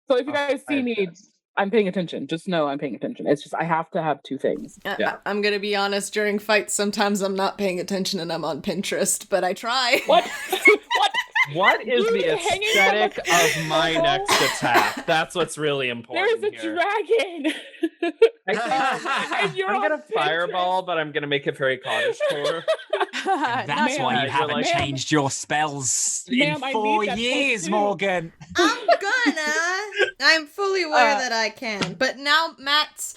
So if you guys see me, I'm paying attention. Just know I'm paying attention. It's just I have to have two things. I'm gonna be honest, during fights, sometimes I'm not paying attention and I'm on Pinterest, but I try. What? What? What is the aesthetic of my next attack? That's what's really important. There's a here. dragon. I'm gonna fireball, but I'm gonna make it very cottagecore. That's why you haven't changed your spells in 4 years, Morgan. I'm fully aware that I can. But now Matt's,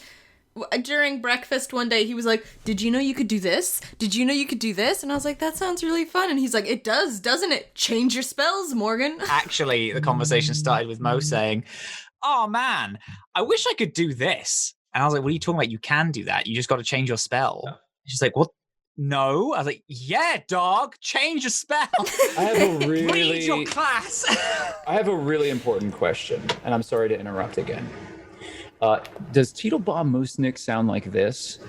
during breakfast one day, he was like, did you know you could do this? Did you know you could do this? And I was like, that sounds really fun. And he's like, it does, doesn't it? Change your spells, Morgan. Actually, the conversation started with Mo saying, oh man, I wish I could do this. And I was like, what are you talking about? You can do that. You just got to change your spell. Oh. She's like, what? No. I was like, yeah, dog, change your spell. I have a read your class. I have a really important question, and I'm sorry to interrupt again. Does Teetlebomb Moosenick sound like this?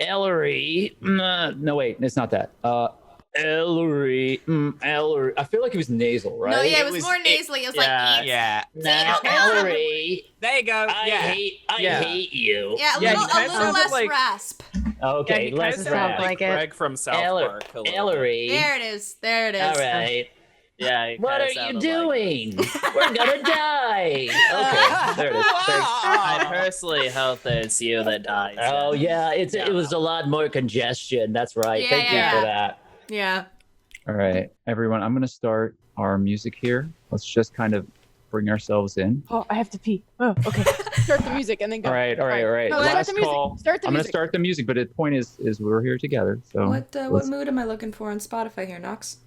Ellery. No, wait, it's not that. Ellery. Ellery. I feel like it was nasal, right? No, yeah, it was more nasally. It was Ellery. There you go. I hate you. Yeah, a little less like, rasp. Okay, less rasp. Like Greg from South Park. Ellery. There it is. All right. Yeah. What are you doing? We're gonna die. Okay, there it is. I personally hope that it's you that dies. Oh yeah, it was a lot more congestion. That's right. Yeah, Thank you for that. Yeah. All right, everyone, I'm going to start our music here. Let's just kind of bring ourselves in. Oh, I have to pee. Oh, okay. Start the music and then go. All right. No, Last start the music. call. Start the I'm going to music. start the music, but the point is we're here together. So What mood am I looking for on Spotify here, Nox?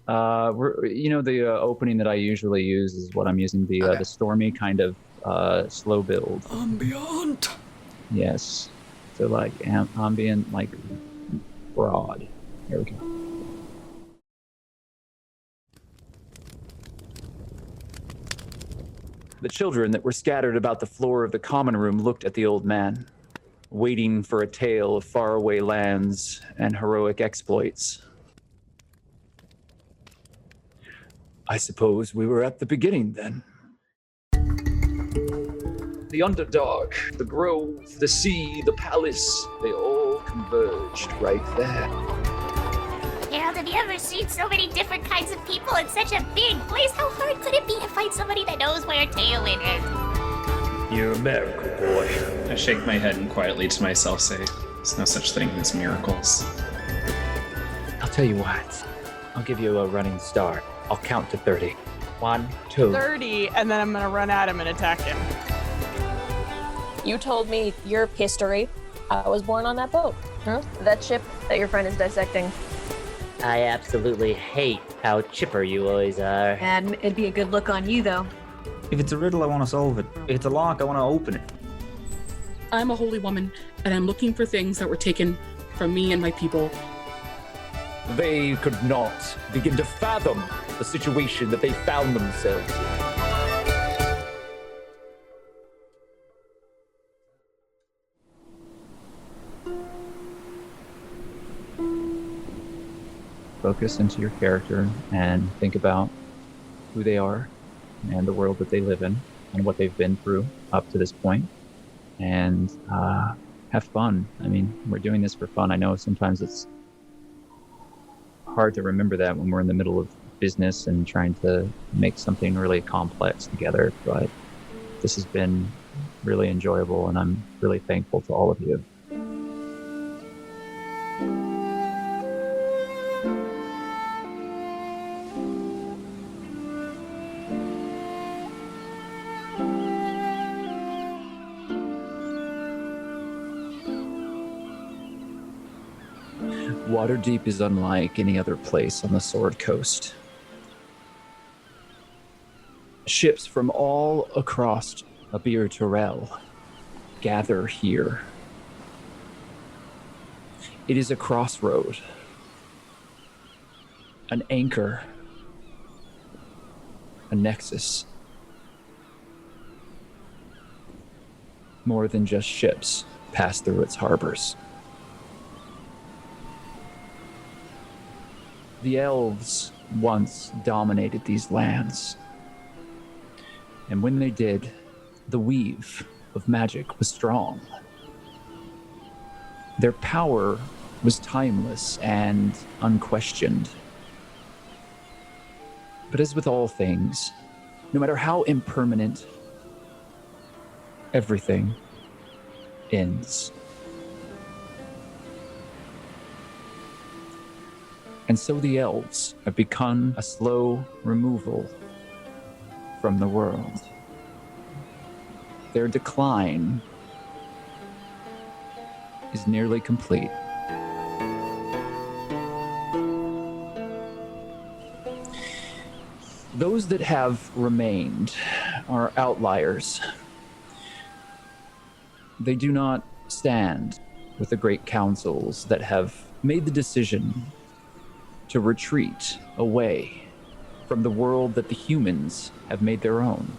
The opening that I usually use is what I'm using, the stormy kind of slow build. Ambient. Yes. So like ambient, like broad. Here we go. The children that were scattered about the floor of the common room looked at the old man, waiting for a tale of faraway lands and heroic exploits. I suppose we were at the beginning then. The underdog, the grove, the sea, the palace, they all converged right there. Harold, have you ever seen so many different kinds of people in such a big place? How hard could it be to find somebody that knows where Tailwind is? You're a miracle, boy. I shake my head and quietly to myself say, there's no such thing as miracles. I'll tell you what. I'll give you a running start. I'll count to 30. 1, 2. 30, and then I'm gonna run at him and attack him. You told me your history. I was born on that boat. Huh? That ship that your friend is dissecting. I absolutely hate how chipper you always are. And it'd be a good look on you, though. If it's a riddle, I want to solve it. If it's a lock, I want to open it. I'm a holy woman, and I'm looking for things that were taken from me and my people. They could not begin to fathom the situation that they found themselves in. Focus into your character and think about who they are and the world that they live in and what they've been through up to this point. And have fun. I mean, we're doing this for fun. I know sometimes it's hard to remember that when we're in the middle of business and trying to make something really complex together, but this has been really enjoyable and I'm really thankful to all of you. Waterdeep is unlike any other place on the Sword Coast. Ships from all across Abir Terrell gather here. It is a crossroad, an anchor, a nexus. More than just ships pass through its harbors. The elves once dominated these lands. And when they did, the weave of magic was strong. Their power was timeless and unquestioned. But as with all things, no matter how impermanent, everything ends. And so the elves have begun a slow removal from the world. Their decline is nearly complete. Those that have remained are outliers. They do not stand with the great councils that have made the decision to retreat away from the world that the humans have made their own.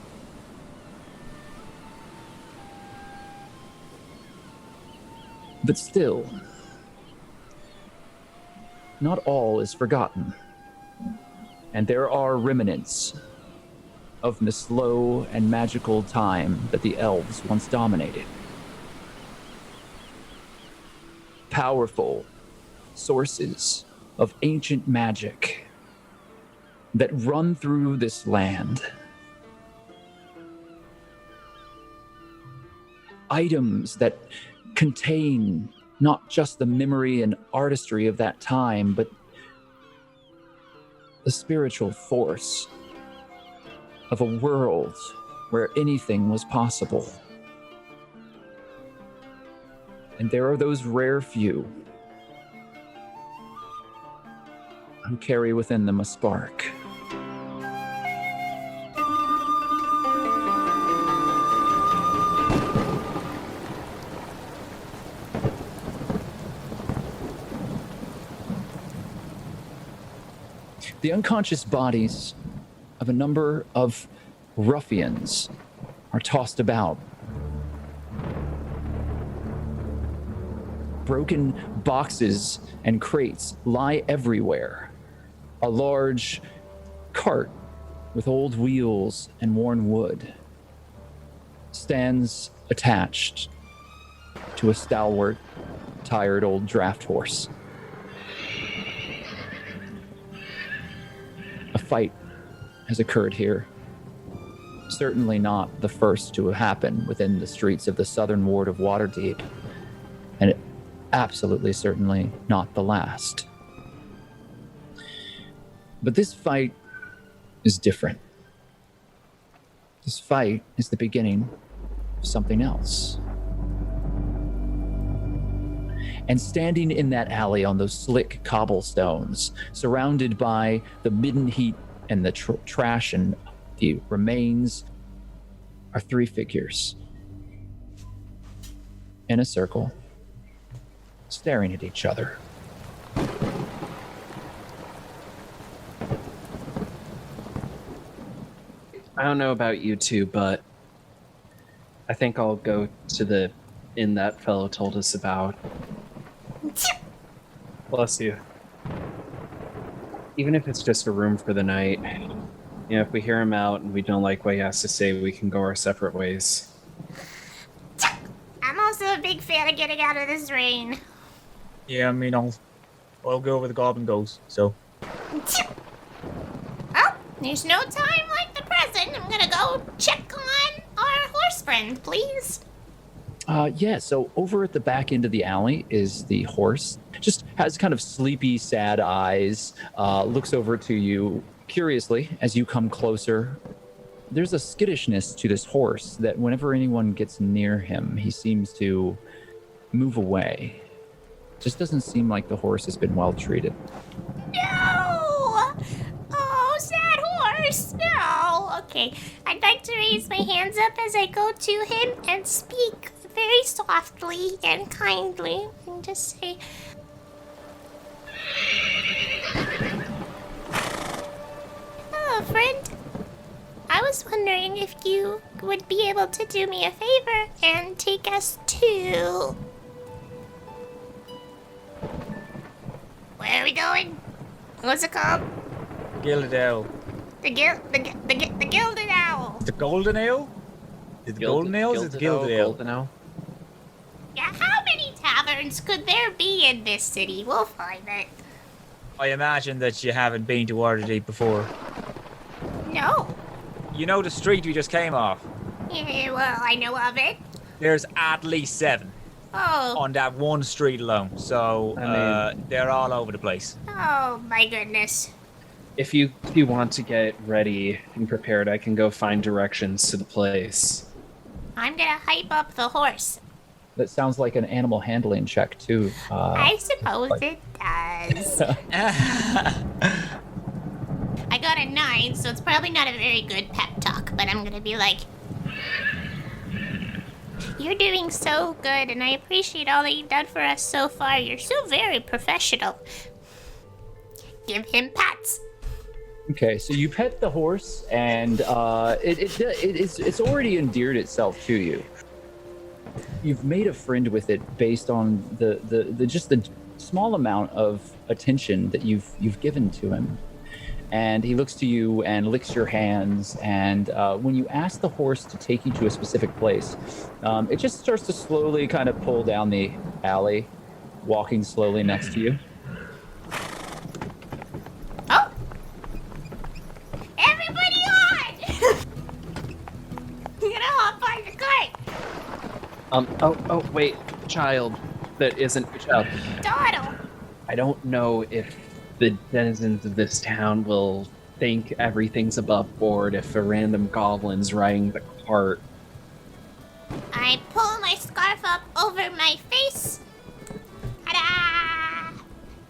But still, not all is forgotten. And there are remnants of the slow and magical time that the elves once dominated. Powerful sources of ancient magic that run through this land. Items that contain not just the memory and artistry of that time, but the spiritual force of a world where anything was possible. And there are those rare few who carry within them a spark. The unconscious bodies of a number of ruffians are tossed about. Broken boxes and crates lie everywhere. A large cart with old wheels and worn wood stands attached to a stalwart, tired old draft horse. A fight has occurred here. Certainly not the first to happen within the streets of the southern ward of Waterdeep, and absolutely certainly not the last. But this fight is different. This fight is the beginning of something else. And standing in that alley on those slick cobblestones, surrounded by the midden heat and the trash and the remains, are three figures in a circle, staring at each other. I don't know about you two, but I think I'll go to the inn that fellow told us about. Bless you. Even if it's just a room for the night, you know, if we hear him out and we don't like what he has to say, we can go our separate ways. I'm also a big fan of getting out of this rain. Yeah, I mean, I'll go where the goblin goes, so. Oh, there's no time like the present. I'm gonna go check on our horse friend, please. Yeah, so over at the back end of the alley is the horse. Just has kind of sleepy, sad eyes, looks over to you curiously as you come closer. There's a skittishness to this horse that whenever anyone gets near him, he seems to move away. Just doesn't seem like the horse has been well treated. No! Oh, sad horse. No. Okay, I'd like to raise my hands up as I go to him and speak very softly and kindly and just say, "Hello, friend. I was wondering if you would be able to do me a favor and take us to..." Where are we going? What's it called? Gilded Owl. The Gilded Owl. The Golden Ale? Is it Golden Ale or is it Gilded Ale? Golden Ale. Yeah, how many taverns could there be in this city? We'll find it. I imagine that you haven't been to Waterdeep before. No. You know the street we just came off? Yeah, well, I know of it. There's at least 7 Oh. on that one street alone. So they're all over the place. Oh, my goodness. If you want to get ready and prepared, I can go find directions to the place. I'm gonna hype up the horse. That sounds like an animal handling check too. I suppose it does. I got a 9, so it's probably not a very good pep talk, but I'm gonna be like, you're doing so good, and I appreciate all that you've done for us so far. You're so very professional. Give him pats. Okay, so you pet the horse, and it's already endeared itself to you. You've made a friend with it based on the just the small amount of attention that you've given to him. And he looks to you and licks your hands, and when you ask the horse to take you to a specific place, it just starts to slowly kind of pull down the alley, walking slowly next to you. Oh! Everybody on! I'm gonna hop on the cart. Oh, wait, child. That isn't a child. Doddle. I don't know if the denizens of this town will think everything's above board if a random goblin's riding the cart. I pull my scarf up over my face. Ta-da!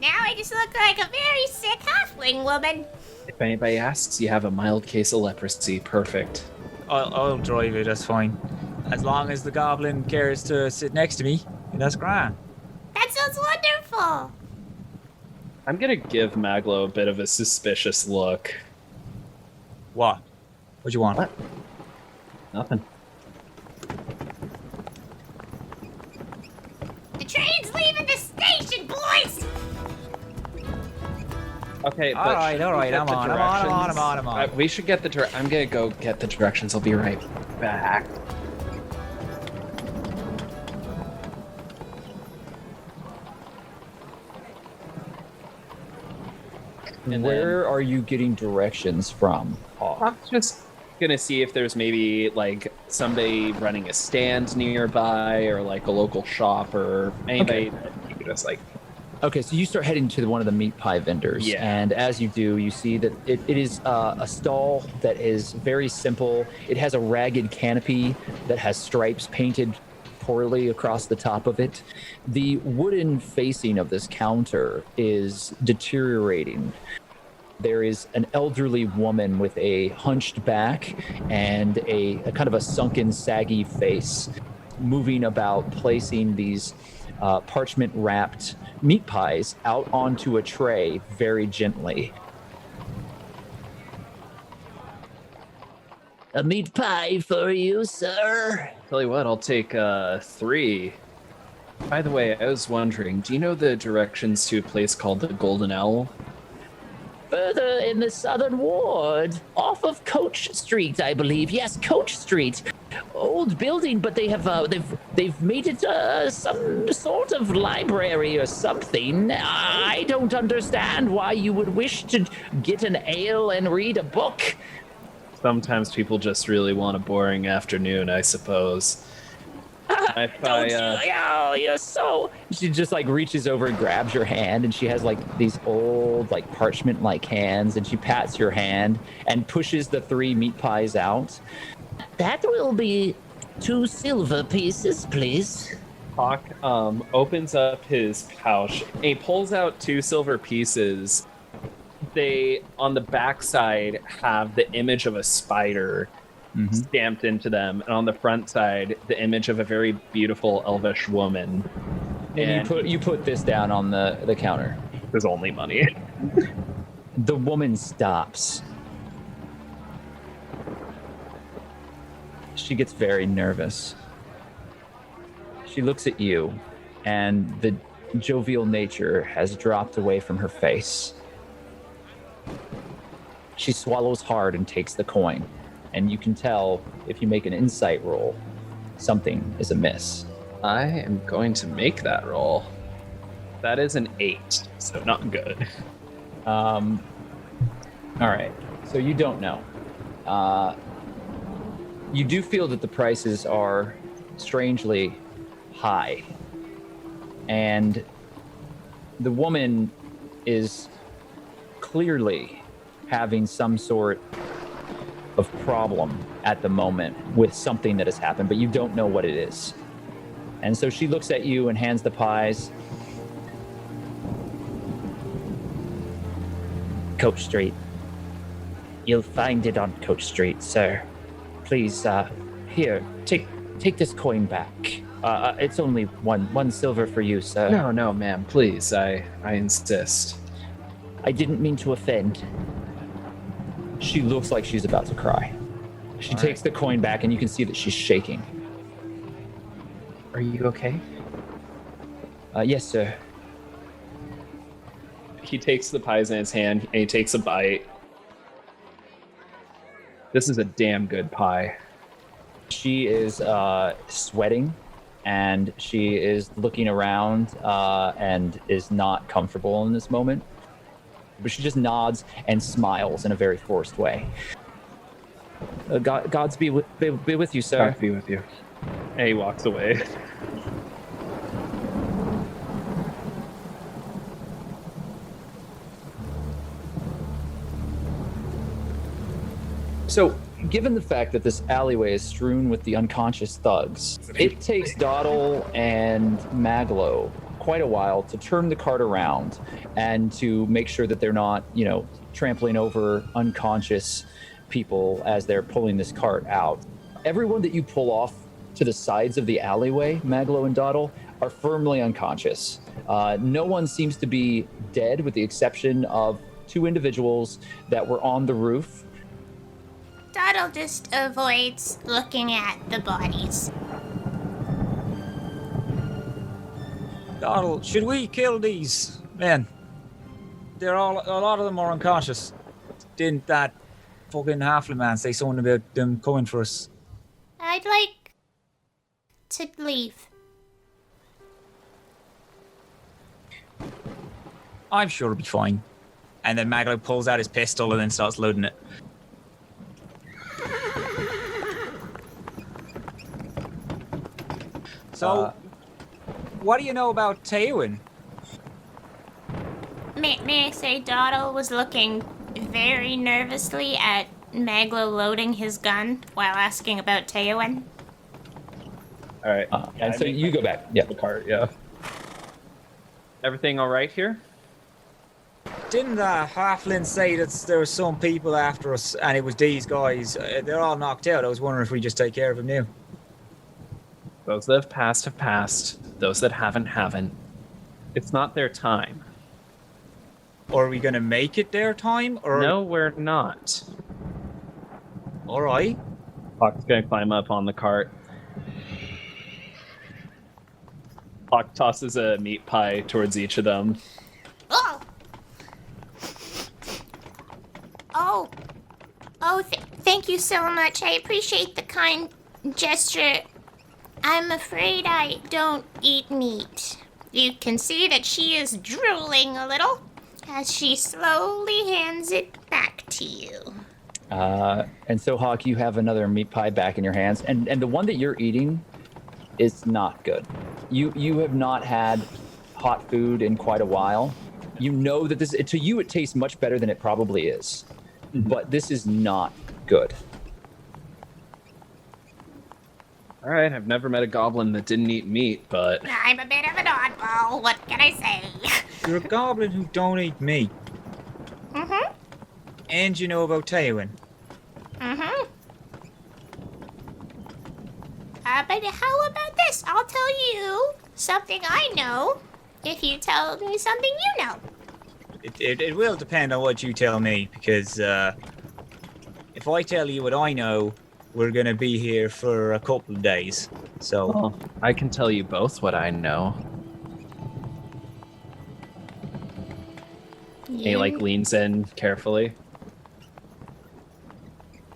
Now I just look like a very sick halfling woman. If anybody asks, you have a mild case of leprosy. Perfect. I'll drive it, that's fine. As long as the goblin cares to sit next to me, that's grand. That sounds wonderful. I'm gonna give Maglo a bit of a suspicious look. What? What do you want? What? Nothing. The train's leaving the station, boys! Okay, but all right, I'm on. We should get the I'm gonna go get the directions. I'll be right back. And where are you getting directions from? I'm just gonna see if there's maybe like somebody running a stand nearby, or like a local shop, or anybody that you could just like. Okay, so you start heading to one of the meat pie vendors, and as you do, you see that it is a stall that is very simple. It has a ragged canopy that has stripes painted poorly across the top of it. The wooden facing of this counter is deteriorating. There is an elderly woman with a hunched back and a kind of a sunken, saggy face, moving about, placing these parchment-wrapped meat pies out onto a tray very gently. A meat pie for you, sir. Tell you what, I'll take 3. By the way, I was wondering, do you know the directions to a place called the Golden Owl? Further in the southern ward, off of Coach Street, I believe. Yes, Coach Street. Old building, but they have they've made it some sort of library or something. I don't understand why you would wish to get an ale and read a book. Sometimes people just really want a boring afternoon, I suppose. You're so... She just like reaches over and grabs your hand, and she has like these old like parchment like hands, and she pats your hand and pushes the 3 meat pies out. That will be 2 silver pieces, please. Hawke opens up his pouch and he pulls out 2 silver pieces. They, on the backside, have the image of a spider stamped into them, and on the front side, the image of a very beautiful elvish woman. And you put this down on the counter. There's only money. The woman stops. She gets very nervous. She looks at you, and the jovial nature has dropped away from her face. She swallows hard and takes the coin. and you can tell if you make an insight roll, something is amiss. I am going to make that roll. That is an 8, so not good. All right, so you don't know. You do feel that the prices are strangely high, and the woman is clearly having some sort of problem at the moment with something that has happened, but you don't know what it is. And so she looks at you and hands the pies. Coach Street. You'll find it on Coach Street, sir. Please, here, take this coin back. It's only one silver for you, sir. No, ma'am, please. I insist. I didn't mean to offend. She looks like she's about to cry. She takes the coin back, and you can see that she's shaking. Are you okay? Yes, sir. He takes the pies in his hand, and he takes a bite. This is a damn good pie. She is sweating, and she is looking around and is not comfortable in this moment. But she just nods and smiles in a very forced way. Gods be with you, sir. God be with you. And he walks away. So, given the fact that this alleyway is strewn with the unconscious thugs, it takes Doddle and Maglo quite a while to turn the cart around and to make sure that they're not, trampling over unconscious people as they're pulling this cart out. Everyone that you pull off to the sides of the alleyway, Maglo and Doddle, are firmly unconscious. No one seems to be dead, with the exception of 2 individuals that were on the roof. Doddle just avoids looking at the bodies. Doddle, should we kill these men? A lot of them are unconscious. Didn't that fucking halfling man say something about them coming for us? I'd like to leave. I'm sure it'll be fine. And then Maglo pulls out his pistol and then starts loading it. So, what do you know about Tewin? May I say Doddle was looking very nervously at Maglo loading his gun while asking about Tewin. All right. And so you go back. Yeah. The cart, yeah. Everything all right here? Didn't the halfling say that there were some people after us and it was these guys? They're all knocked out. I was wondering if we just take care of them now. Those that have passed. Those that haven't. It's not their time. Or are we going to make it their time? Or no, we're not. All right. Hawke's going to climb up on the cart. Hawke tosses a meat pie towards each of them. Thank you so much. I appreciate the kind gesture. I'm afraid I don't eat meat. You can see that she is drooling a little as she slowly hands it back to you. And so, Hawke, you have another meat pie back in your hands, and the one that you're eating is not good. You have not had hot food in quite a while. You know that to you it tastes much better than it probably is, but this is not good. All right, I've never met a goblin that didn't eat meat, but... I'm a bit of an oddball, what can I say? You're a goblin who don't eat meat. Mm-hmm. And you know about Tewin. Mm-hmm. But how about this? I'll tell you something I know if you tell me something you know. It will depend on what you tell me, because if I tell you what I know, we're going to be here for a couple of days. So well, I can tell you both what I know. Yeah. He leans in carefully.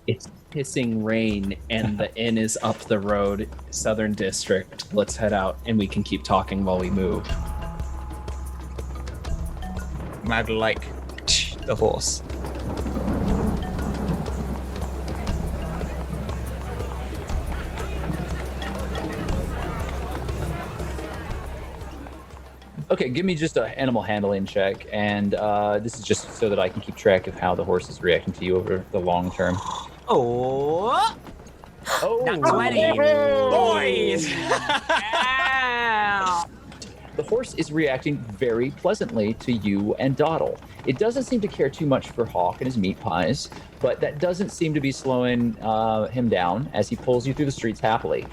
It's pissing rain, and the inn is up the road, Southern District. Let's head out, and we can keep talking while we move. Maglo like the horse. Okay, give me just an animal handling check, and this is just so that I can keep track of how the horse is reacting to you over the long term. Oh, not 20, boys. Yeah. The horse is reacting very pleasantly to you and Doddle. It doesn't seem to care too much for Hawke and his meat pies, but that doesn't seem to be slowing him down as he pulls you through the streets happily.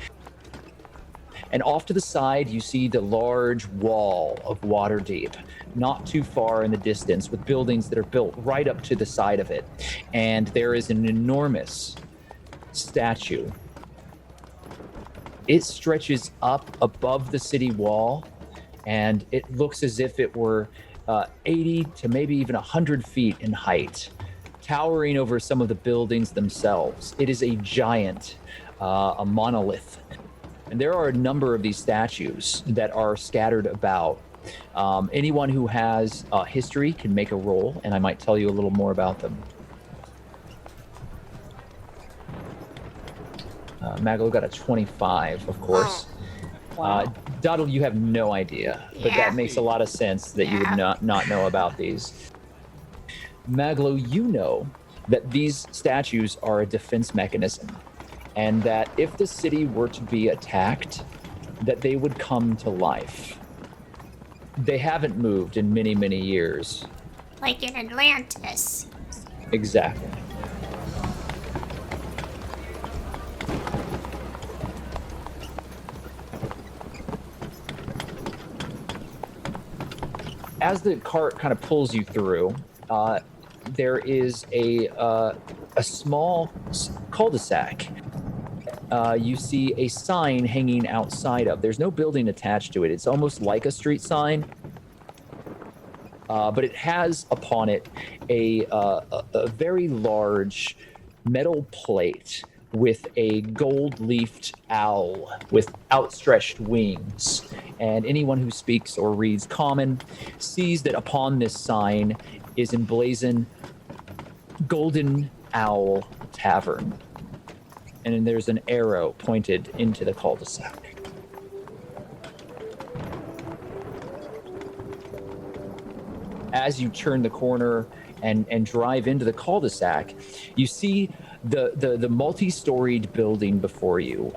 And off to the side, you see the large wall of Waterdeep, not too far in the distance, with buildings that are built right up to the side of it. And there is an enormous statue. It stretches up above the city wall, and it looks as if it were 80 to maybe even 100 feet in height, towering over some of the buildings themselves. It is a giant, a monolith. And there are a number of these statues that are scattered about. Anyone who has history can make a roll, and I might tell you a little more about them. Maglo got a 25, of course. Wow. Doddle, you have no idea, but that makes a lot of sense that you would not know about these. Maglo, you know that these statues are a defense mechanism, and that if the city were to be attacked, that they would come to life. They haven't moved in many, many years. Like in Atlantis. Exactly. As the cart kind of pulls you through, there is a small cul-de-sac. You see a sign hanging outside of. There's no building attached to it. It's almost like a street sign, but it has upon it a very large metal plate with a gold-leafed owl with outstretched wings. And anyone who speaks or reads Common sees that upon this sign is emblazoned Golden Owl Tavern. And then there's an arrow pointed into the cul-de-sac. As you turn the corner and drive into the cul-de-sac, you see the multi-storied building before you.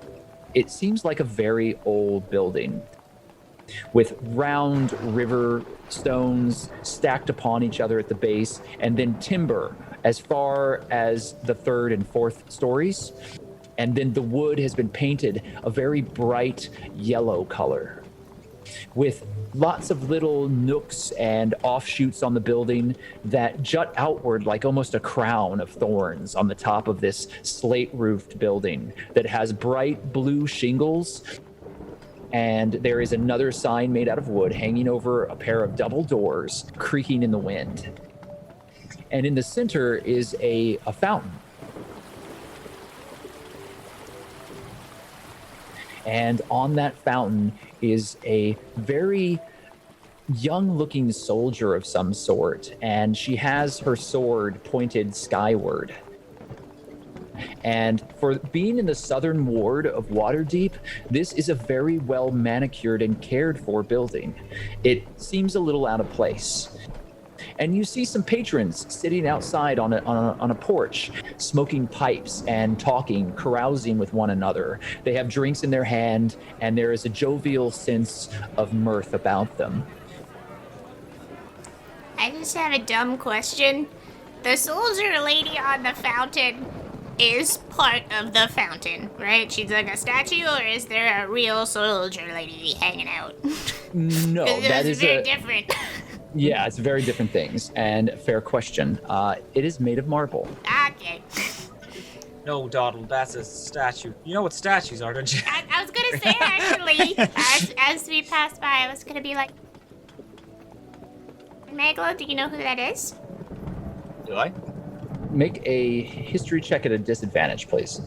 It seems like a very old building with round river stones stacked upon each other at the base, and then timber as far as the third and fourth stories. And then the wood has been painted a very bright yellow color, with lots of little nooks and offshoots on the building that jut outward like almost a crown of thorns on the top of this slate-roofed building that has bright blue shingles. And there is another sign made out of wood hanging over a pair of double doors, creaking in the wind. And in the center is a fountain. And on that fountain is a very young-looking soldier of some sort, and she has her sword pointed skyward. And for being in the southern ward of Waterdeep, this is a very well manicured and cared for building. It seems a little out of place. And you see some patrons sitting outside on a porch, smoking pipes and talking, carousing with one another. They have drinks in their hand, and there is a jovial sense of mirth about them. I just have a dumb question. The soldier lady on the fountain is part of the fountain, right? She's like a statue, or is there a real soldier lady hanging out? No, that is very different. Yeah, it's very different things. And fair question. It is made of marble. Okay. No, Doddle, that's a statue. You know what statues are, don't you? I was gonna say, actually, as we pass by, I was gonna be like, Maglo, do you know who that is? Do I? Make a history check at a disadvantage, please.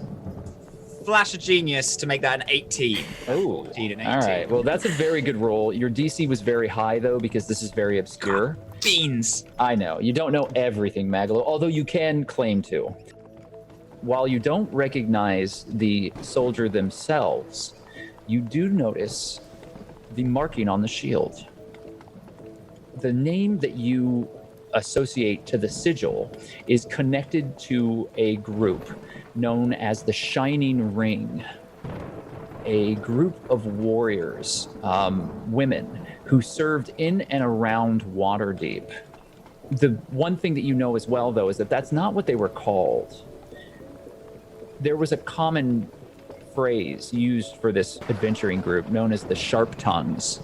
Flash of genius to make that an 18. Oh, 14 and 18. all right. Well, that's a very good roll. Your DC was very high, though, because this is very obscure. Beans. I know. You don't know everything, Maglo, although you can claim to. While you don't recognize the soldier themselves, you do notice the marking on the shield. The name that you associate to the sigil is connected to a group known as the Shining Ring, a group of warriors, women, who served in and around Waterdeep. The one thing that you know as well, though, is that that's not what they were called. There was a common phrase used for this adventuring group known as the Sharp Tongues,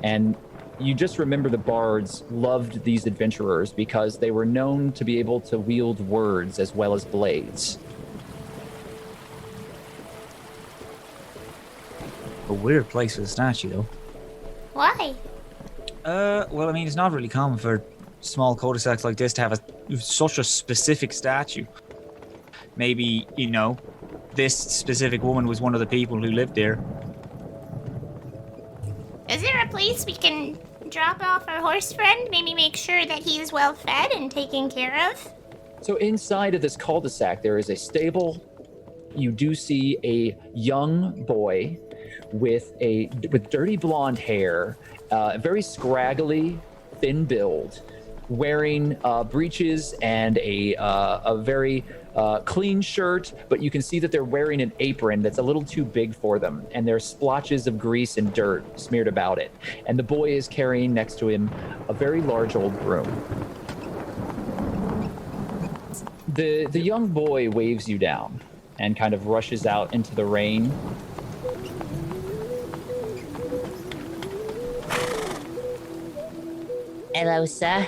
and you just remember the bards loved these adventurers because they were known to be able to wield words as well as blades. A weird place for the statue, though. Why? Well, I mean, it's not really common for small cul-de-sacs like this to have such a specific statue. Maybe, this specific woman was one of the people who lived there. Is there a place we can drop off our horse friend? Maybe make sure that he's well fed and taken care of? So inside of this cul-de-sac, there is a stable. You do see a young boy with dirty blonde hair, very scraggly, thin build, wearing breeches and a very clean shirt, but you can see that they're wearing an apron that's a little too big for them, and there's splotches of grease and dirt smeared about it. And the boy is carrying next to him a very large old broom. The young boy waves you down and kind of rushes out into the rain. Hello, sir.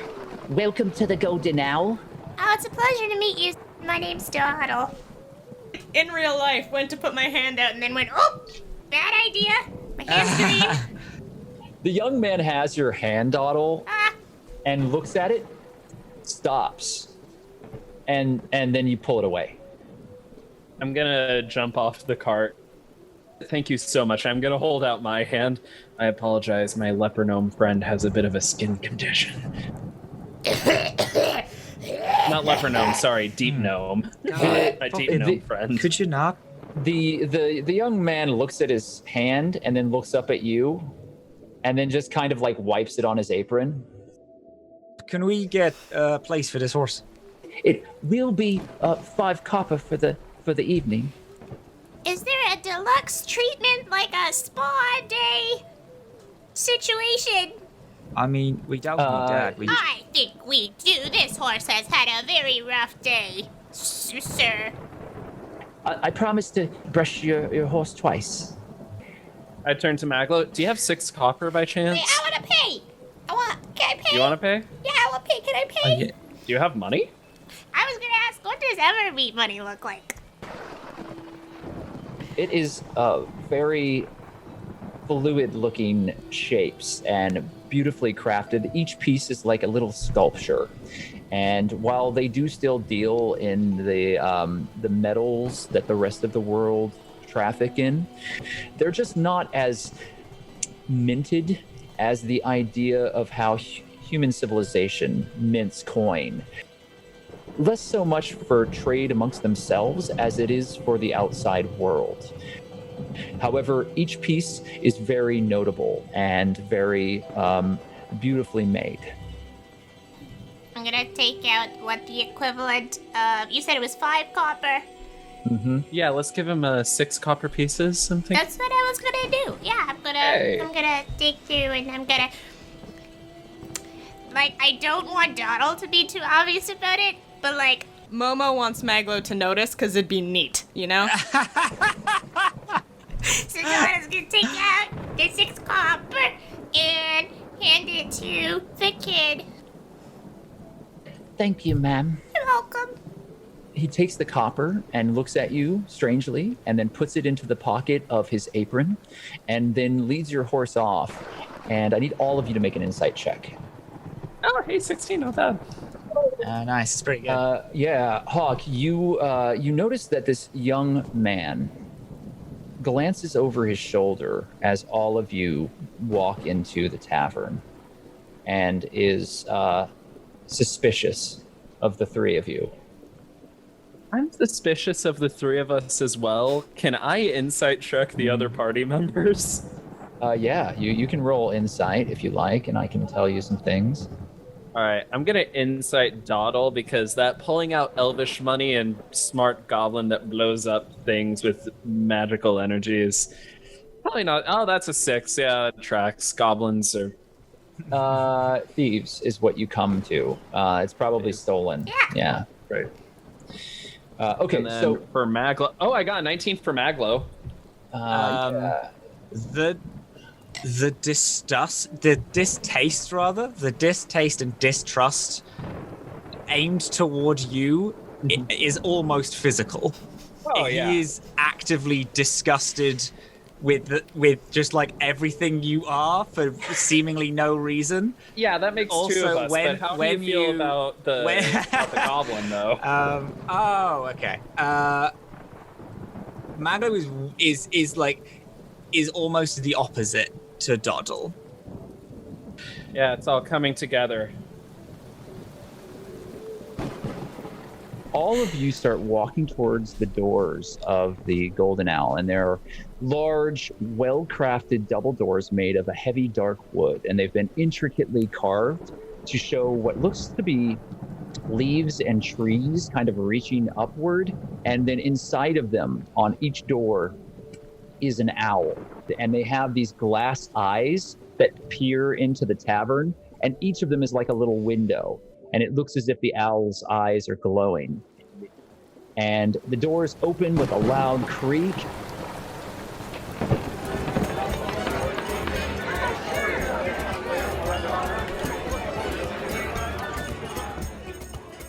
Welcome to the Golden Owl. Oh, it's a pleasure to meet you. My name's Doddle. In real life, went to put my hand out and then went, oh, bad idea. My hand's green. The young man has your hand, Doddle, and looks at it, stops, and then you pull it away. I'm gonna jump off the cart. Thank you so much. I'm gonna hold out my hand. I apologize. My leper gnome friend has a bit of a skin condition. Not leper gnome, sorry, deep gnome. My deep gnome friend. Could you not? The young man looks at his hand and then looks up at you, and then just kind of like wipes it on his apron. Can we get a place for this horse? It will be 5 copper for the evening. Is there a deluxe treatment, like a spa day situation? I mean, we don't need that. I think we do. This horse has had a very rough day, sir. I promise to brush your horse twice. I turn to Maglo. Do you have 6 copper by chance? Hey, I want to pay. Can I pay? You want to pay? Yeah, I want to pay. Can I pay? Do you have money? I was going to ask, what does Evermeet money look like? It is very fluid-looking shapes and beautifully crafted. Each piece is like a little sculpture. And while they do still deal in the metals that the rest of the world traffic in, they're just not as minted as the idea of how human civilization mints coin. Less so much for trade amongst themselves as it is for the outside world. However, each piece is very notable and very beautifully made. I'm gonna take out what the equivalent of, you said it was 5 copper. Mm-hmm. Yeah, let's give him 6 copper pieces, something. That's what I was gonna do. Yeah, I'm gonna dig through and I'm gonna, like, I don't want Doddle to be too obvious about it, but like, Momo wants Maglo to notice because it'd be neat, you know? So Doddle's gonna take out the 6 copper and hand it to the kid. Thank you, ma'am. You're welcome. He takes the copper and looks at you strangely and then puts it into the pocket of his apron and then leads your horse off. And I need all of you to make an insight check. Oh, hey, 16, not bad. Nice. It's pretty good. Yeah, Hawke, you notice that this young man glances over his shoulder as all of you walk into the tavern and is suspicious of the three of you. I'm suspicious of the three of us as well. Can I insight check the other party members? Yeah, you can roll insight if you like, and I can tell you some things. All right, I'm gonna insight Doddle because that pulling out elvish money and smart goblin that blows up things with magical energy is probably not. Oh, that's a 6. Yeah, it tracks. Goblins are Thieves is what you come to. It's probably stolen. Yeah. right. Okay, And then so for Maglo, I got a 19 for Maglo. yeah. The distaste and distrust aimed toward you is almost physical. Oh, yeah. He is actively disgusted with just like everything you are for seemingly no reason. Yeah, that makes Also, two of us. when- But how when do you feel you- about the goblin, though? Okay. Maglo is almost the opposite to Doddle. Yeah, it's all coming together. all of you start walking towards the doors of the Golden Owl, and there are large, well-crafted double doors made of a heavy dark wood, and they've been intricately carved to show what looks to be leaves and trees kind of reaching upward, and then inside of them on each door is an owl, and they have these glass eyes that peer into the tavern, and each of them is like a little window, and it looks as if the owl's eyes are glowing. And the doors open with a loud creak.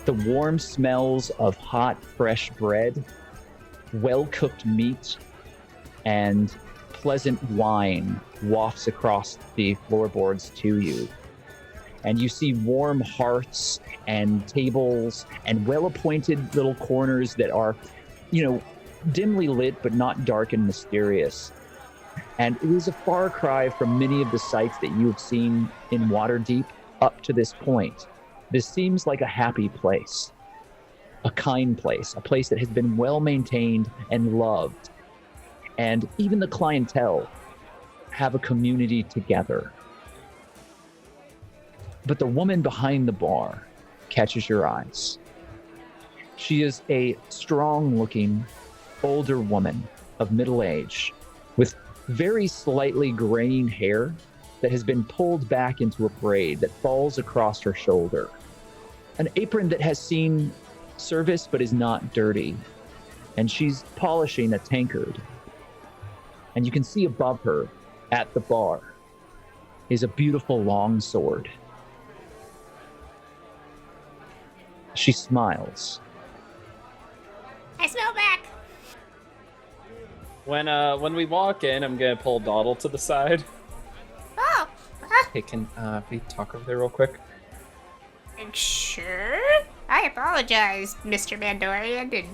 The warm smells of hot, fresh bread, well-cooked meat, and pleasant wine wafts across the floorboards to you. And you see warm hearths and tables and well-appointed little corners that are, dimly lit but not dark and mysterious. And it is a far cry from many of the sights that you have seen in Waterdeep up to this point. This seems like a happy place, a kind place, a place that has been well maintained and loved. And even the clientele have a community together. But the woman behind the bar catches your eyes. She is a strong-looking, older woman of middle age with very slightly graying hair that has been pulled back into a braid that falls across her shoulder. An apron that has seen service but is not dirty. And she's polishing a tankard. And you can see above her, at the bar, is a beautiful long sword. She smiles. I smell back. When we walk in, I'm gonna pull Doddle to the side. Oh, Hey, can we talk over there real quick? sure. I apologize, Mr. Mandorian. And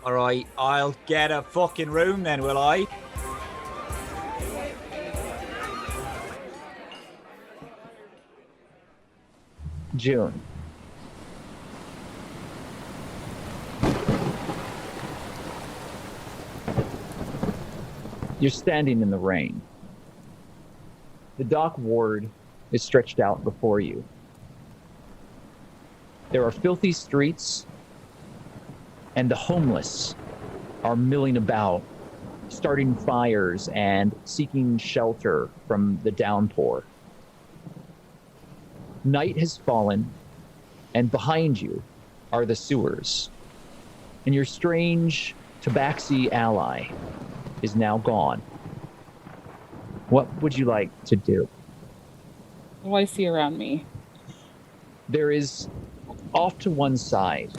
All right, I'll get a fucking room then, will I? June. You're standing in the rain. The dock ward is stretched out before you. There are filthy streets, and the homeless are milling about, starting fires and seeking shelter from the downpour. Night has fallen, and behind you are the sewers. And your strange tabaxi ally is now gone. What would you like to do? What do I see around me? There is, off to one side,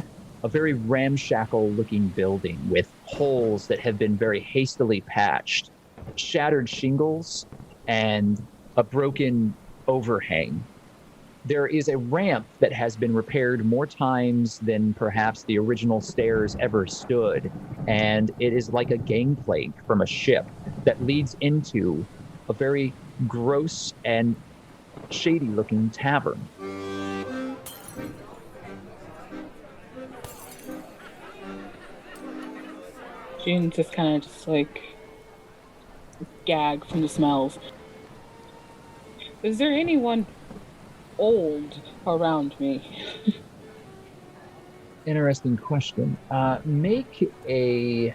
a very ramshackle-looking building with holes that have been very hastily patched, shattered shingles, and a broken overhang. there is a ramp that has been repaired more times than perhaps the original stairs ever stood. And it is like a gangplank from a ship that leads into a very gross and shady-looking tavern. June just kind of just like gag from the smells. Is there anyone old around me? Interesting question. Make a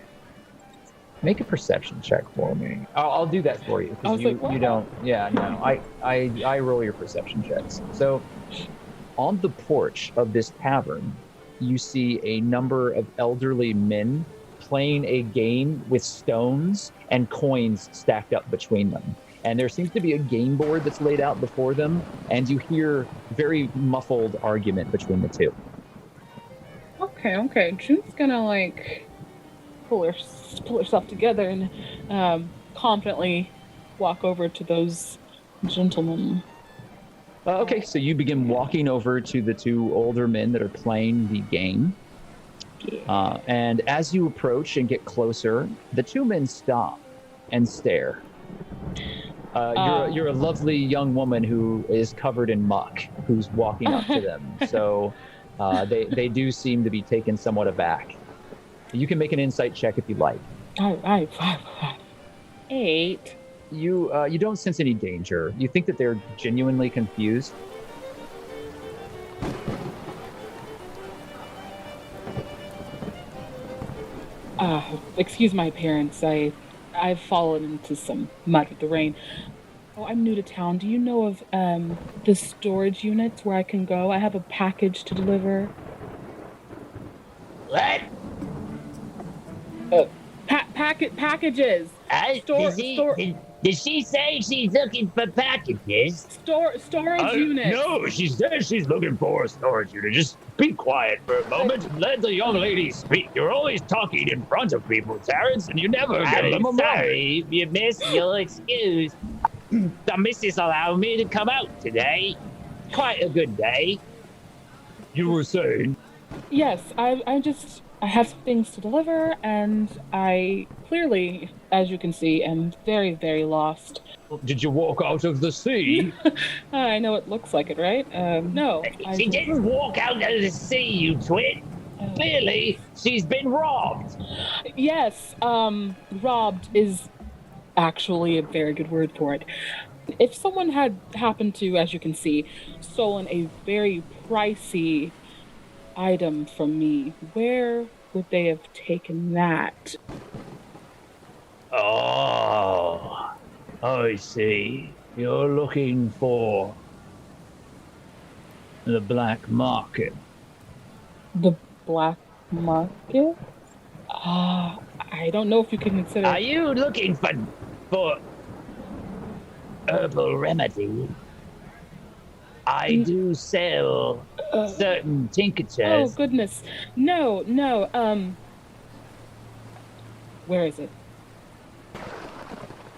perception check for me. I'll do that for you because you don't. Yeah, no. I roll your perception checks. So, on the porch of this tavern, you see a number of elderly men playing a game with stones and coins stacked up between them. And there seems to be a game board that's laid out before them, and you hear very muffled argument between the two. Okay. June's gonna like pull herself together and confidently walk over to those gentlemen. Okay, so you begin walking over to the two older men that are playing the game. Yeah. And as you approach and get closer, the two men stop and stare. You're a lovely young woman who is covered in muck, who's walking up to them. So they do seem to be taken somewhat aback. You can make an insight check if you like. 8. You don't sense any danger. You think that they're genuinely confused. Excuse my appearance. I've fallen into some mud with the rain. Oh, I'm new to town. Do you know of the storage units where I can go? I have a package to deliver. What? Packages. Did she say she's looking for packages? Storage units. No, she says she's looking for a storage unit. Just be quiet for a moment and let the young lady speak. You're always talking in front of people, Terrence, and you never get them a moment. Sorry, you miss your excuse. The missus allowed me to come out today. Quite a good day. You were saying? Yes, I have some things to deliver, and I clearly, as you can see, am very, very lost. Did you walk out of the sea? I know it looks like it, right? No. She didn't walk out of the sea, you twit. Clearly, she's been robbed. Yes, robbed is actually a very good word for it. If someone had happened to, as you can see, stolen a very pricey item from me, where would they have taken that? Oh, I see. You're looking for the black market. The black market? I don't know if you can consider... Are you looking for herbal remedy? I do sell certain tinctures. Oh, goodness. No. Where is it?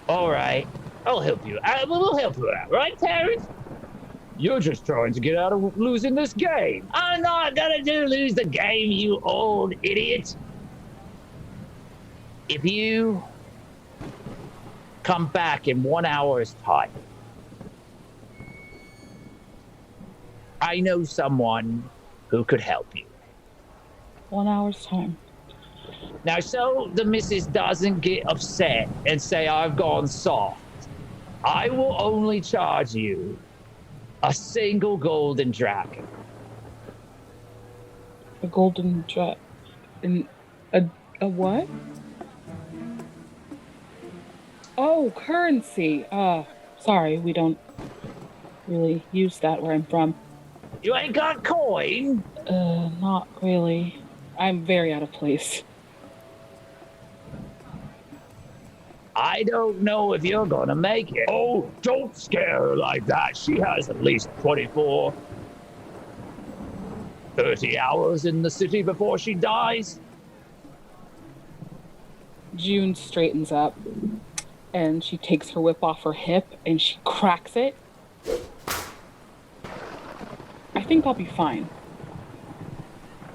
All right. I'll help you. We'll help you out, right, Terrence? You're just trying to get out of losing this game. I'm not gonna lose the game, you old idiot. If you come back in 1 hour's time, I know someone who could help you. 1 hour's time. Now, so the missus doesn't get upset and say I've gone soft, I will only charge you a single golden dragon. A golden dragon? A what? Oh, currency. Sorry, we don't really use that where I'm from. You ain't got coin? Not really. I'm very out of place. I don't know if you're gonna make it. Oh, don't scare her like that. She has at least 24, 30 hours in the city before she dies. June straightens up, and she takes her whip off her hip, and she cracks it. think I'll be fine.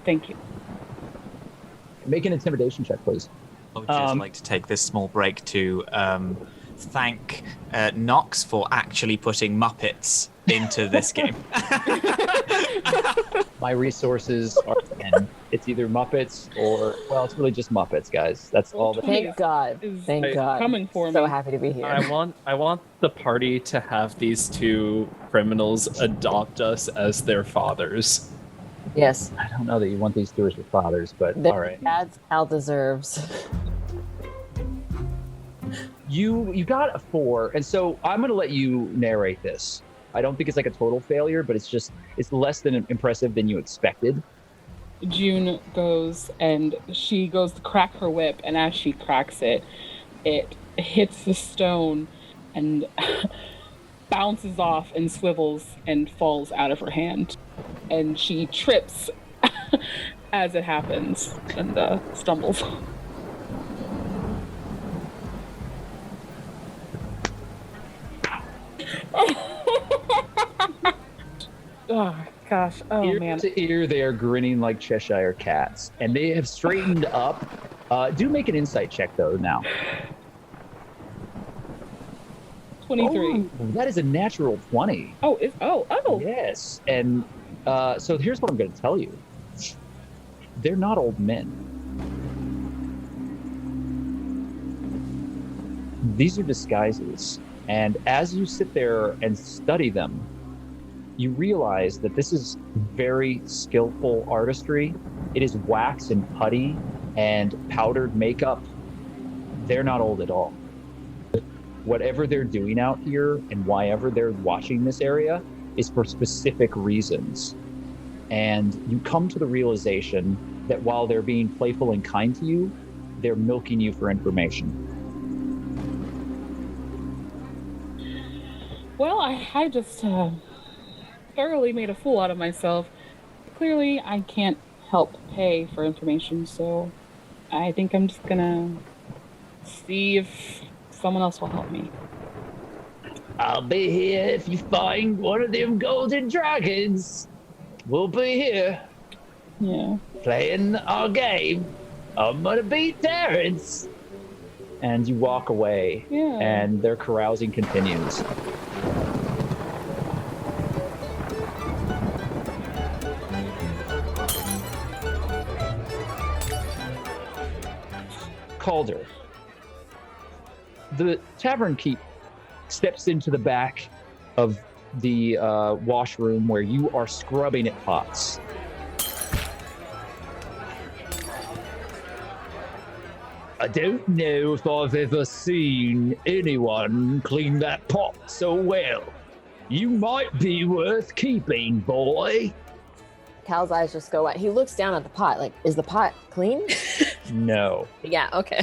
Thank you. Make an intimidation check, please. I would just like to take this small break to thank Nox for actually putting Muppets into this game. My resources are 10. It's either Muppets or, well, it's really just Muppets, guys. That's all that. Thank God. Thank God. Coming for So me. happy to be here. I want the party to have these two criminals adopt us as their fathers. Yes. I don't know that you want these two as your fathers, but all right. That's Al deserves. You got a 4, and so I'm going to let you narrate this. I don't think it's like a total failure, but it's less than impressive than you expected. June goes and she goes to crack her whip, and as she cracks it, it hits the stone and bounces off and swivels and falls out of her hand. And she trips as it happens and stumbles. Oh gosh! Oh Ear man! to ear, they are grinning like Cheshire cats, and they have straightened up. Do make an insight check though now. 23. Oh, that is a natural 20. Oh, Yes, and so here's what I'm going to tell you. They're not old men. These are disguises, and as you sit there and study them, you realize that this is very skillful artistry. It is wax and putty and powdered makeup. They're not old at all. Whatever they're doing out here and why ever they're watching this area is for specific reasons. And you come to the realization that while they're being playful and kind to you, they're milking you for information. Well, I just thoroughly made a fool out of myself. Clearly, I can't help pay for information, so I think I'm just gonna see if someone else will help me. I'll be here if you find one of them golden dragons. We'll be here. Yeah. Playing our game. I'm gonna beat Terrence. And you walk away, Yeah. and their carousing continues. Calder. The tavern keep steps into the back of the washroom where you are scrubbing at pots. I don't know if I've ever seen anyone clean that pot so well. You might be worth keeping, boy. Cal's eyes just go wide. He looks down at the pot, like, is the pot clean? No. Yeah, okay.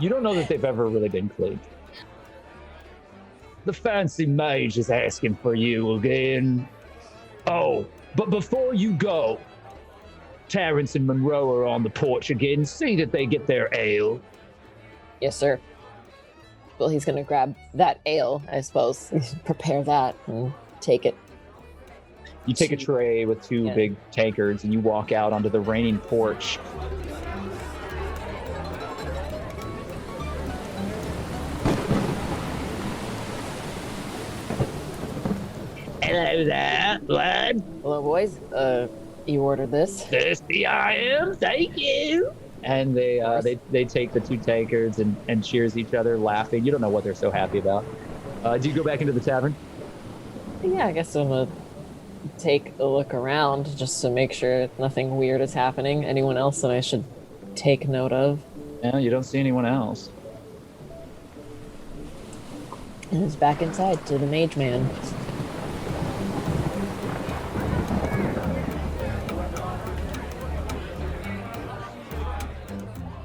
You don't know that they've ever really been cleaned. The fancy mage is asking for you again. Oh, but before you go, Terrence and Monroe are on the porch again. See that they get their ale. Yes, sir. Well, he's gonna grab that ale, I suppose. Prepare that and take it. You take a tray with two big tankards and you walk out onto the raining porch. Hello there, lad. Hello, boys. You ordered this? Thirsty I am, thank you. And they take the two tankards and cheers each other, laughing. You don't know what they're so happy about. Do you go back into the tavern? Yeah, I guess I'm gonna take a look around just to make sure nothing weird is happening. Anyone else that I should take note of? Yeah, you don't see anyone else. And it's back inside to the mage man.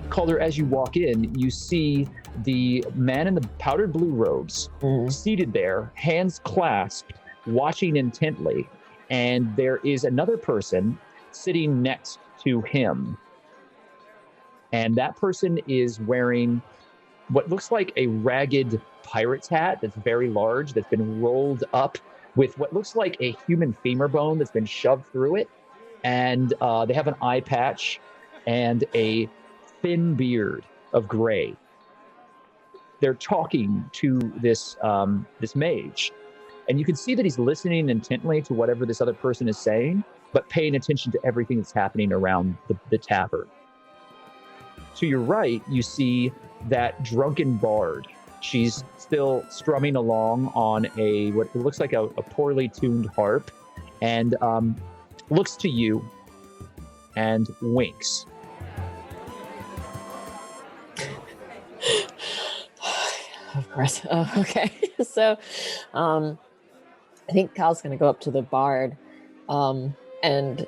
Calder, as you walk in, you see the man in the powdered blue robes seated there, hands clasped, watching intently. And there is another person sitting next to him. And that person is wearing what looks like a ragged pirate's hat that's very large, that's been rolled up with what looks like a human femur bone that's been shoved through it. And they have an eye patch and a thin beard of gray. They're talking to this mage. And you can see that he's listening intently to whatever this other person is saying, but paying attention to everything that's happening around the tavern. To your right, you see that drunken bard. She's still strumming along on what looks like a poorly tuned harp, and looks to you and winks. Of course. Oh, okay. So, I think Cal's gonna go up to the bard, and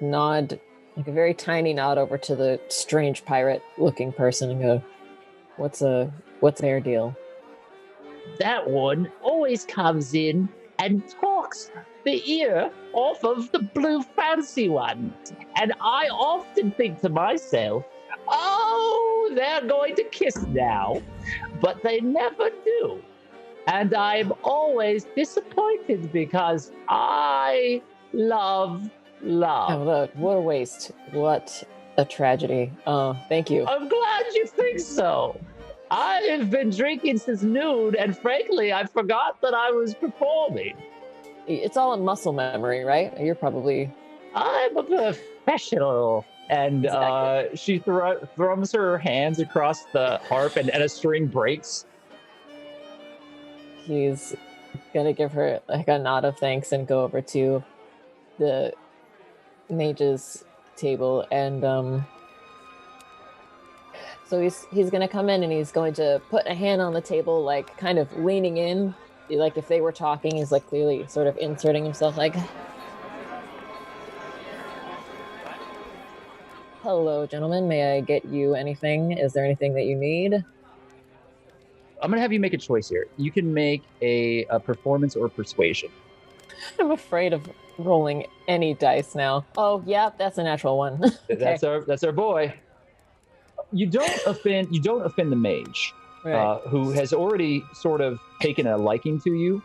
nod, like a very tiny nod over to the strange pirate-looking person, and go, "What's their deal?" That one always comes in and talks the ear off of the blue fancy one. And I often think to myself, oh, they're going to kiss now. But they never do. And I'm always disappointed because I love love. Oh, look, what a waste. What a tragedy. Oh, thank you. I'm glad you think so. I've been drinking since noon, and frankly, I forgot that I was performing. It's all a muscle memory, right? You're probably... I'm a professional. And Exactly. she thrums her hands across the harp, and a string breaks. He's gonna give her like a nod of thanks and go over to the mage's table, and so he's gonna come in and he's going to put a hand on the table, like kind of leaning in, like if they were talking. He's like clearly sort of inserting himself, like, "Hello, gentlemen. May I get you anything? Is there anything that you need?" I'm going to have you make a choice here. You can make a performance or persuasion. I'm afraid of rolling any dice now. Oh, yeah, that's a natural one. Okay. That's our boy. You don't offend the mage, Right. who has already sort of taken a liking to you,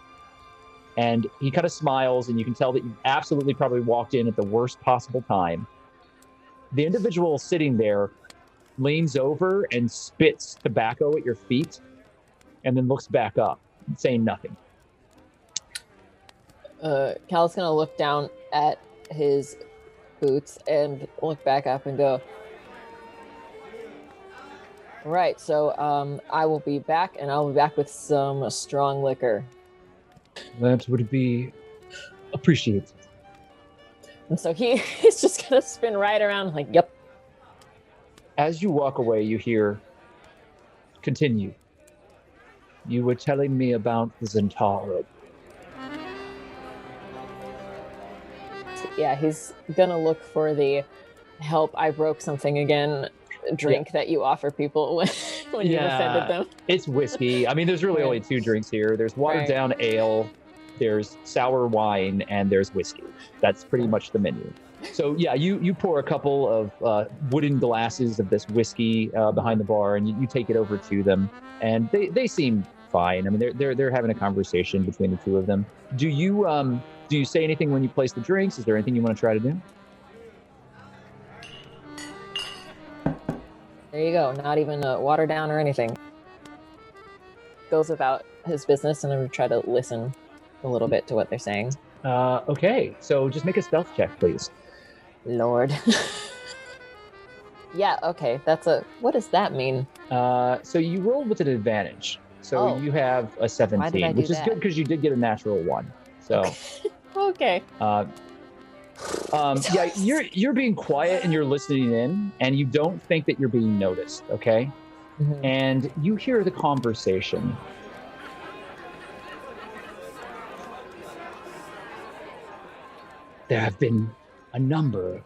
and he kind of smiles, and you can tell that you absolutely probably walked in at the worst possible time. The individual sitting there leans over and spits tobacco at your feet, and then looks back up, saying nothing. Cal's gonna look down at his boots and look back up and go, "Right, so I will be back, and I'll be back with some strong liquor." That would be appreciated. And so he's just gonna spin right around like, "Yep." As you walk away, you hear, "Continue. You were telling me about the Zentaro." Yeah, he's gonna look for the "help, I broke something again" drink that you offer people when you've offended them. It's whiskey. I mean, there's really Right. only two drinks here. There's watered Right. down ale, there's sour wine, and there's whiskey. That's pretty much the menu. So yeah, you pour a couple of wooden glasses of this whiskey behind the bar, and you take it over to them, and they seem fine. I mean, they're having a conversation between the two of them. Do you say anything when you place the drinks? Is there anything you want to try to do? There you go. Not even watered down or anything. Goes about his business, and I'm gonna try to listen a little bit to what they're saying. Okay, so just make a stealth check, please. Lord. Yeah, okay. What does that mean? So you rolled with an advantage. So Oh. you have a 17, Why did I do which is that? good because you did get a natural 1. So Okay. yeah, you're being quiet and you're listening in, and you don't think that you're being noticed, okay? Mhm. And you hear the conversation. There have been a number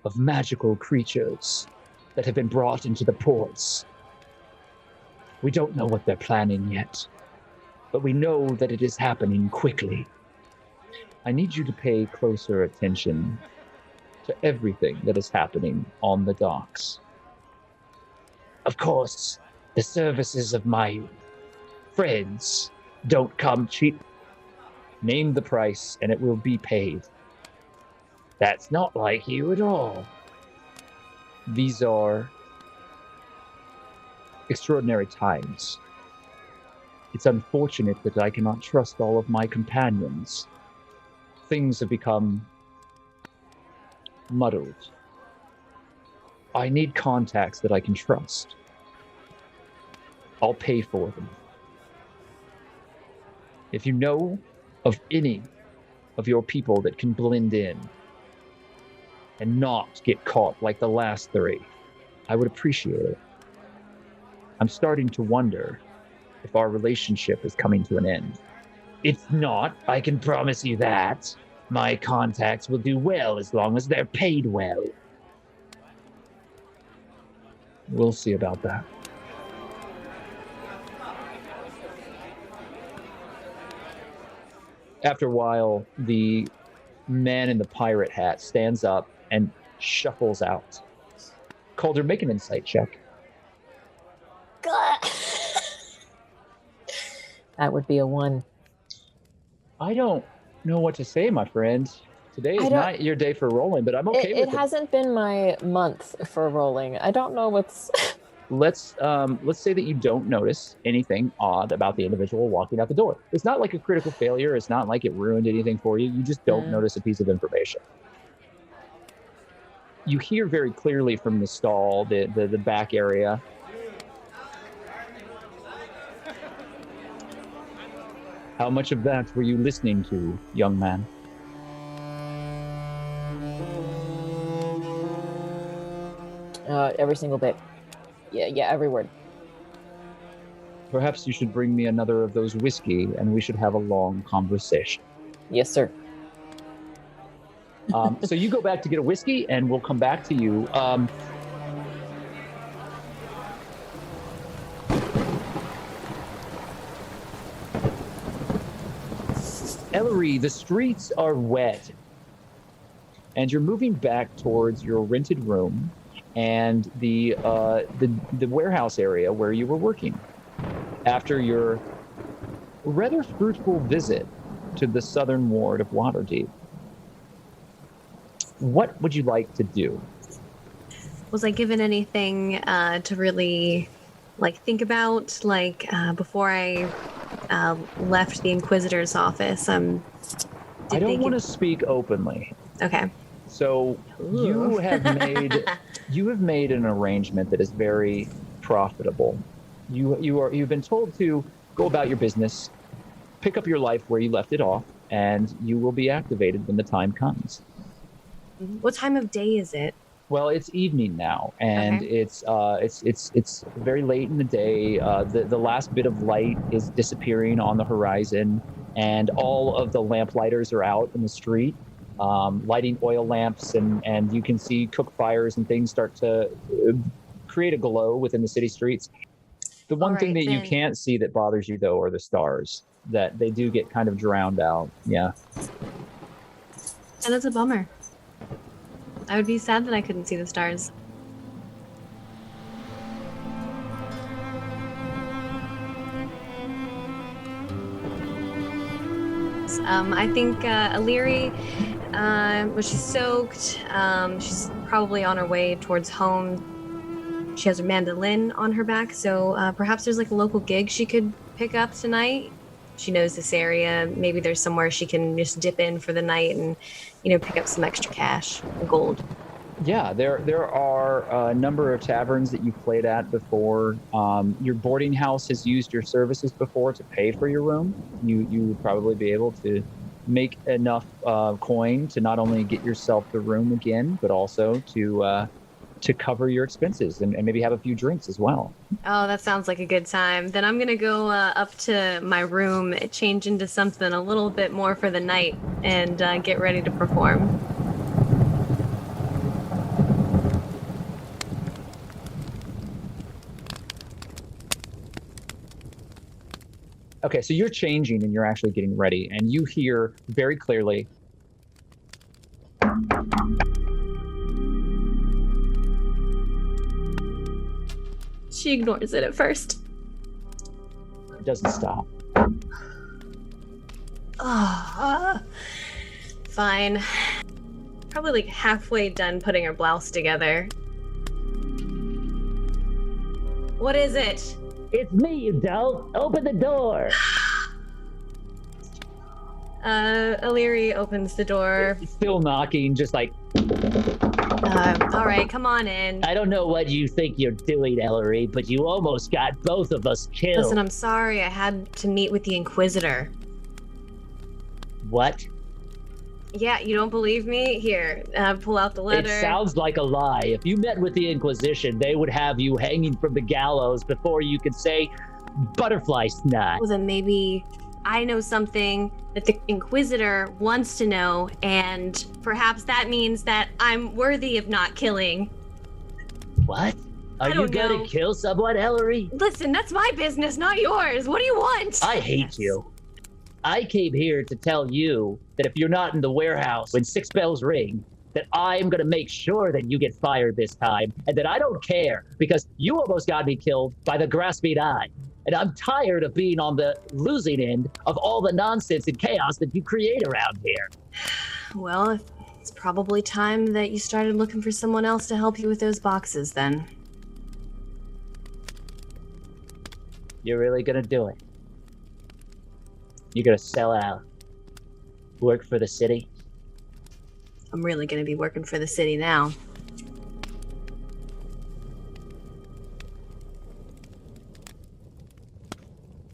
of magical creatures that have been brought into the ports. We don't know what they're planning yet, but we know that it is happening quickly. I need you to pay closer attention to everything that is happening on the docks. Of course, the services of my friends don't come cheap. Name the price, and it will be paid. That's not like you at all. These are extraordinary times. It's unfortunate that I cannot trust all of my companions. Things have become muddled. I need contacts that I can trust. I'll pay for them. If you know of any of your people that can blend in and not get caught like the last three, I would appreciate it. I'm starting to wonder if our relationship is coming to an end. It's not, I can promise you that. My contacts will do well as long as they're paid well. We'll see about that. After a while, the man in the pirate hat stands up and shuffles out. Calder, make an insight check. That would be a 1. I don't know what to say, my friend. Today is not your day for rolling, but I'm okay with it. It hasn't been my month for rolling. I don't know what's... Let's say that you don't notice anything odd about the individual walking out the door. It's not like a critical failure. It's not like it ruined anything for you. You just don't notice a piece of information. You hear very clearly from the stall, the back area. How much of that were you listening to, young man? Every single bit. Yeah, every word. Perhaps you should bring me another of those whiskey, and we should have a long conversation. Yes, sir. So you go back to get a whiskey, and we'll come back to you. Ellery, the streets are wet, and you're moving back towards your rented room and the warehouse area where you were working after your rather fruitful visit to the southern ward of Waterdeep. What would you like to do? Was I given anything to really think about before I left the Inquisitor's office? I don't want to speak openly. Okay. So you have made an arrangement that is very profitable. You've been told to go about your business, pick up your life where you left it off, and you will be activated when the time comes. What time of day is it? Well, it's evening now, and it's very late in the day. The last bit of light is disappearing on the horizon, and all of the lamplighters are out in the street, lighting oil lamps, and you can see cook fires and things start to create a glow within the city streets. The one thing that you can't see that bothers you, though, are the stars. That they do get kind of drowned out. Yeah. And that's a bummer. I would be sad that I couldn't see the stars. I think Elerie, she's soaked. She's probably on her way towards home. She has a mandolin on her back, so perhaps there's a local gig she could pick up tonight. She knows this area. Maybe there's somewhere she can just dip in for the night and, pick up some extra cash, gold. Yeah, there are a number of taverns that you've played at before. Your boarding house has used your services before to pay for your room. You would probably be able to make enough coin to not only get yourself the room again, but also to cover your expenses and maybe have a few drinks as well. Oh, that sounds like a good time. Then I'm going to go up to my room, change into something a little bit more for the night, and get ready to perform. Okay, so you're changing and you're actually getting ready, and you hear very clearly, She ignores it at first. it doesn't stop. Fine. Probably like halfway done putting her blouse together. What is it? It's me, you dolt. Open the door. Elerie opens the door. Still knocking, just like. All right, come on in. I don't know what you think you're doing, Ellery, but you almost got both of us killed. Listen, I'm sorry. I had to meet with the Inquisitor. What? Yeah, you don't believe me? Here, pull out the letter. It sounds like a lie. If you met with the Inquisition, they would have you hanging from the gallows before you could say butterfly snot. Well, then maybe I know something that the Inquisitor wants to know, and perhaps that means that I'm worthy of not killing. What? Are you gonna kill someone, Ellery? Listen, that's my business, not yours. What do you want? I hate you. I came here to tell you that if you're not in the warehouse when 6 bells ring, that I'm gonna make sure that you get fired this time, and that I don't care, because you almost got me killed by the grasping eye. And I'm tired of being on the losing end of all the nonsense and chaos that you create around here. Well, it's probably time that you started looking for someone else to help you with those boxes, then. You're really gonna do it? You're gonna sell out? Work for the city? I'm really gonna be working for the city now.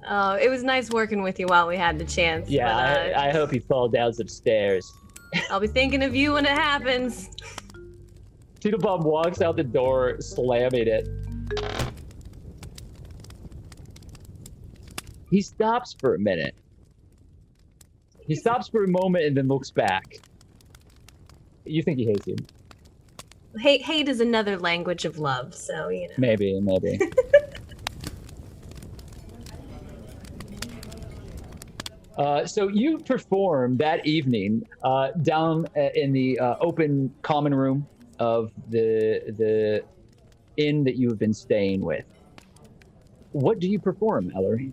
Oh, it was nice working with you while we had the chance. Yeah, but, I hope you fall down some stairs. I'll be thinking of you when it happens. Teetlebum walks out the door, slamming it. He stops for a minute. He stops for a moment and then looks back. You think he hates you? Hate is another language of love, so, you know. Maybe. So you perform that evening down in the open common room of the inn that you have been staying with. What do you perform, Ellery?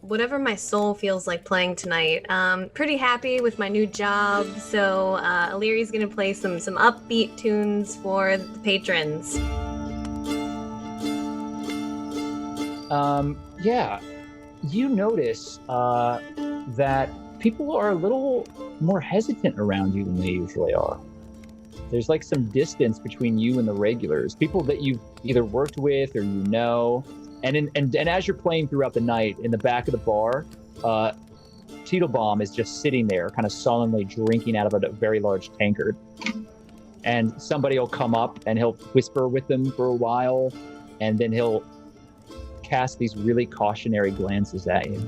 Whatever my soul feels like playing tonight. Pretty happy with my new job, so Ellery's gonna play some upbeat tunes for the patrons. Yeah. You notice that people are a little more hesitant around you than they usually are. There's like some distance between you and the regulars, people that you've either worked with or you know. And as you're playing throughout the night, in the back of the bar, Teetlebum is just sitting there, kind of sullenly drinking out of a very large tankard. And somebody will come up and he'll whisper with them for a while, and then he'll cast these really cautionary glances at you.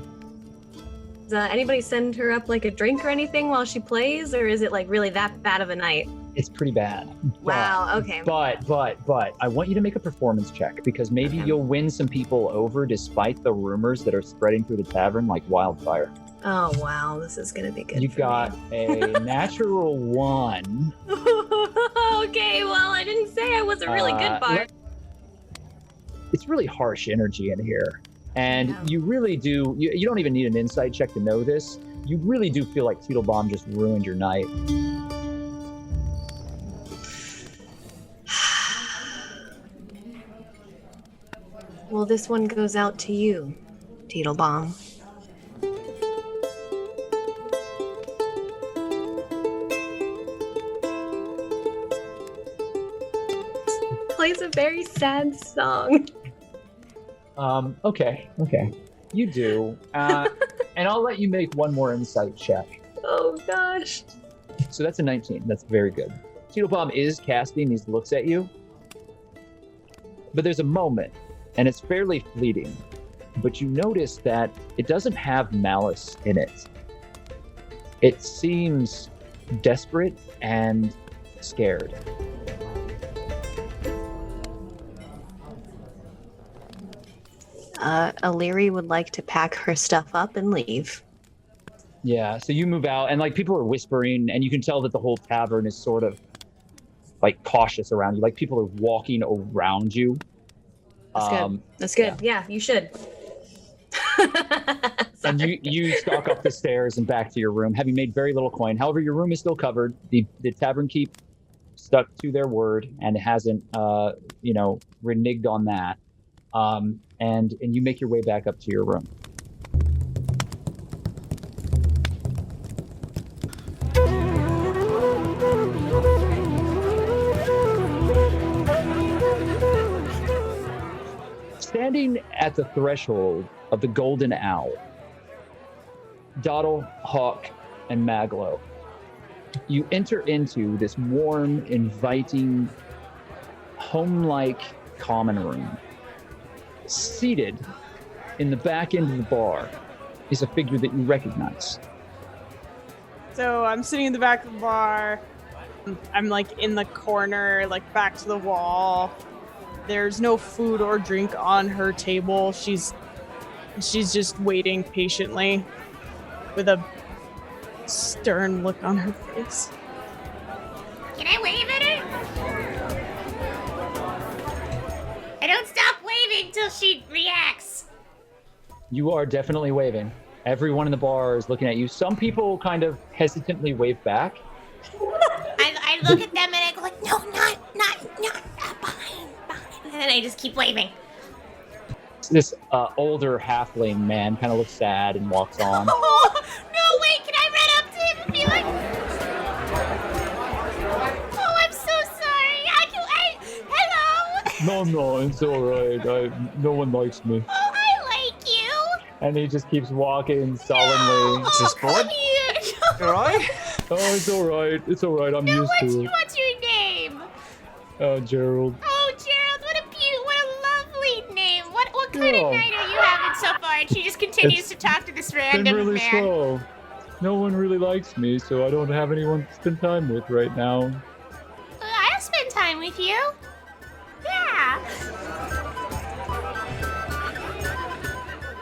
Does anybody send her up like a drink or anything while she plays, or is it like really that bad of a night? It's pretty bad. Wow, okay. But I want you to make a performance check, because maybe you'll win some people over despite the rumors that are spreading through the tavern like wildfire. Oh wow, this is gonna be good. You got a natural 1. Okay, well, I didn't say I was a really good bard. It's really harsh energy in here. And you really do, you don't even need an insight check to know this. You really do feel like Teetlebum just ruined your night. Well, this one goes out to you, Teetlebum. Plays a very sad song. Okay. You do. And I'll let you make one more insight check. Oh, gosh. So that's a 19. That's very good. Teetlebum is casting these looks at you. But there's a moment, and it's fairly fleeting. But you notice that it doesn't have malice in it. It seems desperate and scared. Elerie would like to pack her stuff up and leave. Yeah, so you move out, and like people are whispering, and you can tell that the whole tavern is sort of like cautious around you. Like people are walking around you. That's good. Yeah, you should. And you stalk up the stairs and back to your room, having made very little coin. However, your room is still covered. The tavern keep stuck to their word and hasn't, reneged on that. And you make your way back up to your room. Standing at the threshold of the Golden Owl, Doddle, Hawke, and Maglo, you enter into this warm, inviting, home-like common room. Seated in the back end of the bar is a figure that you recognize. So I'm sitting in the back of the bar. I'm like in the corner, like back to the wall. There's no food or drink on her table. She's just waiting patiently with a stern look on her face. Can I wave at her? I don't stop waving till she reacts. You are definitely waving. Everyone in the bar is looking at you. Some people kind of hesitantly wave back. I look at them and I go like, no, not behind. And then I just keep waving. This older halfling man kind of looks sad and walks on. Oh, no, wait, can I run up to him and be like, oh, I'm so sorry. Hello? No, it's all right. No one likes me. Oh, I like you. And he just keeps walking solemnly. No, come here. All right? Oh, it's all right. I'm used to it. What's your name? Gerald. Oh, Gerald, what a lovely name. What kind of night are you having so far? And she just continues to talk to this random Been really man. slow. No one really likes me, so I don't have anyone to spend time with right now. I'll spend time with you. Yeah.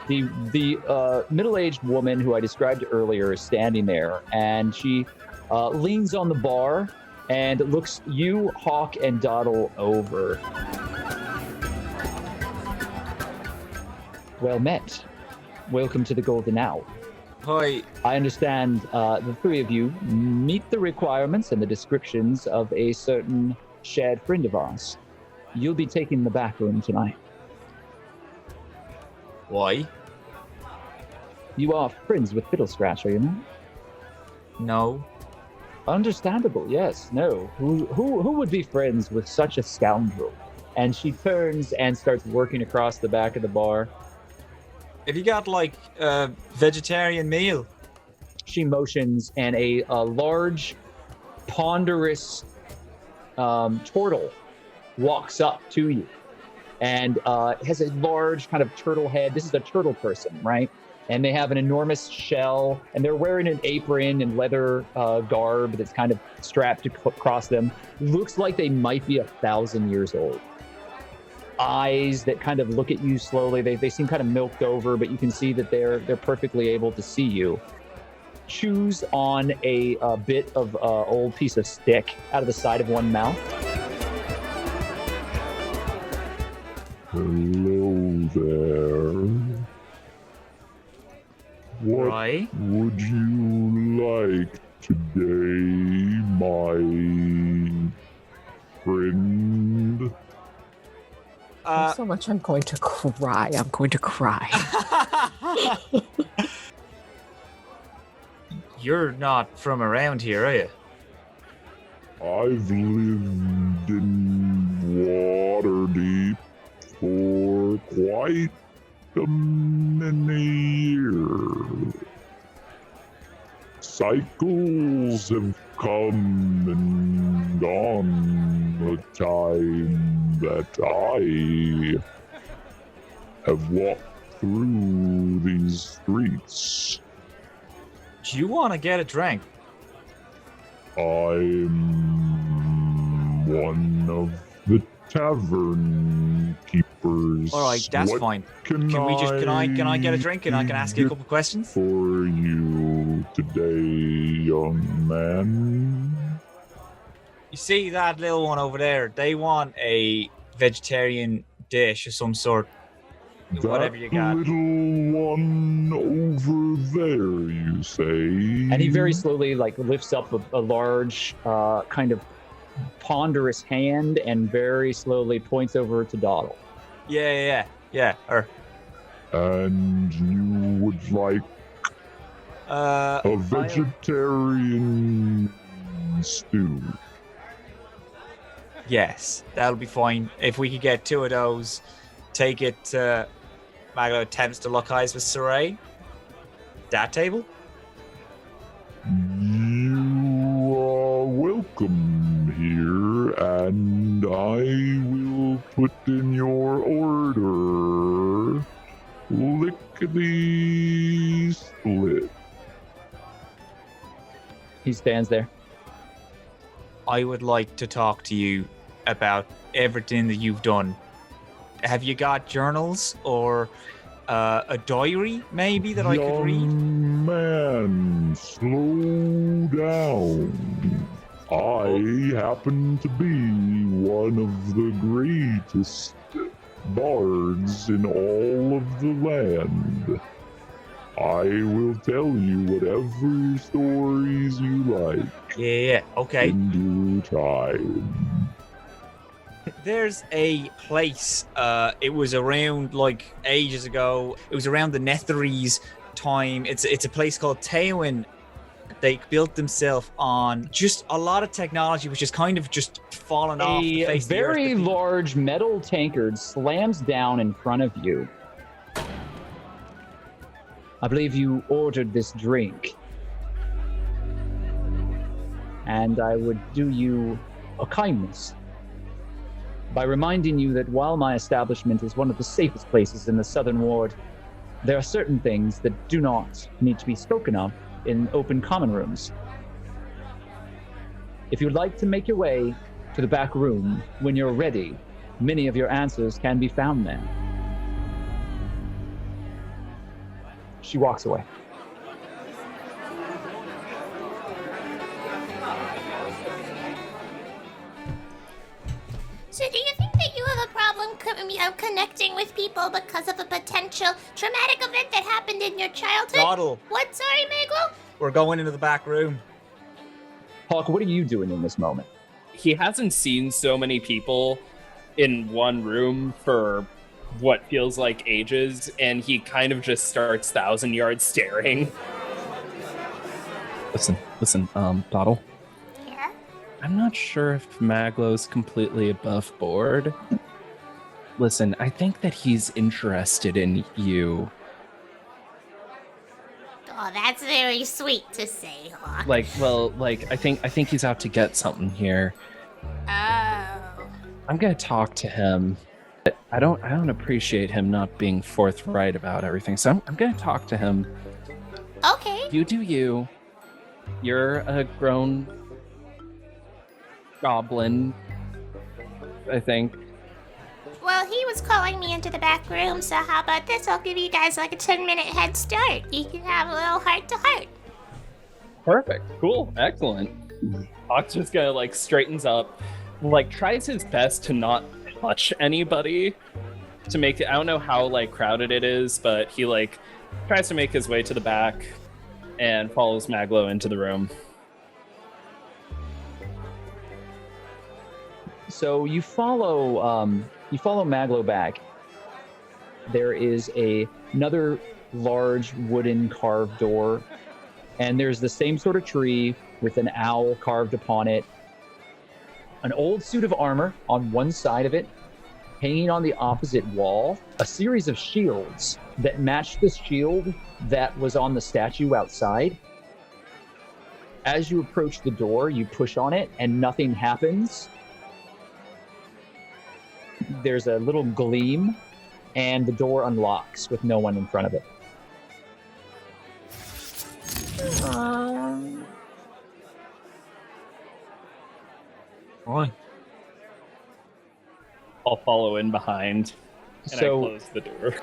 The middle-aged woman who I described earlier is standing there, and she leans on the bar and looks you, Hawke, and Doddle over. Well met. Welcome to the Golden Owl. Hi. I understand the three of you meet the requirements and the descriptions of a certain shared friend of ours. You'll be taking the back room tonight. Why? You are friends with Fiddlescratch, are you not? No. Understandable, yes. No. Who would be friends with such a scoundrel? And she turns and starts working across the back of the bar. Have you got, like, a vegetarian meal? She motions, and a large, ponderous turtle walks up to you. And has a large kind of turtle head. This is a turtle person, right? And they have an enormous shell, and they're wearing an apron and leather garb that's kind of strapped across them. Looks like they might be 1,000 years old. Eyes that kind of look at you slowly. They seem kind of milked over, but you can see that they're perfectly able to see you. Chews on a bit of old piece of stick out of the side of one mouth. Hello there. What would you like today, my friend? So much I'm going to cry. You're not from around here, are you? I've lived in Waterdeep for quite a many years. Cycles have come and gone. The time that I have walked through these streets. Do you want to get a drink? I'm one of the tavern keepers. All right, that's fine. Can I get a drink and I can ask you a couple questions? For you today, young man. You see that little one over there? They want a vegetarian dish of some sort. whatever you got. Little one over there, you say? And he very slowly lifts up a large kind of ponderous hand and very slowly points over to Doddle. Yeah. Her. And you would like a vegetarian stew? Yes, that'll be fine. If we could get 2 of those, take it to Maglo attempts to lock eyes with Siraye. That table? You are welcome here, and I will put in your order. Lickety-split. He stands there. I would like to talk to you about everything that you've done. Have you got journals or a diary, maybe, that I could read? Young man, slow down. I happen to be one of the greatest bards in all of the land. I will tell you whatever stories you like. Yeah, okay. In due time. There's a place, it was around, ages ago. It was around the Netheries time. It's a place called Tewin. They built themselves on just a lot of technology, which is kind of just fallen off the face of the earth. A very large metal tankard slams down in front of you. I believe you ordered this drink. And I would do you a kindness by reminding you that while my establishment is one of the safest places in the Southern Ward, there are certain things that do not need to be spoken of in open common rooms. If you'd like to make your way to the back room when you're ready, many of your answers can be found there. She walks away. So do you think that you have a problem connecting with people because of a potential traumatic event that happened in your childhood? Doddle. What? Sorry, Maglo? We're going into the back room. Hawke, what are you doing in this moment? He hasn't seen so many people in one room for what feels like ages, and he kind of just starts 1,000-yard staring. Listen, Doddle. Yeah? I'm not sure if Maglo's completely above board. Listen, I think that he's interested in you. Oh, that's very sweet to say, Hawke. I think he's out to get something here. Oh. I'm gonna talk to him. I don't appreciate him not being forthright about everything, so I'm gonna talk to him. Okay. You do you. You're a grown goblin, I think. Well, he was calling me into the back room, so how about this? I'll give you guys like a 10-minute head start. You can have a little heart-to-heart. Perfect. Cool. Excellent. Hawke's just gonna straightens up, tries his best to not touch anybody to make it. I don't know how crowded it is, but he tries to make his way to the back and follows Maglo into the room. So you follow Maglo back. There is another large wooden carved door, and there's the same sort of tree with an owl carved upon it. An old suit of armor on one side of it. Hanging on the opposite wall, a series of shields that match the shield that was on the statue outside. As you approach the door, you push on it and nothing happens. There's a little gleam, and the door unlocks with no one in front of it. Why? I'll follow in behind, and I close the door.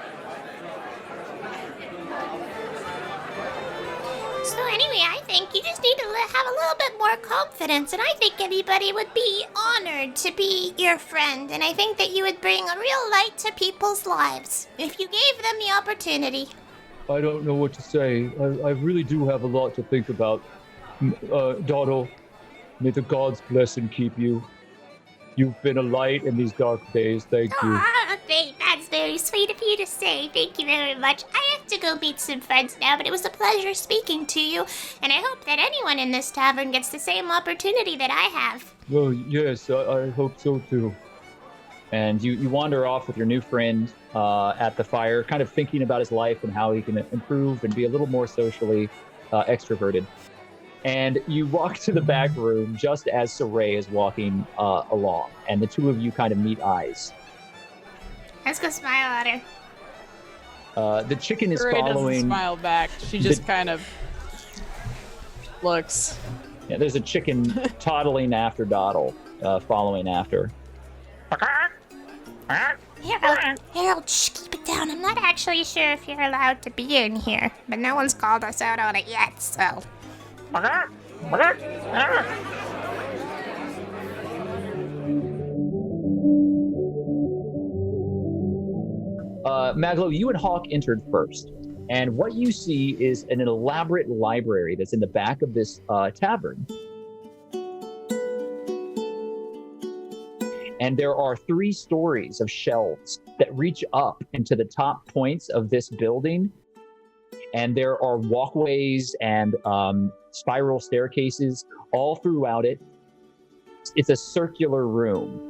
So anyway, I think you just need to have a little bit more confidence, and I think anybody would be honored to be your friend, and I think that you would bring a real light to people's lives if you gave them the opportunity. I don't know what to say. I really do have a lot to think about. Doddle, may the gods bless and keep you. You've been a light in these dark days. Thank you. That's very sweet of you to say. Thank you very much. I have to go meet some friends now, but it was a pleasure speaking to you, and I hope that anyone in this tavern gets the same opportunity that I have. Oh, yes, I hope so too. And you wander off with your new friend at the fire, kind of thinking about his life and how he can improve and be a little more socially extroverted. And you walk to the back room just as Siraye is walking along, and the two of you kind of meet eyes. Let's go smile at her. The chicken is Siraye following. doesn't smile back. She just kind of looks. Yeah, there's a chicken toddling after Doddle, following after. Harold, shh, keep it down. I'm not actually sure if you're allowed to be in here, but no one's called us out on it yet, so. Maglo, you and Hawke entered first, and what you see is an elaborate library that's in the back of this tavern. And there are 3 stories of shelves that reach up into the top points of this building, and there are walkways and spiral staircases all throughout it. It's a circular room.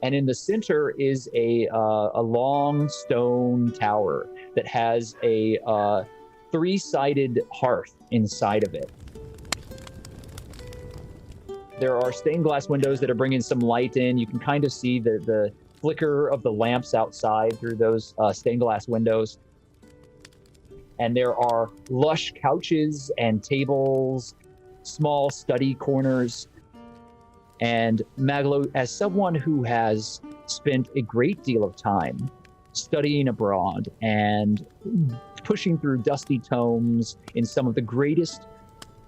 And in the center is a long stone tower that has a 3-sided hearth inside of it. There are stained glass windows that are bringing some light in. You can kind of see the flicker of the lamps outside through those stained glass windows. And there are lush couches and tables, small study corners. And Maglo, as someone who has spent a great deal of time studying abroad and pushing through dusty tomes in some of the greatest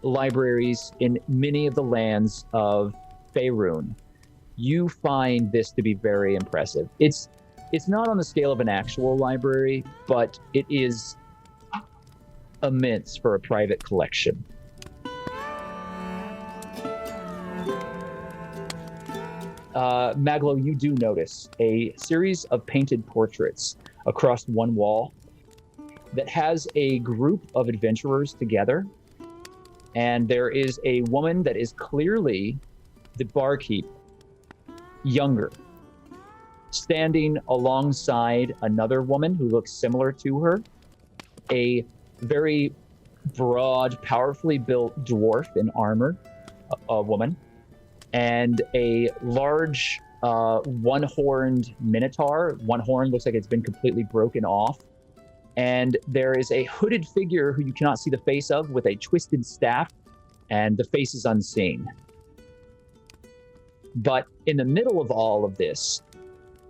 libraries in many of the lands of Faerun, you find this to be very impressive. It's not on the scale of an actual library, but it is immense for a private collection. Maglo, you do notice a series of painted portraits across one wall that has a group of adventurers together. And there is a woman that is clearly the barkeep, younger, standing alongside another woman who looks similar to her, a very broad, powerfully built dwarf in armor, a woman, and a large one-horned minotaur. One horn looks like it's been completely broken off. And there is a hooded figure who you cannot see the face of with a twisted staff, and the face is unseen. But in the middle of all of this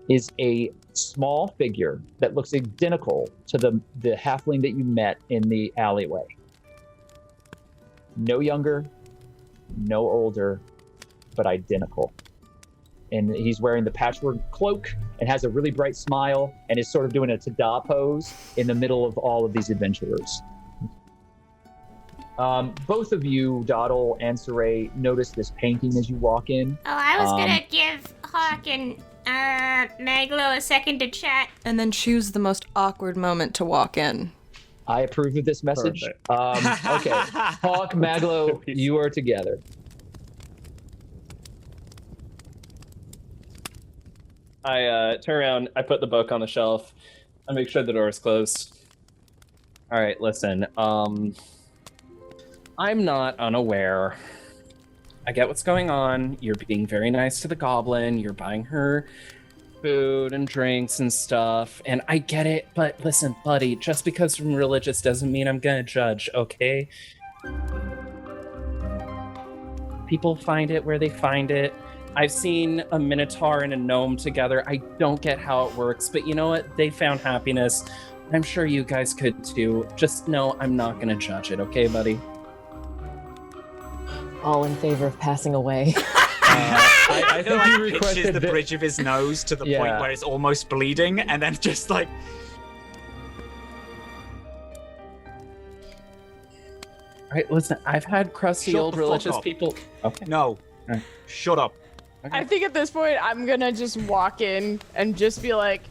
is a small figure that looks identical to the halfling that you met in the alleyway. No younger, no older, but identical. And he's wearing the patchwork cloak and has a really bright smile and is sort of doing a tada pose in the middle of all of these adventurers. Both of you, Doddle and Siraye, notice this painting as you walk in. Oh, I was gonna give Hawke and Maglo a second to chat. And then choose the most awkward moment to walk in. I approve of this message. Okay, Hawke, Maglo, you are together. I turn around, I put the book on the shelf, I make sure the door is closed. All right, listen, I'm not unaware. I get what's going on. You're being very nice to the goblin. You're buying her food and drinks and stuff, and I get it, but listen, buddy, just because I'm religious doesn't mean I'm gonna judge, okay? People find it where they find it. I've seen a minotaur and a gnome together. I don't get how it works, but you know what? They found happiness. I'm sure you guys could too. Just know I'm not gonna judge it, okay, buddy? all in favor of passing away. I think think you he requested pitches the that- bridge of his nose to the Yeah. point where it's almost bleeding, and then just like. All right, listen, I've had crusty Shut old the fuck religious up. people. Okay. No. Right. Shut up. I think at this point, I'm gonna just walk in and just be like,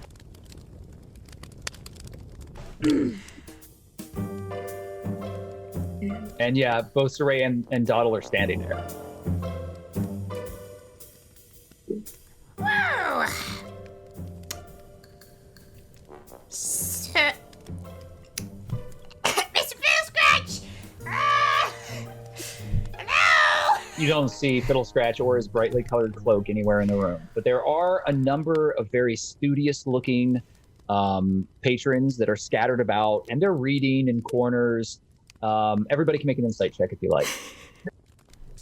And yeah, both Siraye and Doddle are standing there. Whoa. Sir. Mr. Fiddlescratch! Hello! You don't see Fiddlescratch or his brightly colored cloak anywhere in the room, but there are a number of very studious-looking patrons that are scattered about, and they're reading in corners. Everybody can make an insight check if you like.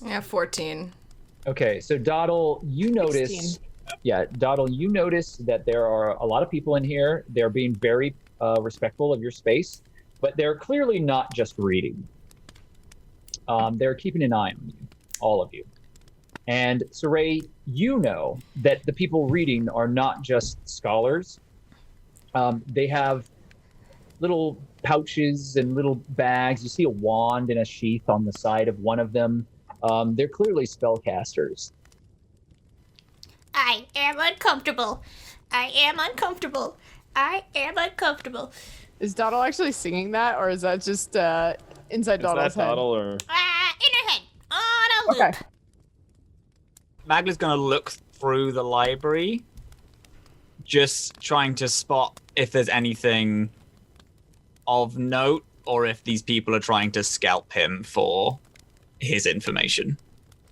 Yeah, 14. Okay, so Doddle, you notice. 16. Yeah, Doddle, you notice that there are a lot of people in here. They're being very respectful of your space, but they're clearly not just reading. They're keeping an eye on you, all of you. And Siraye, you know that the people reading are not just scholars. They have little pouches and little bags. You see a wand in a sheath on the side of one of them. They're clearly spellcasters. I am uncomfortable. I am uncomfortable. I am uncomfortable. is Doddle actually singing that, or is that just inside Is that Doddle's head? Doddle or? In her head. On a loop. Okay. Maglo's gonna look through the library, just trying to spot if there's anything of note, or if these people are trying to scalp him for his information.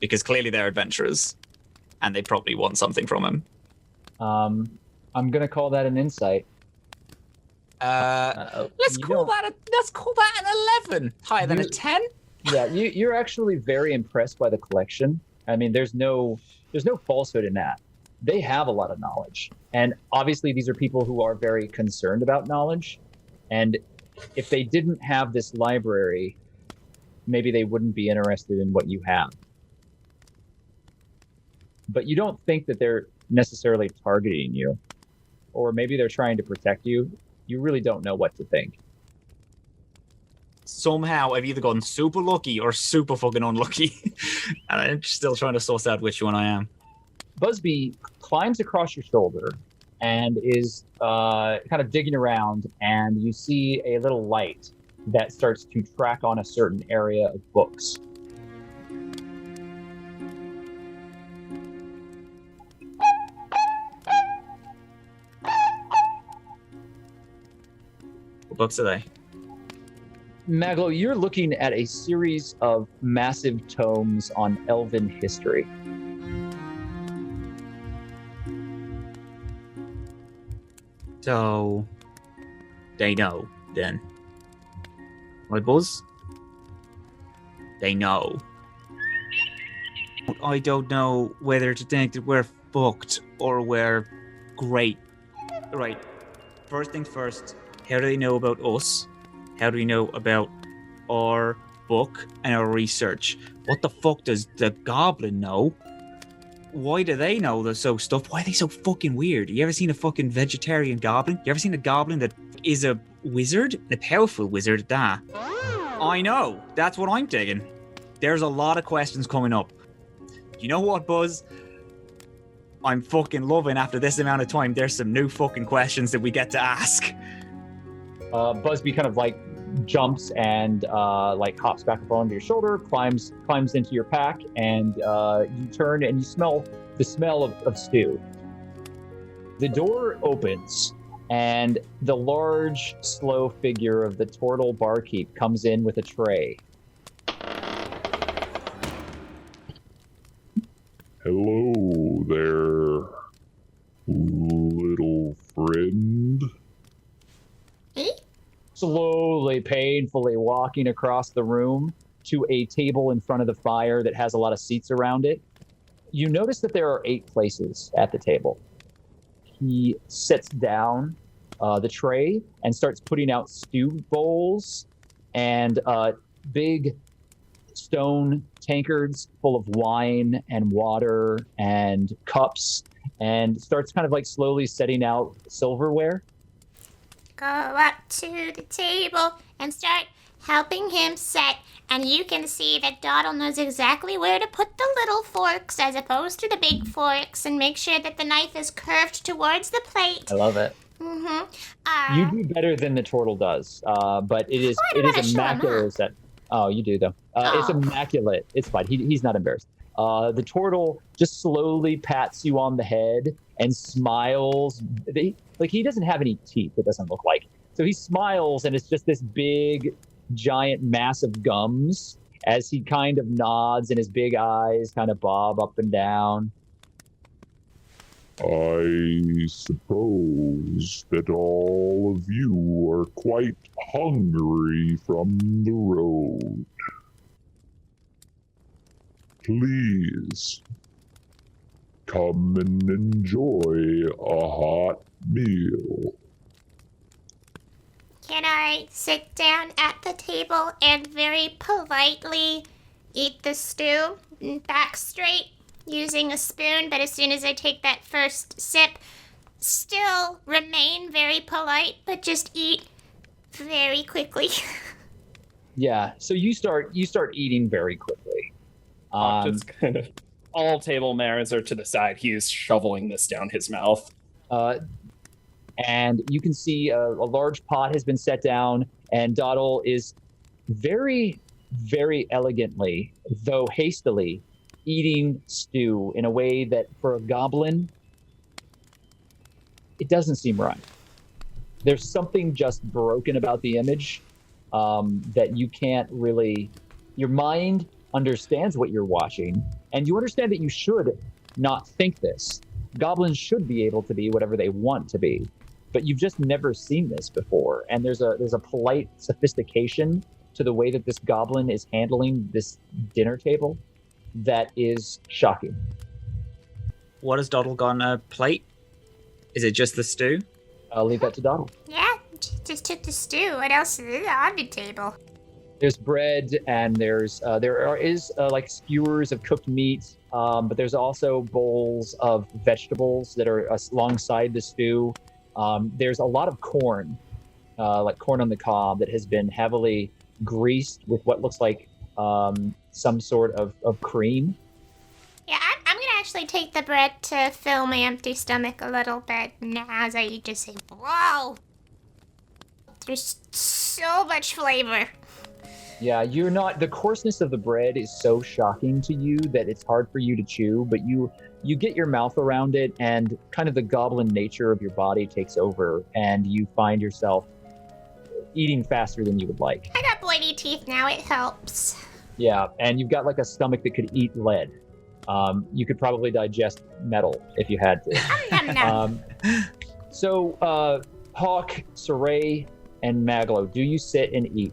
Because clearly they're adventurers, and they probably want something from him. I'm gonna call that an insight. Let's call that an 11. Higher than a 10. Yeah, you're actually very impressed by the collection. I mean, there's no falsehood in that. They have a lot of knowledge, and obviously these are people who are very concerned about knowledge. And if they didn't have this library, maybe they wouldn't be interested in what you have. But you don't think that they're necessarily targeting you, or maybe they're trying to protect you. You really don't know what to think. Somehow I've either gotten super lucky or super fucking unlucky. And I'm still trying to source out which one I am. Busby climbs across your shoulder and is kind of digging around, and you see a little light that starts to track on a certain area of books. What books are they? Maglo, you're looking at a series of massive tomes on elven history. So, they know, then. My buzz? They know. I don't know whether to think that we're fucked or we're great. Right. First things first, how do they know about us? How do we know about our book and our research? What the fuck does the goblin know? Why do they know the stuff? Why are they so fucking weird? You ever seen a fucking vegetarian goblin? You ever seen a goblin that is a wizard? A powerful wizard at that? I know. That's what I'm digging. There's a lot of questions coming up. You know what, Buzz? I'm fucking loving after this amount of time, there's some new fucking questions that we get to ask. Busby kind of like jumps and like hops back up onto your shoulder, climbs into your pack, and you turn and you smell the smell of stew. The door opens, and the large, slow figure of the turtle barkeep comes in with a tray. Hello there, little friend. Slowly, painfully walking across the room to a table in front of the fire that has a lot of seats around it. You notice that there are 8 places at the table. He sets down the tray and starts putting out stew bowls and big stone tankards full of wine and water and cups, and starts kind of like slowly setting out silverware. Go up to the table and start helping him set. And you can see that Doddle knows exactly where to put the little forks as opposed to the big forks, and make sure that the knife is curved towards the plate. I love it. Mm-hmm. You do better than the turtle does, but it is immaculate. That you do though. It's immaculate. It's fine. He's not embarrassed. The turtle just slowly pats you on the head and smiles. He doesn't have any teeth. It doesn't look like. So he smiles, and it's just this big, giant mass of gums as he kind of nods, and his big eyes kind of bob up and down. I suppose that all of you are quite hungry from the road. Please, come and enjoy a hot meal. Can I sit down at the table and very politely eat the stew back straight using a spoon, but as soon as I take that first sip, still remain very polite, but just eat very quickly? Yeah, so you start eating very quickly. Just kind of all table manners are to the side. He is shoveling this down his mouth. And you can see a large pot has been set down, and Doddle is very, very elegantly, though hastily, eating stew in a way that for a goblin, it doesn't seem right. There's something just broken about the image that you can't really... Your mind understands what you're watching, and you understand that you should not think this. Goblins should be able to be whatever they want to be, but you've just never seen this before. And there's a polite sophistication to the way that this goblin is handling this dinner table that is shocking. What has Doddle got on a plate? Is it just the stew? I'll leave that to Doddle. Yeah, just took the stew. What else is on the table? There's bread, and there is like skewers of cooked meat, but there's also bowls of vegetables that are alongside the stew. There's a lot of corn, like corn on the cob, that has been heavily greased with what looks like some sort of cream. Yeah, I'm gonna actually take the bread to fill my empty stomach a little bit. Now, as I eat, just say, "Whoa, there's so much flavor." Yeah, you're not. The coarseness of the bread is so shocking to you that it's hard for you to chew, but you get your mouth around it, and kind of the goblin nature of your body takes over, and you find yourself eating faster than you would like. I got pointy teeth now. It helps. Yeah, and you've got like a stomach that could eat lead. You could probably digest metal if you had to. So, Hawke, Siraye, and Maglo, do you sit and eat?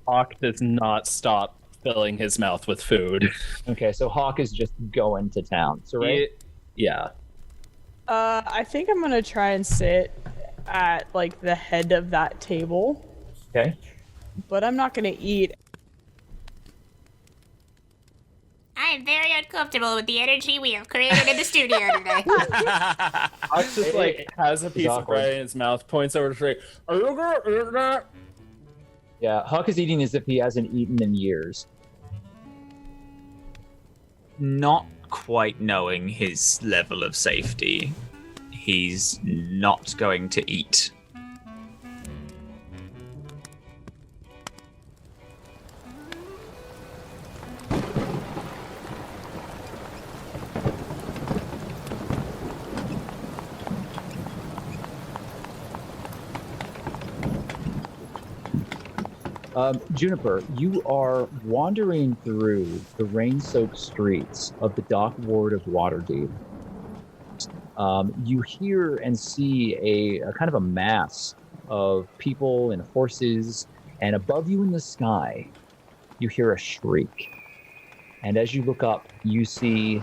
Hawke does not stop filling his mouth with food. Okay, so Hawke is just going to town. Siraye? Yeah. I think I'm gonna try and sit at like the head of that table. Okay. But I'm not gonna eat. I am very uncomfortable with the energy we have created in the studio today. Hawke just like has a piece of bread in his mouth, points over to Siraye. Are you gonna eat that? Yeah, Hawke is eating as if he hasn't eaten in years. Not quite knowing his level of safety, he's not going to eat. Juniper, you are wandering through the rain-soaked streets of the dock ward of Waterdeep. You hear and see a kind of a mass of people and horses, and above you in the sky, you hear a shriek. And as you look up, you see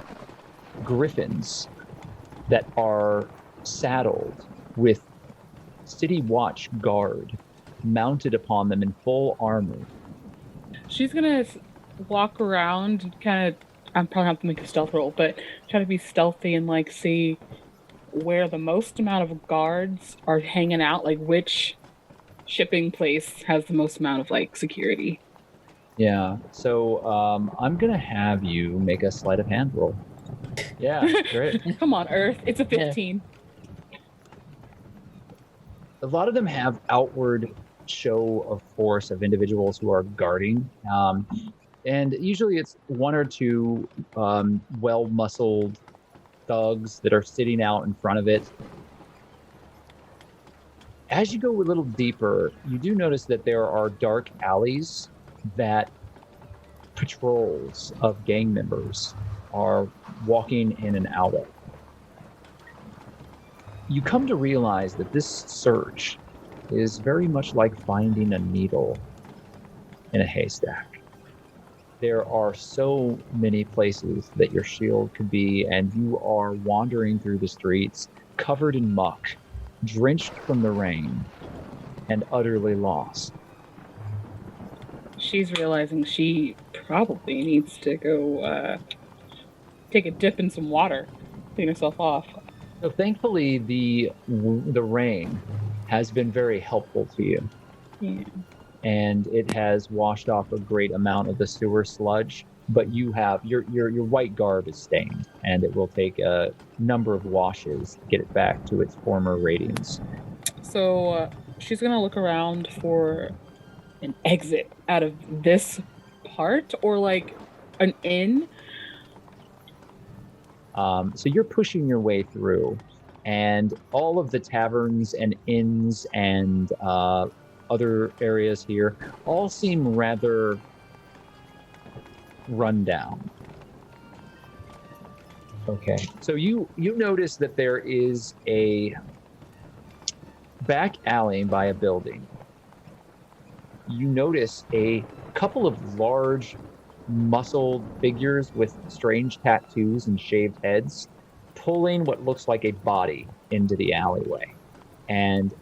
griffins that are saddled with City Watch guard mounted upon them in full armor, She's gonna walk around and kind of, I'm probably have to make a stealth roll, but try to be stealthy and like see where the most amount of guards are hanging out, like which shipping place has the most amount of like security. Yeah. So I'm gonna have you make a sleight of hand roll. Yeah, great. Come on, Earth. It's a 15. A lot of them have outward show of force of individuals who are guarding. And usually it's one or two well-muscled thugs that are sitting out in front of it. As you go a little deeper, you do notice that there are dark alleys that patrols of gang members are walking in and out of. You come to realize that this search is very much like finding a needle in a haystack. There are so many places that your shield could be, and you are wandering through the streets, covered in muck, drenched from the rain, and utterly lost. She's realizing she probably needs to go take a dip in some water, clean herself off. So thankfully, the rain has been very helpful to you. Yeah. And it has washed off a great amount of the sewer sludge, but you have your white garb is stained, and it will take a number of washes to get it back to its former radiance. So she's gonna look around for an exit out of this part, or like an inn. So you're pushing your way through, and all of the taverns and inns and other areas here all seem rather run down. Okay, so you notice that there is a back alley by a building. You notice a couple of large muscled figures with strange tattoos and shaved heads pulling what looks like a body into the alleyway and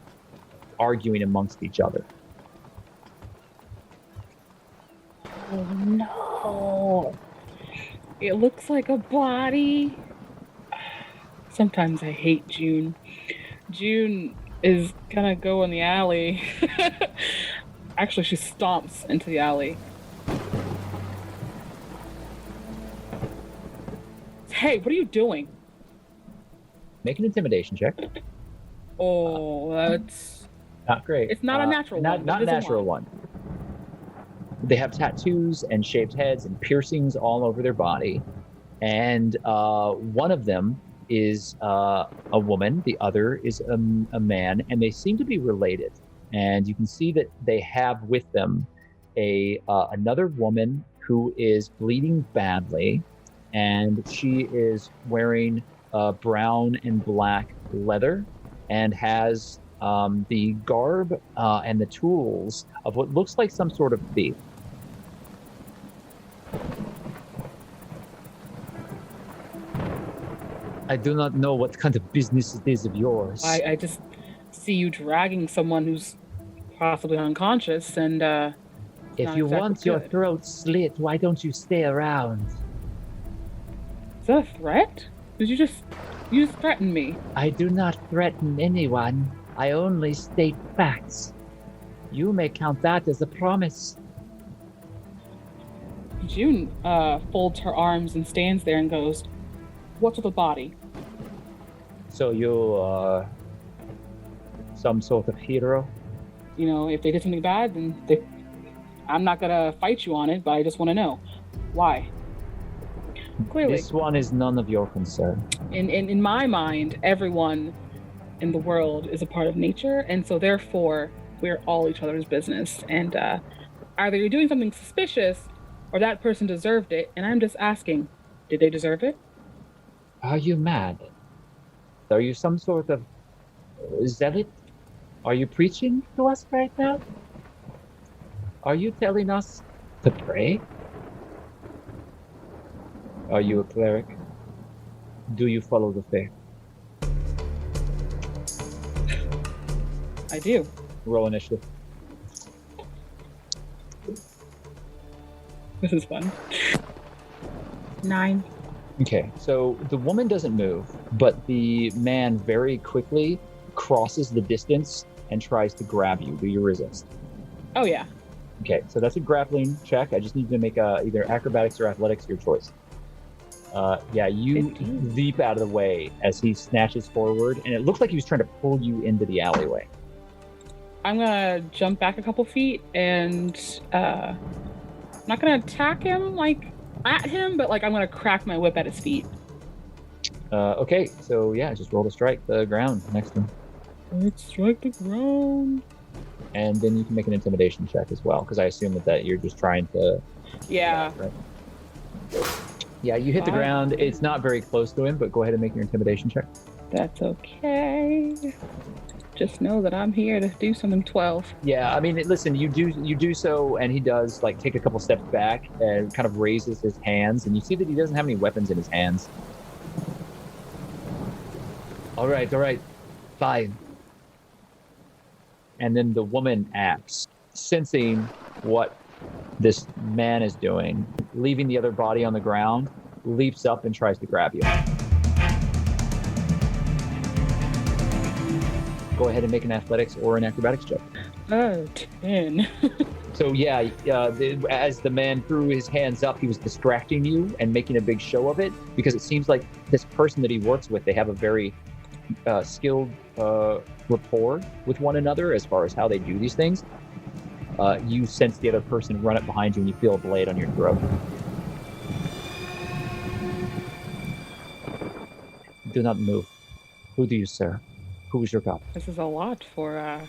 arguing amongst each other. Oh no. It looks like a body. Sometimes I hate June. June is gonna go in the alley. Actually, she stomps into the alley. Hey, what are you doing? Make an intimidation check. Oh, that's not great. It's not a natural one. Not a natural one. They have tattoos and shaved heads and piercings all over their body. And one of them is a woman. The other is a man. And they seem to be related. And you can see that they have with them another woman who is bleeding badly. And she is wearing brown and black leather and has the garb and the tools of what looks like some sort of thief. I do not know what kind of business it is of yours. I just see you dragging someone who's possibly unconscious, and if you want your throat slit, why don't you stay around? Is that a threat? Did you just threaten me? I do not threaten anyone. I only state facts. You may count that as a promise. June folds her arms and stands there and goes, "What's with the body?" So you are some sort of hero? You know, if they did something bad, then I'm not gonna fight you on it, but I just want to know why. Clearly, this one is none of your concern. In my mind, everyone in the world is a part of nature, and so therefore we're all each other's business. And either you're doing something suspicious, or that person deserved it. And I'm just asking, did they deserve it? Are you mad? Are you some sort of zealot? Are you preaching to us right now? Are you telling us to pray? Are you a cleric? Do you follow the faith? I do. Roll initiative. This is fun. 9. Okay, so the woman doesn't move, but the man very quickly crosses the distance and tries to grab you. Do you resist? Oh, yeah. Okay, so that's a grappling check. I just need to make either acrobatics or athletics, your choice. Yeah, you 15. leap out of the way as he snatches forward, and it looks like he was trying to pull you into the alleyway. I'm gonna jump back a couple feet and I'm not gonna attack him at him, but I'm gonna crack my whip at his feet. Okay, so yeah, just roll to strike the ground next to him. Let's strike the ground. And then you can make an intimidation check as well, because I assume that you're just trying to... Yeah. Right? Yeah, you hit the ground. It's not very close to him, but go ahead and make your intimidation check. That's okay. Just know that I'm here to do something. 12. Yeah, I mean, listen, you do so, and he does take a couple steps back and kind of raises his hands, and you see that he doesn't have any weapons in his hands. All right, fine. And then the woman acts, sensing what this man is doing, leaving the other body on the ground, leaps up and tries to grab you. Go ahead and make an athletics or an acrobatics check. 10. So yeah, as the man threw his hands up, he was distracting you and making a big show of it, because it seems like this person that he works with, they have a very skilled rapport with one another as far as how they do these things. You sense the other person run up behind you, and you feel a blade on your throat. Do not move. Who do you serve? Who is your god? This is a lot for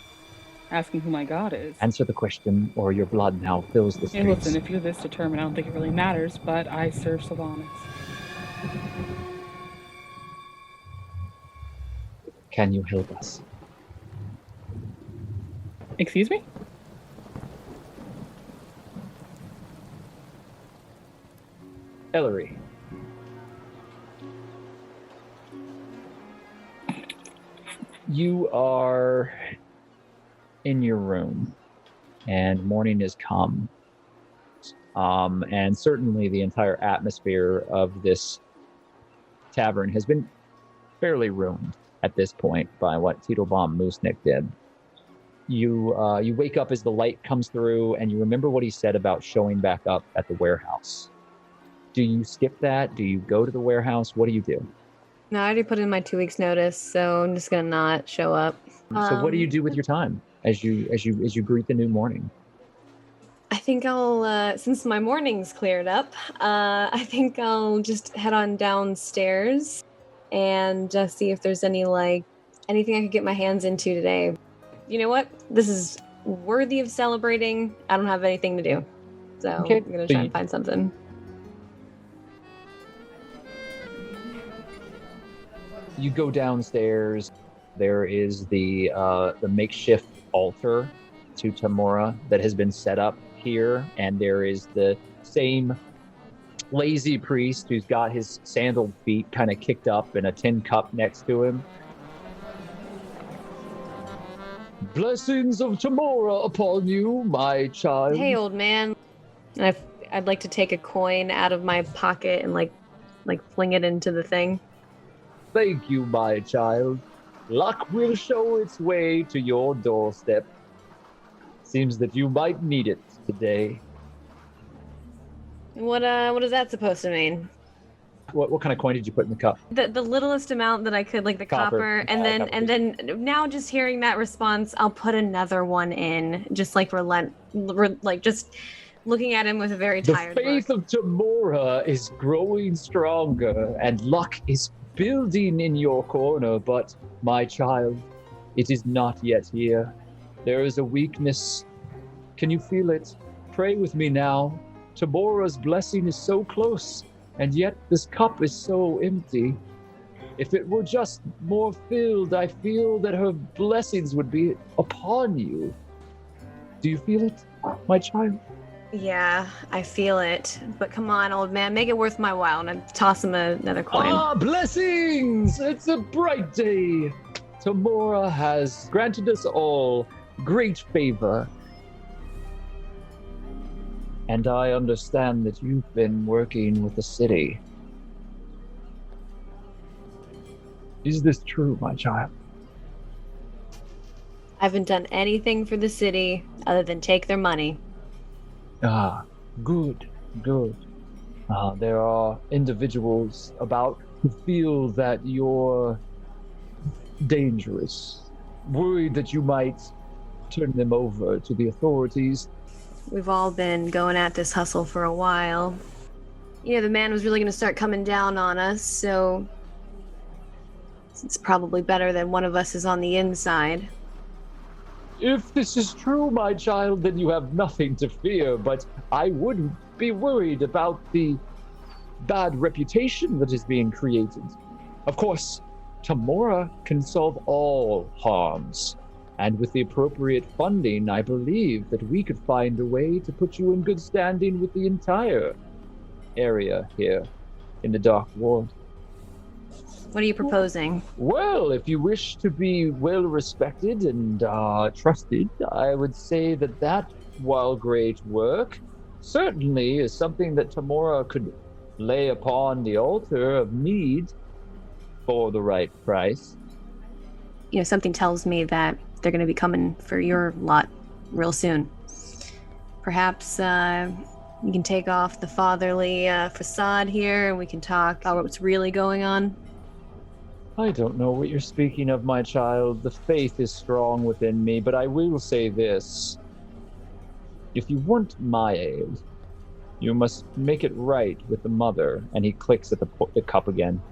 asking who my god is. Answer the question, or your blood now fills the streets. Hey, listen, if you're this determined, I don't think it really matters, but I serve Sylvanas. Can you help us? Excuse me? Ellery. You are in your room, and morning has come. And certainly the entire atmosphere of this tavern has been fairly ruined at this point by what Teetlebomb Mooseneck did. You wake up as the light comes through, and you remember what he said about showing back up at the warehouse. Do you skip that? Do you go to the warehouse? What do you do? No, I already put in my 2 weeks notice, so I'm just gonna not show up. So what do you do with your time as you greet the new morning? I think I'll, since my morning's cleared up, I think I'll just head on downstairs and just see if there's anything I could get my hands into today. You know what? This is worthy of celebrating. I don't have anything to do, so Okay. I'm gonna try and find something. You go downstairs. There is the makeshift altar to Tamora that has been set up here, and there is the same lazy priest who's got his sandaled feet kind of kicked up and a tin cup next to him. Blessings of Tamora upon you, my child. Hey, old man. And I'd like to take a coin out of my pocket and like fling it into the thing. Thank you, my child. Luck will show its way to your doorstep. Seems that you might need it today. What is that supposed to mean? What kind of coin did you put in the cup? The littlest amount that I could, like the copper, and then now just hearing that response, I'll put another one in, just like just looking at him with a very tired look. The faith of Tamora is growing stronger, and luck is building in your corner, but my child, it is not yet here. There is a weakness. Can you feel it? Pray with me now. Tamora's blessing is so close, and yet this cup is so empty. If it were just more filled, I feel that her blessings would be upon you. Do you feel it, my child? Yeah, I feel it. But come on, old man, make it worth my while, and I toss him another coin. Ah, blessings! It's a bright day. Tamora has granted us all great favor. And I understand that you've been working with the city. Is this true, my child? I haven't done anything for the city other than take their money. Ah, good, good. There are individuals about who feel that you're dangerous, worried that you might turn them over to the authorities. We've all been going at this hustle for a while. You know, the man was really going to start coming down on us, so it's probably better that one of us is on the inside. If this is true, my child, then you have nothing to fear, but I would be worried about the bad reputation that is being created. Of course, Tamora can solve all harms, and with the appropriate funding, I believe that we could find a way to put you in good standing with the entire area here in the Dark Ward. What are you proposing? Well, if you wish to be well respected and trusted, I would say that, while great work, certainly is something that Tamora could lay upon the altar of need for the right price. You know, something tells me that they're going to be coming for your lot real soon. Perhaps you can take off the fatherly facade here and we can talk about what's really going on. I don't know what you're speaking of, my child. The faith is strong within me, but I will say this. If you want my aid, you must make it right with the mother. And he clicks at the cup again.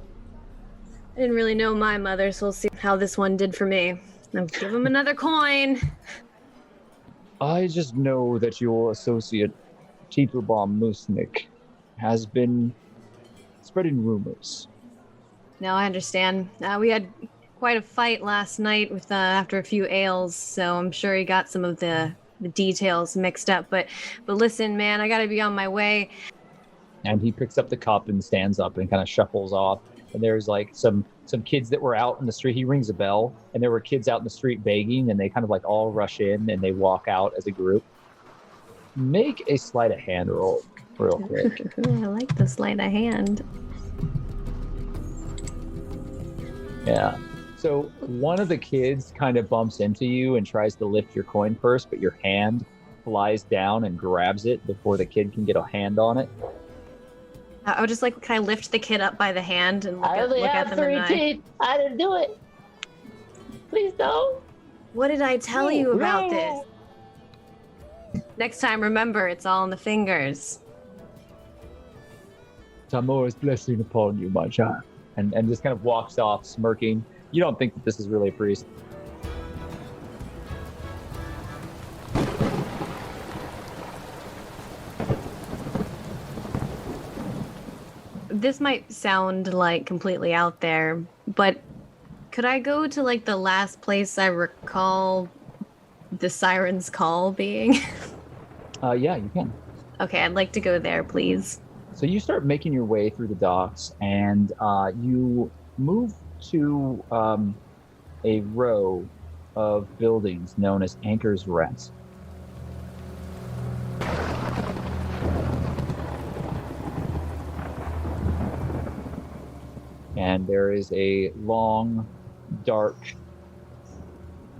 I didn't really know my mother, so we'll see how this one did for me. Now give him another coin. I just know that your associate, Teeperbomb Moosnick, has been spreading rumors. Now I understand. We had quite a fight last night with after a few ales, so I'm sure he got some of the details mixed up. But listen, man, I gotta be on my way. And he picks up the cup and stands up and kind of shuffles off. And there's like some kids that were out in the street. He rings a bell, and there were kids out in the street begging, and they kind of like all rush in and they walk out as a group. Make a sleight of hand roll real quick. I like the sleight of hand. Yeah. So one of the kids kind of bumps into you and tries to lift your coin purse, but your hand flies down and grabs it before the kid can get a hand on it. I would just like, can I lift the kid up by the hand and look I at only them have in the 3 eye? teeth. I didn't do it. Please don't. What did I tell you about this? Next time, remember, it's all in the fingers. Tamora's blessing upon you, my child. And just kind of walks off smirking. You don't think that this is really a priest. This might sound like completely out there, but could I go to like the last place I recall the siren's call being? Yeah, you can. Okay, I'd like to go there, please. So you start making your way through the docks, and you move to a row of buildings known as Anchor's Rest. And there is a long, dark,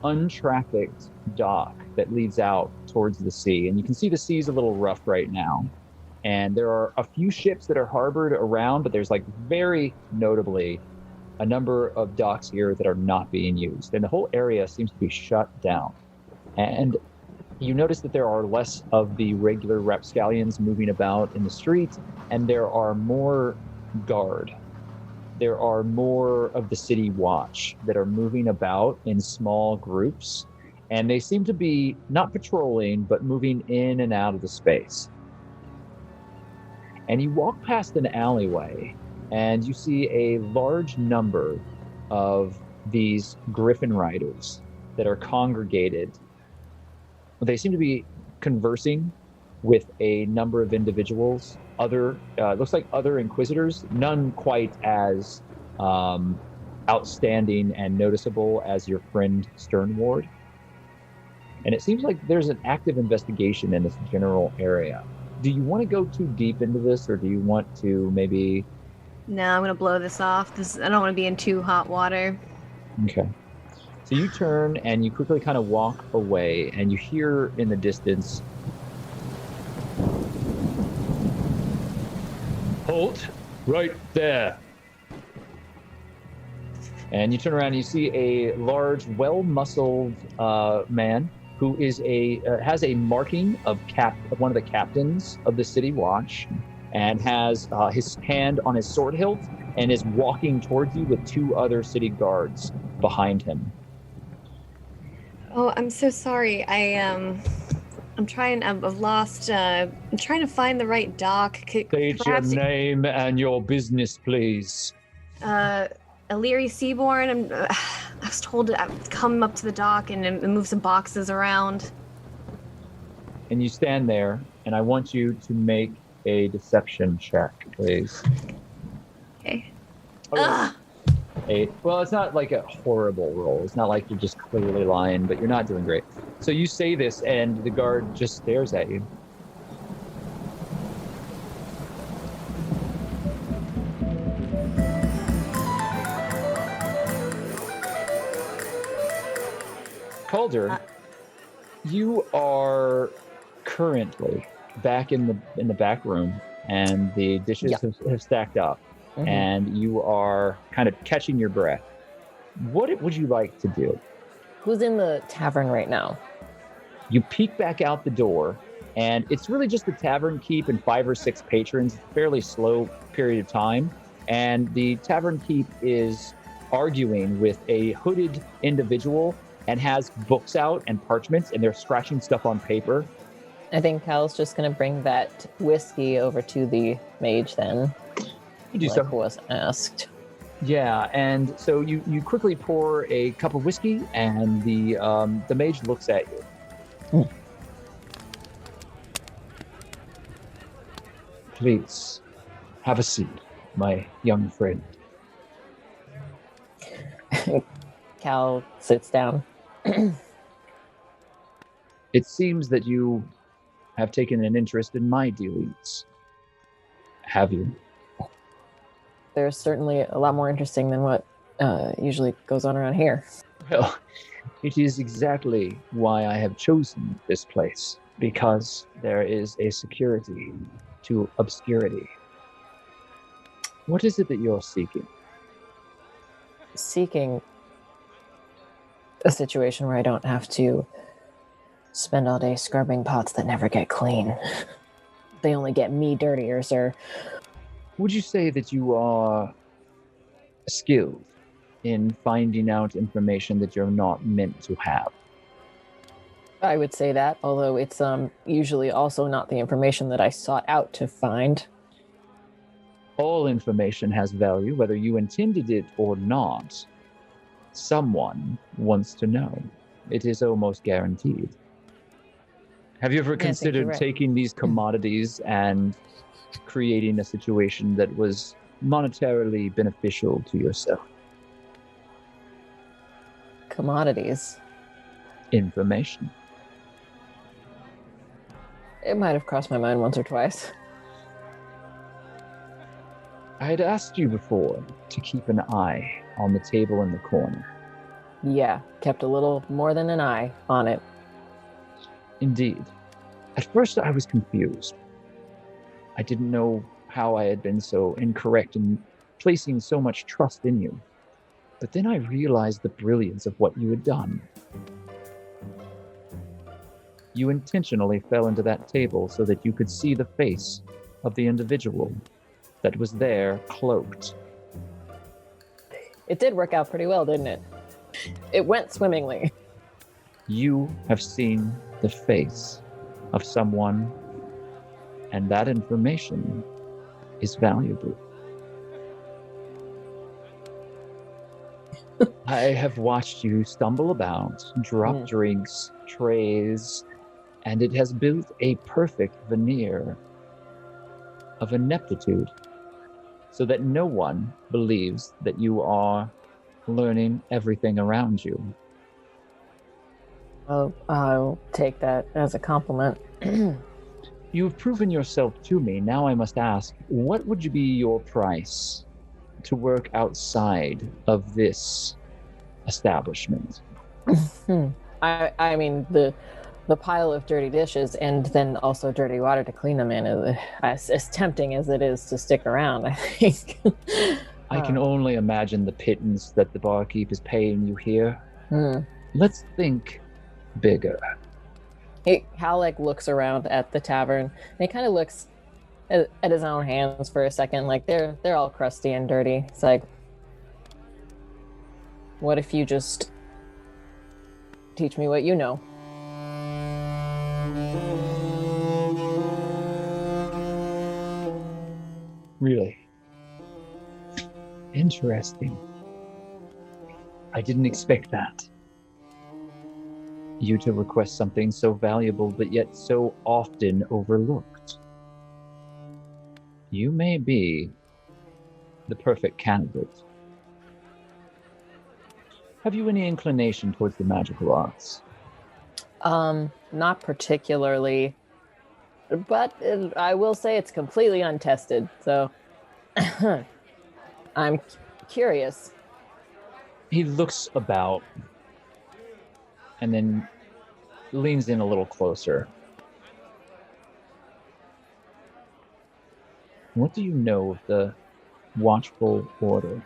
untrafficked dock that leads out towards the sea. And you can see the sea's a little rough right now. And there are a few ships that are harbored around, but there's like very notably a number of docks here that are not being used. And the whole area seems to be shut down. And you notice that there are less of the regular rapscallions moving about in the street, and there are more guard. There are more of the city watch that are moving about in small groups, and they seem to be not patrolling, but moving in and out of the space. And you walk past an alleyway, and you see a large number of these griffin riders that are congregated. They seem to be conversing with a number of individuals, looks like other inquisitors, none quite as outstanding and noticeable as your friend Sternward. And it seems like there's an active investigation in this general area. Do you want to go too deep into this, or do you want to maybe... No, I'm gonna blow this off. I don't want to be in too hot water. Okay. So you turn and you quickly kind of walk away, and you hear in the distance, "Halt! Right there!" And you turn around and you see a large, well-muscled man who is has a marking of one of the captains of the city watch, and has his hand on his sword hilt, and is walking towards you with 2 other city guards behind him. Oh, I'm so sorry. I've lost. I'm trying to find the right dock. State your name and your business, please. Elerie Seaborn. I was told to come up to the dock and move some boxes around. And you stand there, and I want you to make a deception check, please. Okay. Oh, 8. Well, it's not like a horrible roll. It's not like you're just clearly lying, but you're not doing great. So you say this, and the guard just stares at you. Calder, you are currently back in the back room, and the dishes have stacked up, and you are kind of catching your breath. What would you like to do? Who's in the tavern right now? You peek back out the door, and it's really just the tavern keep and 5 or 6 patrons. It's a fairly slow period of time, and the tavern keep is arguing with a hooded individual and has books out and parchments, and they're scratching stuff on paper. I think Cal's just going to bring that whiskey over to the mage then. You do like so. Was asked. Yeah, and so you quickly pour a cup of whiskey, and the mage looks at you. Please, have a seat, my young friend. Cal sits down. It seems that you have taken an interest in my dealings. Have you? There's certainly a lot more interesting than what usually goes on around here. Well, it is exactly why I have chosen this place, because there is a security to obscurity. What is it that you're seeking? Seeking a situation where I don't have to spend all day scrubbing pots that never get clean. They only get me dirtier, sir. Would you say that you are skilled in finding out information that you're not meant to have? I would say that, although it's usually also not the information that I sought out to find. All information has value, whether you intended it or not. Someone wants to know. It is almost guaranteed. Have you ever considered taking these commodities and creating a situation that was monetarily beneficial to yourself? Commodities? Information. It might have crossed my mind once or twice. I had asked you before to keep an eye on the table in the corner. Yeah, kept a little more than an eye on it. Indeed. At first I was confused. I didn't know how I had been so incorrect in placing so much trust in you. But then I realized the brilliance of what you had done. You intentionally fell into that table so that you could see the face of the individual that was there cloaked. It did work out pretty well, didn't it? It went swimmingly. You have seen the face of someone, and that information is valuable. I have watched you stumble about, drop drinks, trays, and it has built a perfect veneer of ineptitude so that no one believes that you are learning everything around you. Well, I'll take that as a compliment. You've proven yourself to me. Now I must ask, what would be your price to work outside of this establishment? I mean, the pile of dirty dishes and then also dirty water to clean them in is as tempting as it is to stick around, I think. I can only imagine the pittance that the barkeep is paying you here. Let's think bigger. Hal looks around at the tavern and he kind of looks at his own hands for a second, like they're all crusty and dirty. It's like, what if you just teach me what you know? Really? Interesting. I didn't expect that. You to request something so valuable but yet so often overlooked. You may be the perfect candidate. Have you any inclination towards the magical arts? Not particularly, but I will say it's completely untested, so I'm curious. He looks about and then leans in a little closer. What do you know of the Watchful Order?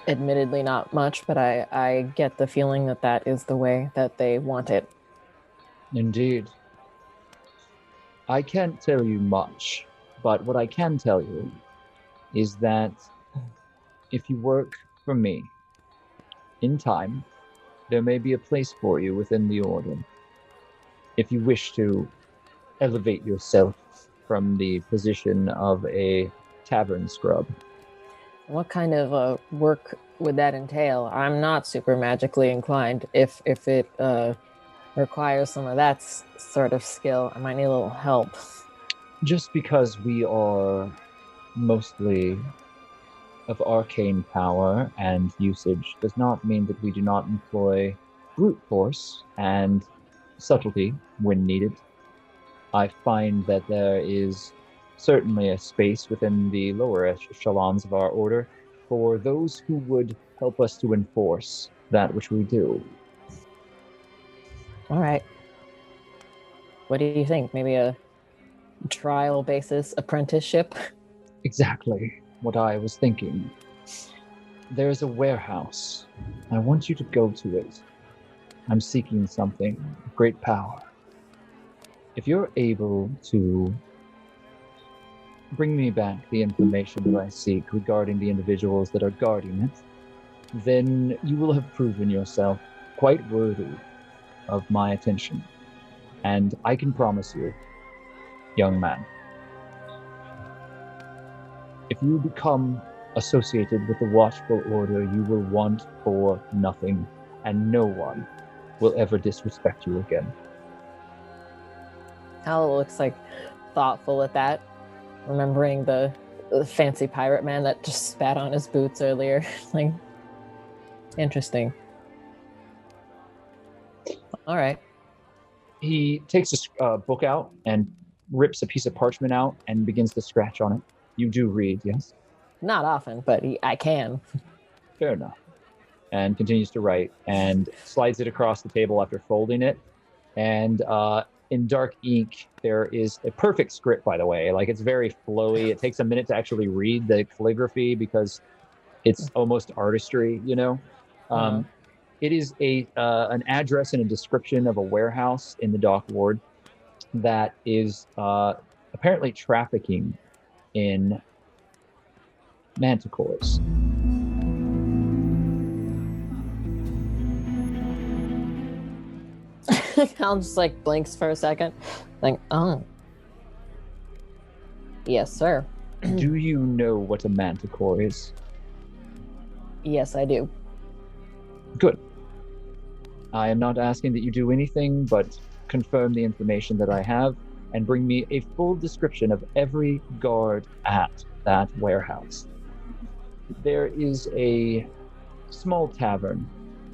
Admittedly not much, but I get the feeling that is the way that they want it. Indeed. I can't tell you much, but what I can tell you is that if you work for me, in time, there may be a place for you within the Order. If you wish to elevate yourself from the position of a tavern scrub. What kind of work would that entail? I'm not super magically inclined. If it requires some of that sort of skill, I might need a little help. Just because we are mostly of arcane power and usage does not mean that we do not employ brute force and subtlety when needed. I find that there is certainly a space within the lower echelons of our order for those who would help us to enforce that which we do. All right. What do you think? Maybe a trial basis apprenticeship? Exactly what I was thinking. There's a warehouse. I want you to go to it. I'm seeking something of great power. If you're able to bring me back the information that I seek regarding the individuals that are guarding it, then you will have proven yourself quite worthy of my attention. And I can promise you, young man, if you become associated with the Watchful Order, you will want for nothing, and no one will ever disrespect you again. Hal looks thoughtful at that, remembering the fancy pirate man that just spat on his boots earlier. Interesting. All right. He takes a book out and rips a piece of parchment out and begins to scratch on it. You do read, yes? Not often, but I can. Fair enough. And continues to write and slides it across the table after folding it. And in dark ink, there is a perfect script, by the way. It's very flowy. It takes a minute to actually read the calligraphy because it's almost artistry, you know? It is an address and a description of a warehouse in the dock ward that is apparently trafficking in manticores. Hal just blinks for a second. Oh. Yes, sir. Do you know what a manticore is? Yes, I do. Good. I am not asking that you do anything but confirm the information that I have and bring me a full description of every guard at that warehouse. There is a small tavern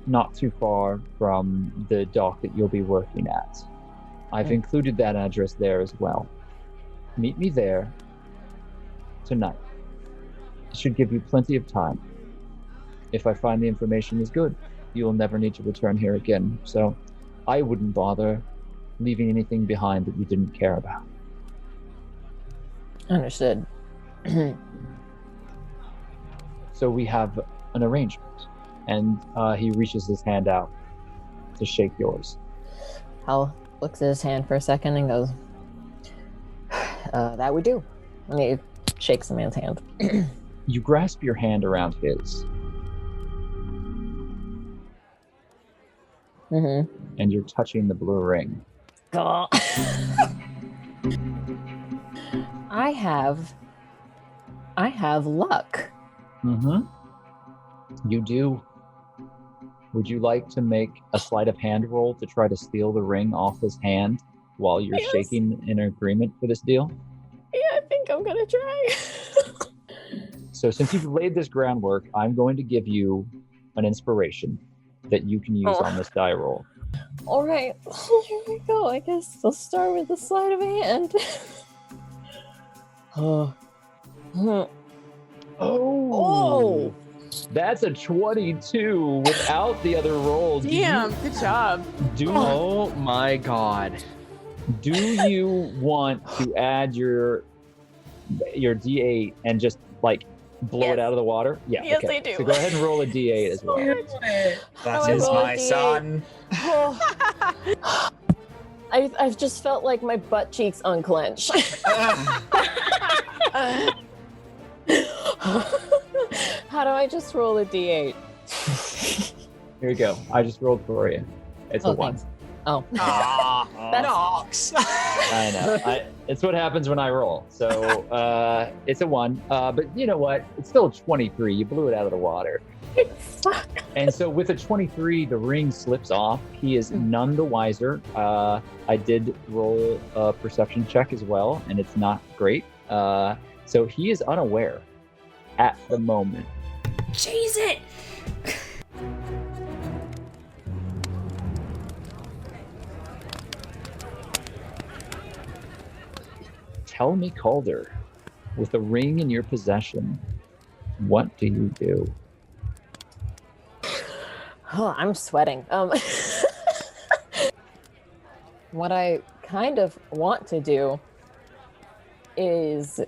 not too far from the dock that you'll be working at. I've included that address there as well. Meet me there tonight. It should give you plenty of time. If I find the information is good, you will never need to return here again. So I wouldn't bother leaving anything behind that you didn't care about. Understood. So we have an arrangement. And he reaches his hand out to shake yours. Hal looks at his hand for a second and goes, that we do. And he shakes the man's hand. You grasp your hand around his. And you're touching the blue ring. I have luck. You do. Would you like to make a sleight of hand roll to try to steal the ring off his hand while you're shaking in agreement for this deal? Yeah, I think I'm gonna try. So since you've laid this groundwork, I'm going to give you an inspiration that you can use on this die roll. All right, here we go. I guess I'll start with the sleight of hand. Oh! That's a 22 without the other rolls. Damn, good job. Oh my god. Do you want to add your D8 and just like blow it out of the water? Yeah. Yes, okay. I do. So go ahead and roll a D8 as well. That is my son. I've just felt like my butt cheeks unclench. How do I just roll a D8? Here you go. I just rolled for you. It's a 1. Thanks. Oh. Knocks. I know. It's what happens when I roll. So it's a 1. But you know what? It's still a 23. You blew it out of the water. And so with a 23, the ring slips off. He is none the wiser. I did roll a perception check as well, and it's not great. So he is unaware at the moment. Cheese it! Tell me, Calder, with a ring in your possession, what do you do? Oh, I'm sweating. What I kind of want to do is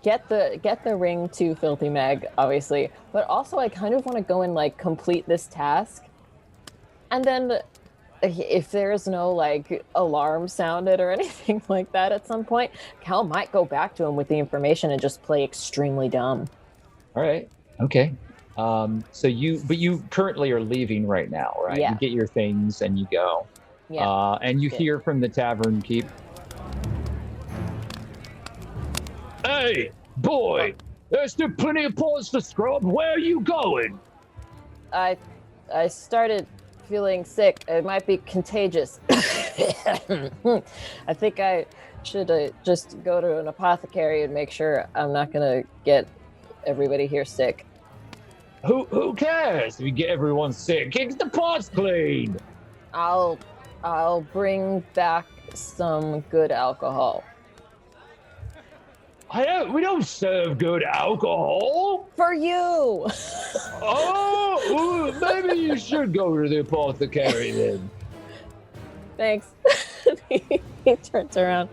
get the ring to Filthy Meg, obviously, but also I kind of want to go and like complete this task, and then if there's no like alarm sounded or anything like that at some point, Cal might go back to him with the information and just play extremely dumb. All right. Okay. So you currently are leaving right now, right? Yeah. You get your things and you go. Yeah. And you hear from the tavern keep. Hey, boy! There's still plenty of pause for scrub. Where are you going? I started feeling sick. It might be contagious. I think I should just go to an apothecary and make sure I'm not gonna get everybody here sick. Who cares if you get everyone sick? Keep the pots clean. I'll bring back some good alcohol. We don't serve good alcohol. For you. Oh, maybe you should go to the apothecary then. Thanks. He turns around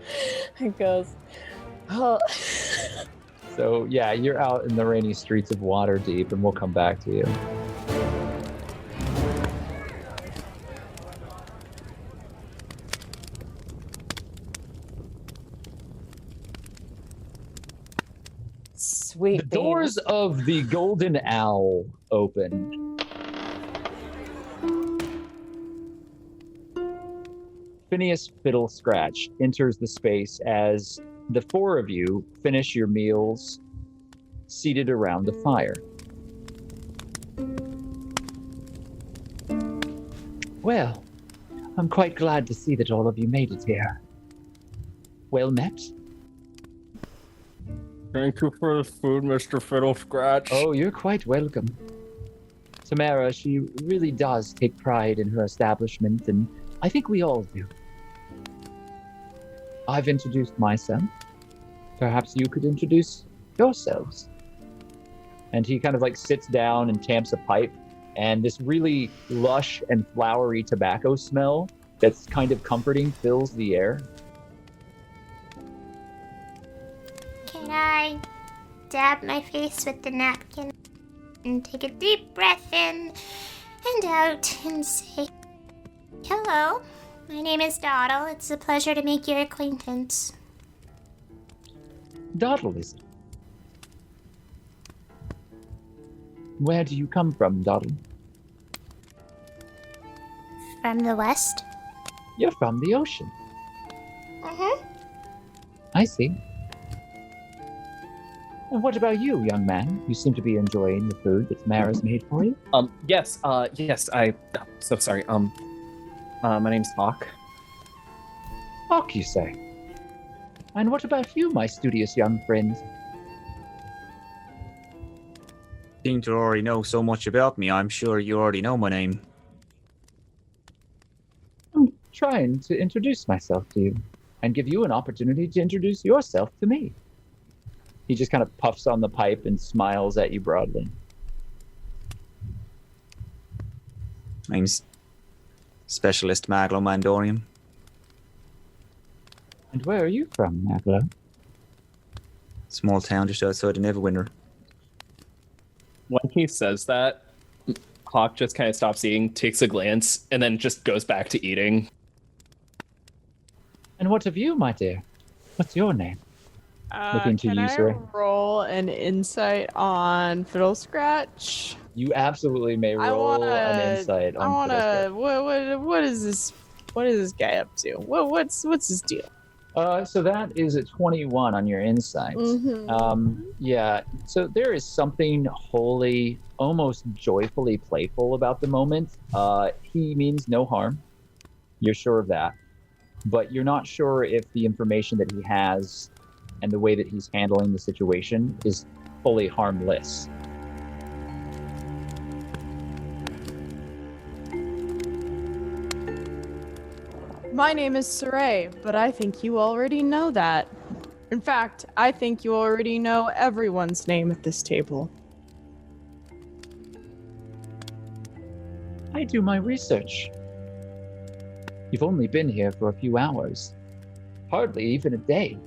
and goes, oh. So yeah, you're out in the rainy streets of Waterdeep, and we'll come back to you. Sweet. The doors of the Golden Owl open. Finnius Fiddlescratch enters the space as the four of you finish your meals seated around the fire. Well, I'm quite glad to see that all of you made it here. Well met. Thank you for the food, Mr. Fiddlescratch. Oh, you're quite welcome. Tamara, she really does take pride in her establishment, and I think we all do. I've introduced myself. Perhaps you could introduce yourselves. And he kind of like sits down and tamps a pipe, and this really lush and flowery tobacco smell that's kind of comforting fills the air. Can I dab my face with the napkin and take a deep breath in and out and say, "Hello, my name is Doddle. It's a pleasure to make your acquaintance." Doddle, is it? Where do you come from, Doddle? From the west? You're from the ocean. Mm-hmm. I see. And what about you, young man? You seem to be enjoying the food that Tamara's made for you. Yes, so sorry. My name's Hawke. Hawke, you say? And what about you, my studious young friend? Seem to already know so much about me. I'm sure you already know my name. I'm trying to introduce myself to you and give you an opportunity to introduce yourself to me. He just kind of puffs on the pipe and smiles at you broadly. Name's Specialist Maglo Mandorium. And where are you from, Maglo? Small town just outside of Neverwinter. When he says that, Hawke just kind of stops eating, takes a glance, and then just goes back to eating. And what of you, my dear? What's your name? Looking to Can you, I Siraye. roll an insight on Fiddlescratch? You absolutely may roll an insight on Fiddlescratch. What is this? What is this guy up to? What's his deal? So that is a 21 on your insight. Yeah, so there is something wholly, almost joyfully playful about the moment. He means no harm. You're sure of that. But you're not sure if the information that he has and the way that he's handling the situation is fully harmless. My name is Siraye, but I think you already know that. In fact, I think you already know everyone's name at this table. I do my research. You've only been here for a few hours. Hardly even a day.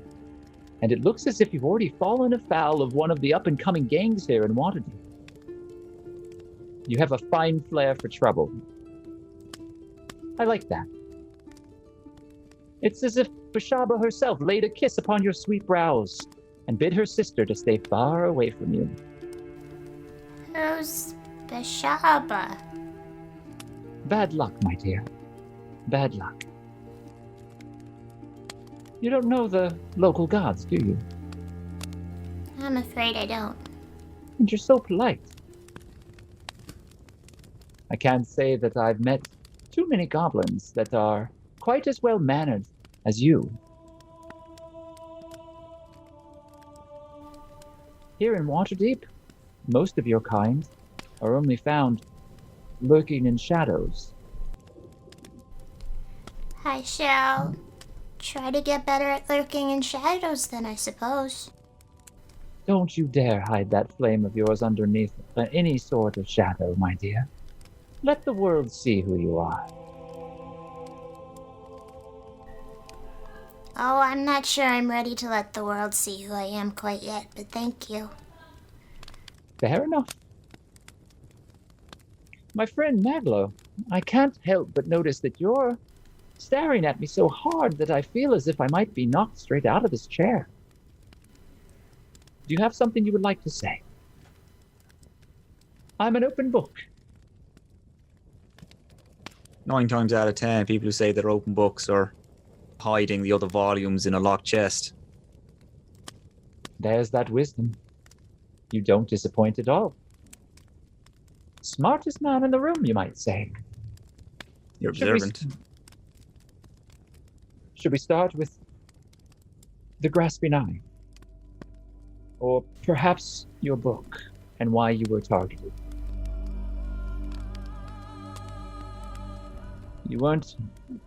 And it looks as if you've already fallen afoul of one of the up-and-coming gangs here in Waterdeep. You have a fine flair for trouble. I like that. It's as if Bashaba herself laid a kiss upon your sweet brows and bid her sister to stay far away from you. Who's Bashaba? Bad luck, my dear. Bad luck. You don't know the local gods, do you? I'm afraid I don't. And you're so polite. I can't say that I've met too many goblins that are quite as well-mannered as you. Here in Waterdeep, most of your kind are only found lurking in shadows. I shall try to get better at lurking in shadows then, I suppose. Don't you dare hide that flame of yours underneath any sort of shadow, my dear. Let the world see who you are. Oh, I'm not sure I'm ready to let the world see who I am quite yet, but thank you. Fair enough. My friend Maglo, I can't help but notice that you're staring at me so hard that I feel as if I might be knocked straight out of this chair. Do you have something you would like to say? I'm an open book. 9 times out of 10, people who say they're open books are hiding the other volumes in a locked chest. There's that wisdom. You don't disappoint at all. Smartest man in the room, you might say. You're observant. Should we start with the grasping eye? Or perhaps your book and why you were targeted? You weren't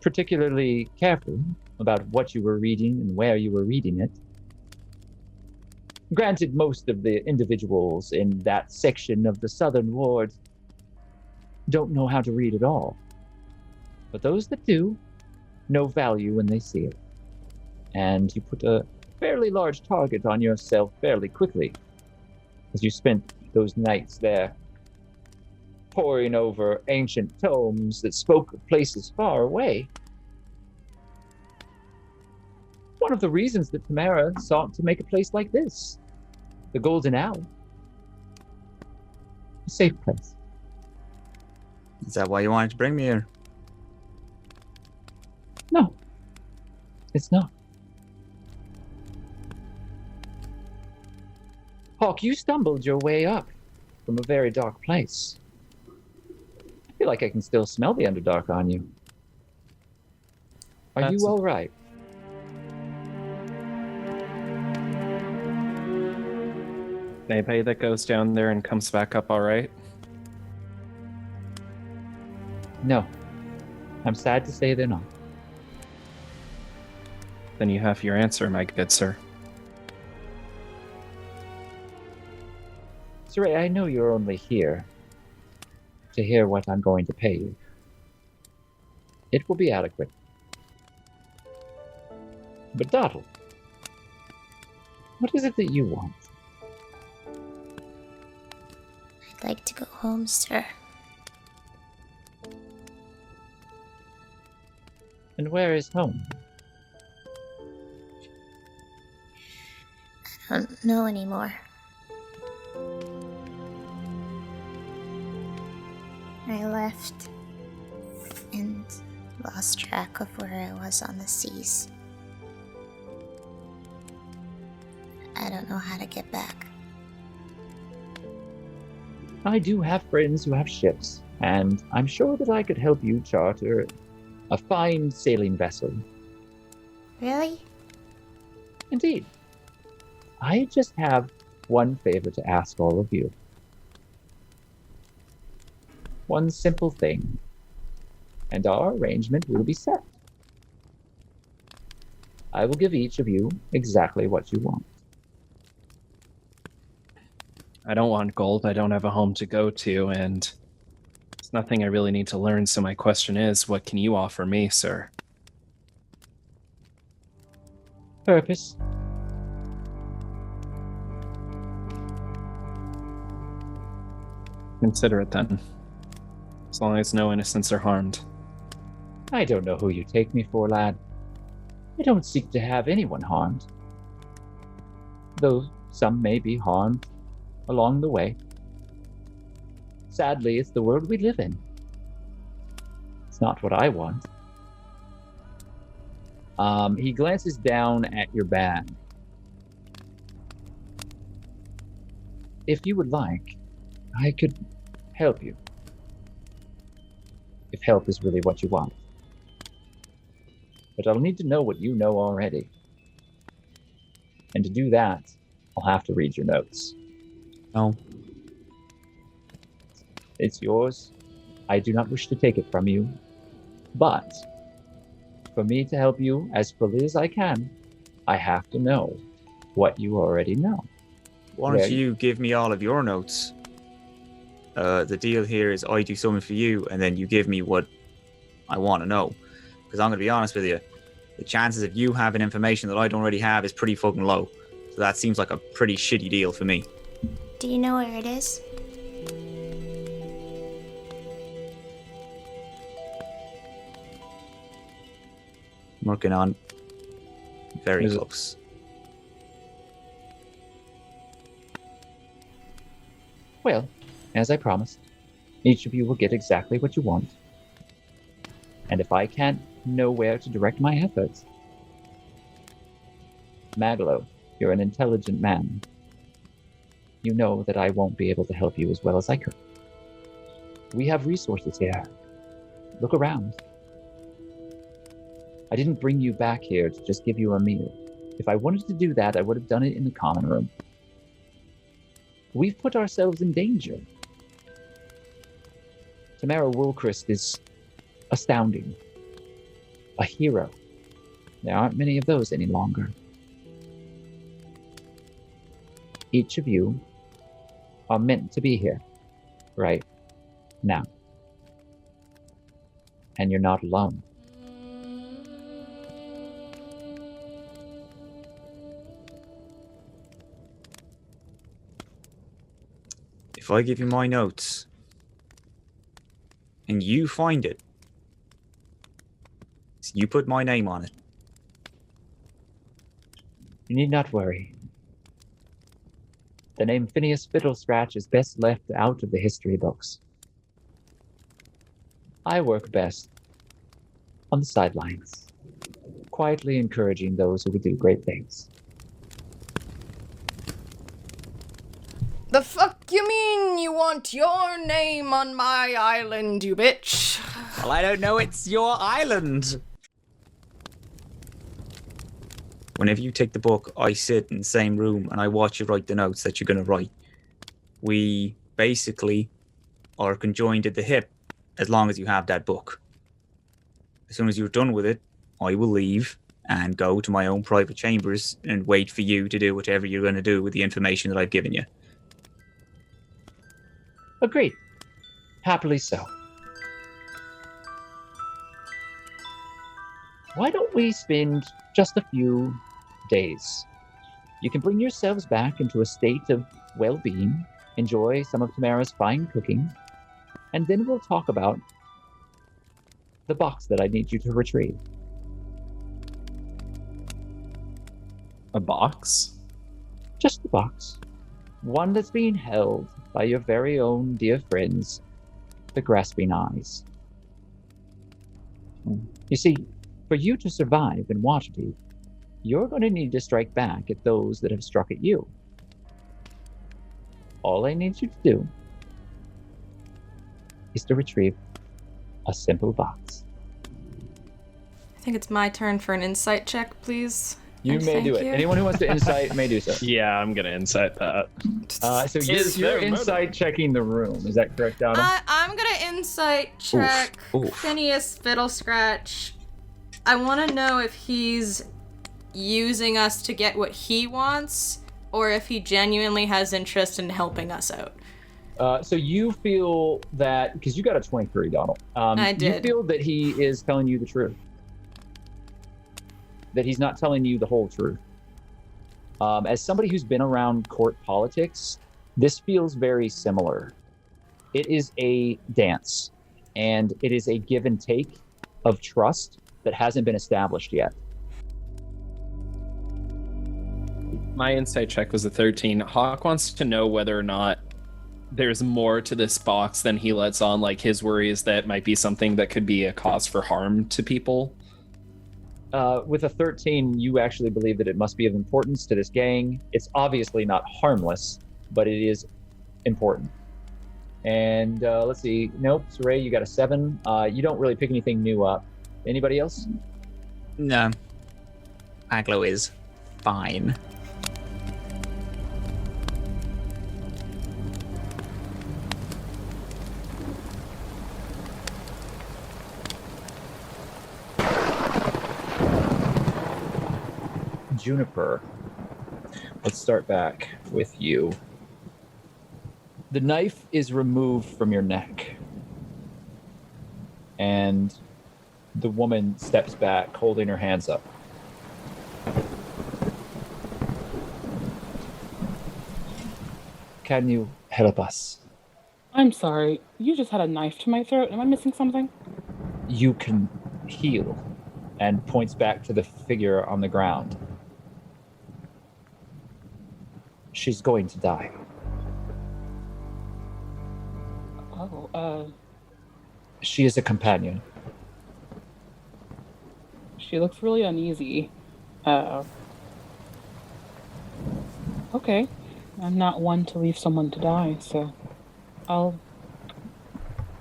particularly careful about what you were reading and where you were reading it. Granted, most of the individuals in that section of the Southern Ward don't know how to read at all. But those that do know value when they see it. And you put a fairly large target on yourself fairly quickly, as you spent those nights there poring over ancient tomes that spoke of places far away. One of the reasons that Tamara sought to make a place like this, the Golden Owl, a safe place. Is that why you wanted to bring me here? No, it's not. Hawke, you stumbled your way up from a very dark place. I feel like I can still smell the Underdark on you. Are you all right? Anybody that goes down there and comes back up all right? No. I'm sad to say they're not. Then you have your answer, my good sir. Siraye, I know you're only here to hear what I'm going to pay you. It will be adequate. But Doddle, what is it that you want? I'd like to go home, sir. And where is home? I don't know anymore. I left and lost track of where I was on the seas. I don't know how to get back. I do have friends who have ships, and I'm sure that I could help you charter a fine sailing vessel. Really? Indeed. I just have one favor to ask all of you. One simple thing, and our arrangement will be set. I will give each of you exactly what you want. I don't want gold. I don't have a home to go to, and it's nothing I really need to learn. So my question is, what can you offer me, sir? Purpose. Consider it then. As long as no innocents are harmed. I don't know who you take me for, lad. I don't seek to have anyone harmed. Though some may be harmed along the way. Sadly, it's the world we live in. It's not what I want. He glances down at your bag. If you would like, I could help you. If help is really what you want. But I'll need to know what you know already. And to do that, I'll have to read your notes. No. It's yours. I do not wish to take it from you. But for me to help you as fully as I can, I have to know what you already know. Why don't you give me all of your notes? The deal here is I do something for you, and then you give me what I want to know. Because I'm going to be honest with you, the chances of you having information that I don't already have is pretty fucking low. So that seems like a pretty shitty deal for me. Do you know where it is? I'm working on very close. Well, as I promised, each of you will get exactly what you want. And if I can't know where to direct my efforts, Maglo, you're an intelligent man. You know that I won't be able to help you as well as I could. We have resources here. Look around. I didn't bring you back here to just give you a meal. If I wanted to do that, I would have done it in the common room. We've put ourselves in danger. Tamara Woolcrest is astounding. A hero. There aren't many of those any longer. Each of you are meant to be here right now. And you're not alone. If I give you my notes and you find it, you put my name on it. You need not worry. The name Finnius Fiddlescratch is best left out of the history books. I work best on the sidelines, quietly encouraging those who would do great things. The fuck you mean you want your name on my island, you bitch? Well, I don't know, it's your island. Whenever you take the book, I sit in the same room and I watch you write the notes that you're going to write. We basically are conjoined at the hip as long as you have that book. As soon as you're done with it, I will leave and go to my own private chambers and wait for you to do whatever you're going to do with the information that I've given you. Agreed. Happily so. Why don't we spend just a few days? You can bring yourselves back into a state of well-being, enjoy some of Tamara's fine cooking, and then we'll talk about the box that I need you to retrieve. A box? Just the box. One that's being held by your very own dear friends, the Grasping Eyes. You see, for you to survive in Waterdeep, you're going to need to strike back at those that have struck at you. All I need you to do is to retrieve a simple box. I think it's my turn for an insight check, please. You And may thank do it. you. Anyone who wants to insight may do so. Yeah, I'm gonna insight that. So you're insight checking the room. Is that correct, Doddle? I'm gonna insight check Finnius Fiddlescratch. I want to know if he's using us to get what he wants, or if he genuinely has interest in helping us out. So you feel that, because you got a 23, Doddle. I did. You feel that he is telling you the truth. That he's not telling you the whole truth. As somebody who's been around court politics, this feels very similar. It is a dance, and it is a give and take of trust that hasn't been established yet. My insight check was a 13. Hawke wants to know whether or not there's more to this box than he lets on. Like, his worry is that it might be something that could be a cause for harm to people. With a 13, you actually believe that it must be of importance to this gang. It's obviously not harmless, but it is important. And let's see. Nope, Siraye, you got a 7. You don't really pick anything new up. Anybody else? No. Maglo is fine. Juniper, let's start back with you. The knife is removed from your neck, and the woman steps back, holding her hands up. Can you help us? I'm sorry. You just had a knife to my throat. Am I missing something? You can heal, and points back to the figure on the ground. She's going to die. Oh, She is a companion. she looks really uneasy. Okay. I'm not one to leave someone to die, so I'll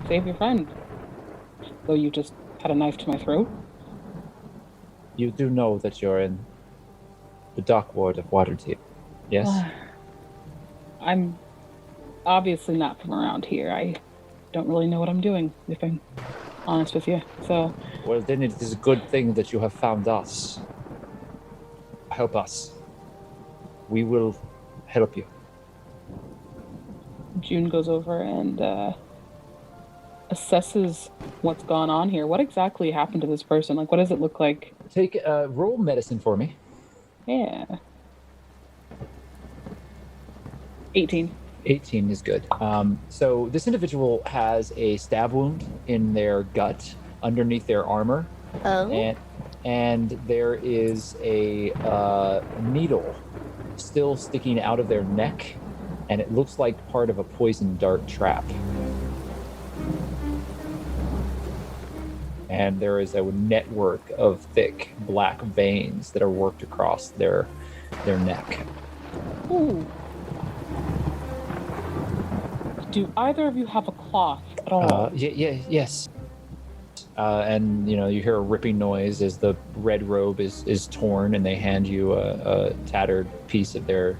save your friend. Though you just had a knife to my throat. You do know that you're in the dock ward of Waterdeep, yes? I'm obviously not from around here. I don't really know what I'm doing, if I'm honest with you. So, Well, then it is a good thing that you have found us. Help us. We will help you. June goes over and assesses what's gone on here. What exactly happened to this person? Like, what does it look like? Take roll medicine for me. Yeah. 18. 18 is good. So this individual has a stab wound in their gut underneath their armor. Oh. And there is a needle still sticking out of their neck, and it looks like part of a poison dart trap. And there is a network of thick black veins that are worked across their neck. Ooh. Do either of you have a cloth at all? Yes. And you hear a ripping noise as the red robe is torn, and they hand you a tattered piece of their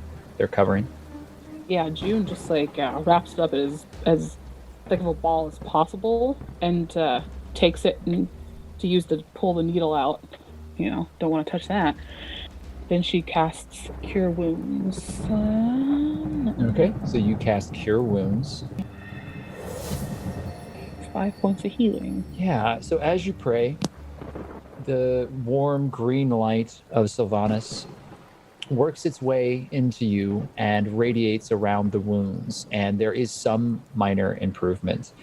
covering. Yeah, June just wraps it up as thick of a ball as possible and takes it to use to pull the needle out. Don't want to touch that. Then she casts Cure Wounds. Okay, so you cast Cure Wounds. 5 points of healing. Yeah, so as you pray, the warm green light of Sylvanas works its way into you and radiates around the wounds, and there is some minor improvement.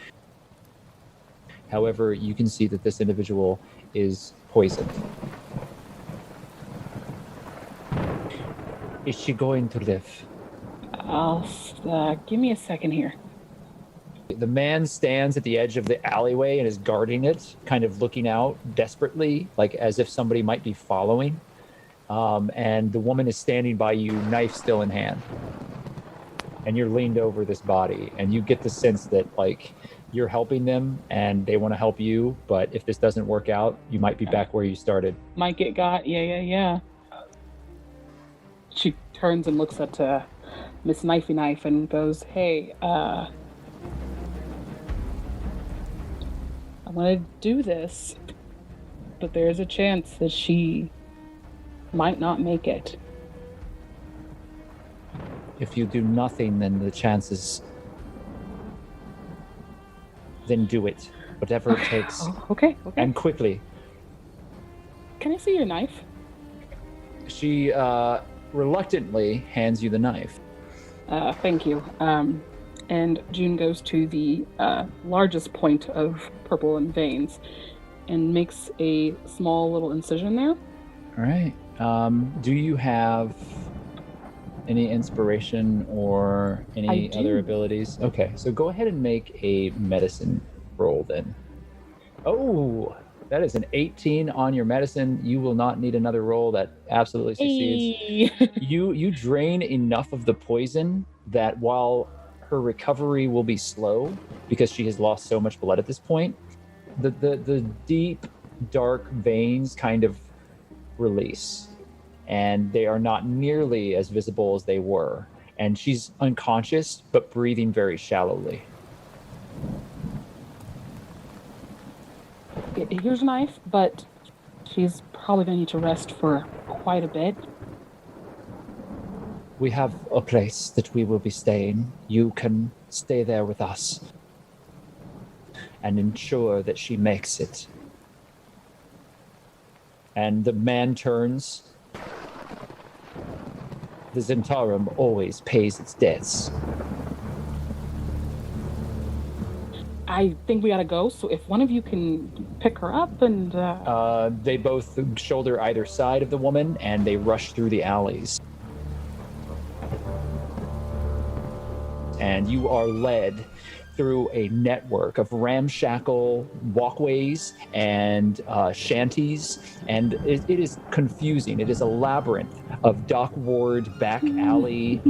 However, you can see that this individual is poisoned. Is she going to live? Give me a second here. The man stands at the edge of the alleyway and is guarding it, kind of looking out desperately, like as if somebody might be following. And the woman is standing by you, knife still in hand. And you're leaned over this body, and you get the sense that, you're helping them and they want to help you, but if this doesn't work out, you might be back where you started. Might get got. Yeah. She turns and looks at Miss Knifey Knife and goes, "Hey, I'm gonna do this, but there's a chance that she might not make it." If you do nothing, then the chances... Then do it. Whatever it takes. Okay. And quickly. Can I see your knife? She reluctantly hands you the knife. Thank you. And June goes to the largest point of purple and veins and makes a small little incision there. All right. Do you have any inspiration or any other abilities? Okay, so go ahead and make a medicine roll then. Oh, that is an 18 on your medicine. You will not need another roll. That absolutely succeeds. Hey. You drain enough of the poison that while her recovery will be slow because she has lost so much blood at this point, the deep, dark veins kind of release, and they are not nearly as visible as they were. And she's unconscious, but breathing very shallowly. Here's a knife, but she's probably going to need to rest for quite a bit. We have a place that we will be staying. You can stay there with us and ensure that she makes it. And the man turns. The Zentarum always pays its debts. I think we gotta go, so if one of you can pick her up and... They both shoulder either side of the woman, and they rush through the alleys. And you are led through a network of ramshackle walkways and shanties, and it is confusing. It is a labyrinth of dock-ward back alley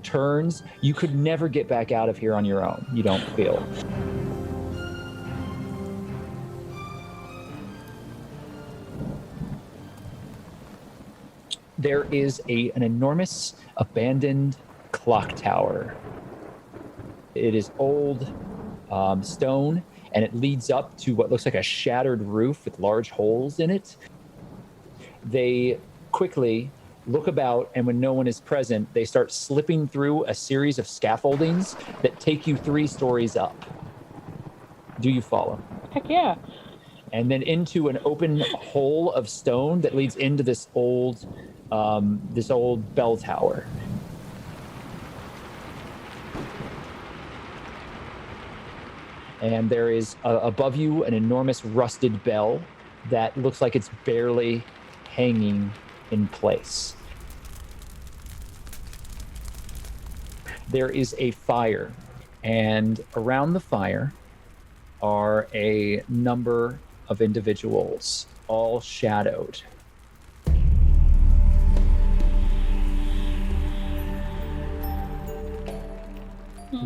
turns. You could never get back out of here on your own, you don't feel. There is an enormous abandoned clock tower. It is old stone, and it leads up to what looks like a shattered roof with large holes in it. They quickly look about, and when no one is present, they start slipping through a series of scaffoldings that take you 3 stories up. Do you follow? Heck yeah. And then into an open hole of stone that leads into this old bell tower. And there is above you an enormous rusted bell that looks like it's barely hanging in place. There is a fire, and around the fire are a number of individuals, all shadowed.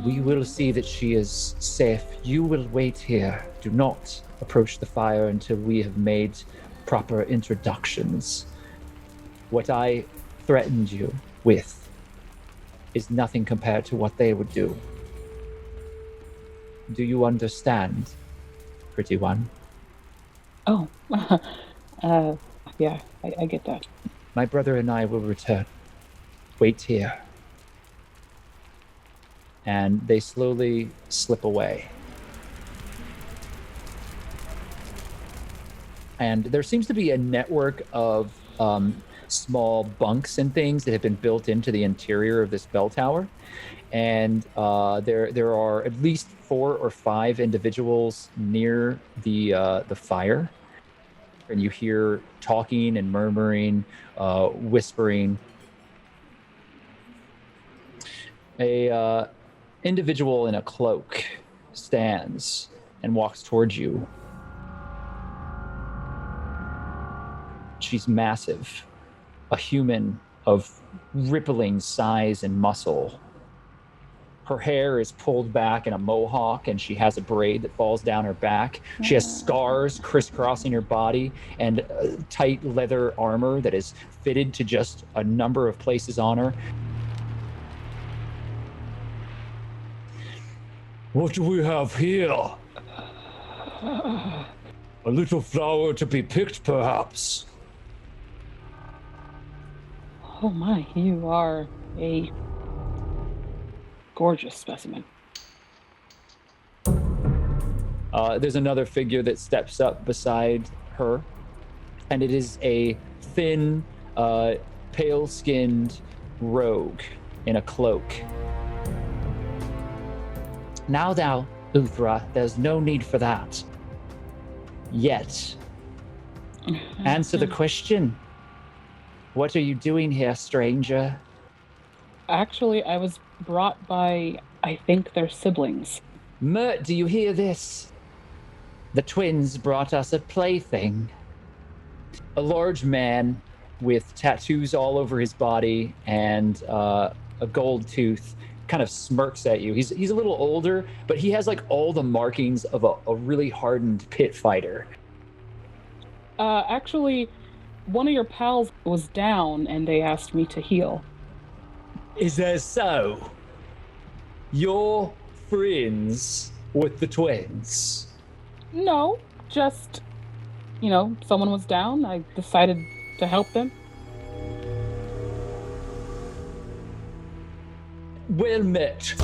We will see that she is safe. You will wait here. Do not approach the fire until we have made proper introductions. What I threatened you with is nothing compared to what they would do. Do you understand, pretty one? Oh, yeah, I get that. My brother and I will return. Wait here. And they slowly slip away. And there seems to be a network of small bunks and things that have been built into the interior of this bell tower. And there are at least 4 or 5 individuals near the fire. And you hear talking and murmuring, whispering. A individual in a cloak stands and walks towards you. She's massive, a human of rippling size and muscle. Her hair is pulled back in a mohawk, and she has a braid that falls down her back. She has scars crisscrossing her body and tight leather armor that is fitted to just a number of places on her. What do we have here? A little flower to be picked, perhaps. Oh my, you are a gorgeous specimen. There's another figure that steps up beside her, and it is a thin, pale-skinned rogue in a cloak. Now thou, Uthra, there's no need for that. Yet. Answer the question. What are you doing here, stranger? Actually, I was brought by, I think, their siblings. Mert, do you hear this? The twins brought us a plaything. A large man with tattoos all over his body and a gold tooth kind of smirks at you. He's a little older, but he has like all the markings of a really hardened pit fighter. Actually, one of your pals was down and they asked me to heal. Is that so? You're friends with the twins? No, just, someone was down. I decided to help them. Well met.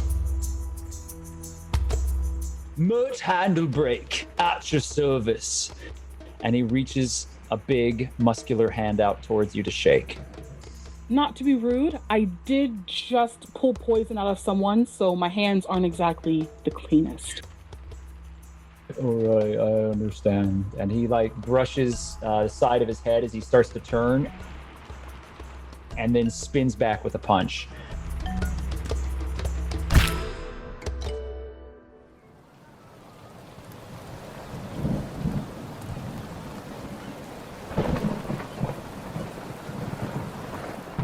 Mert Handlebrake at your service. And he reaches a big, muscular hand out towards you to shake. Not to be rude, I did just pull poison out of someone, so my hands aren't exactly the cleanest. All right, I understand. And he brushes the side of his head as he starts to turn, and then spins back with a punch.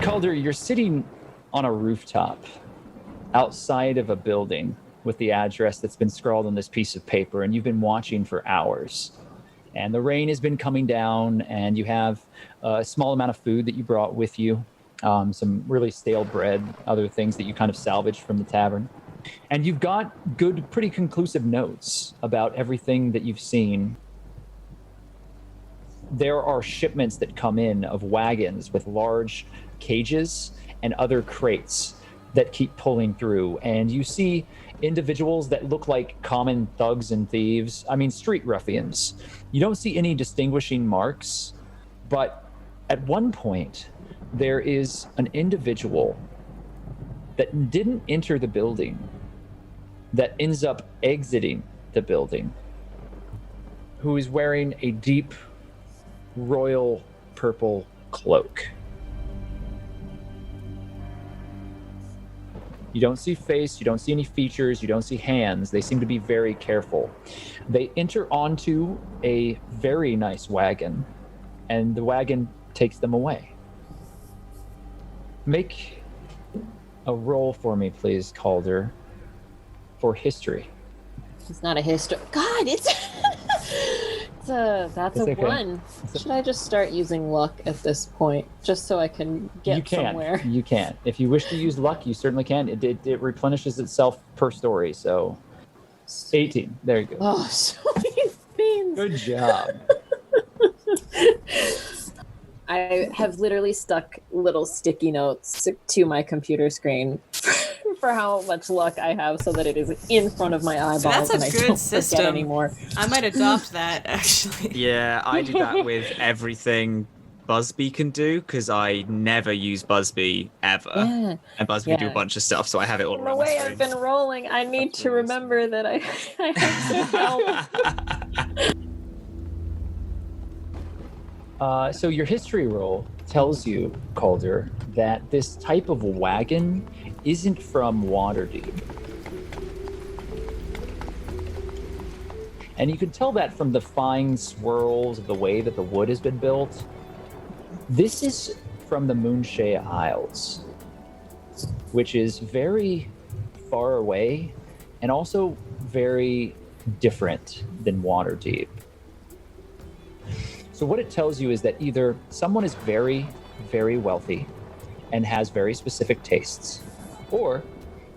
Calder, you're sitting on a rooftop outside of a building with the address that's been scrawled on this piece of paper, and you've been watching for hours. And the rain has been coming down, and you have a small amount of food that you brought with you, some really stale bread, other things that you kind of salvaged from the tavern. And you've got good, pretty conclusive notes about everything that you've seen. There are shipments that come in of wagons with large cages and other crates that keep pulling through. And you see individuals that look like common thugs and thieves. I mean, street ruffians. You don't see any distinguishing marks, but at one point, there is an individual that didn't enter the building that ends up exiting the building, who is wearing a deep royal purple cloak. You don't see face, you don't see any features, you don't see hands. They seem to be very careful. They enter onto a very nice wagon, and the wagon takes them away. Make a roll for me, please, Calder, for history. It's not a history. God, that's It's a okay. 1. Should I just start using luck at this point, just so I can get somewhere? You can. If you wish to use luck, you certainly can. It replenishes itself per story, so 18. There you go. Oh, so many things. Good job. I have literally stuck little sticky notes to my computer screen for how much luck I have, so that it is in front of my eyeballs. So that's and a I good don't system. forget anymore. I might adopt that, actually. Yeah, I do that with everything Busby can do, because I never use Busby ever. Yeah. And Busby can do Yeah. a bunch of stuff, so I have it all The around my way screen. I've been rolling, I need to remember that I have to help. So your history roll tells you, Calder, that this type of wagon isn't from Waterdeep. And you can tell that from the fine swirls of the way that the wood has been built. This is from the Moonshae Isles, which is very far away and also very different than Waterdeep. So what it tells you is that either someone is very, very wealthy and has very specific tastes, or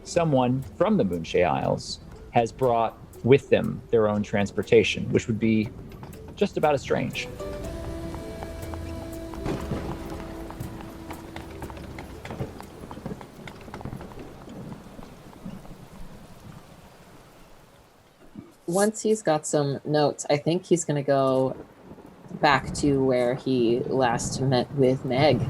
someone from the Moonshae Isles has brought with them their own transportation, which would be just about as strange. Once he's got some notes, I think he's going to go back to where he last met with Meg.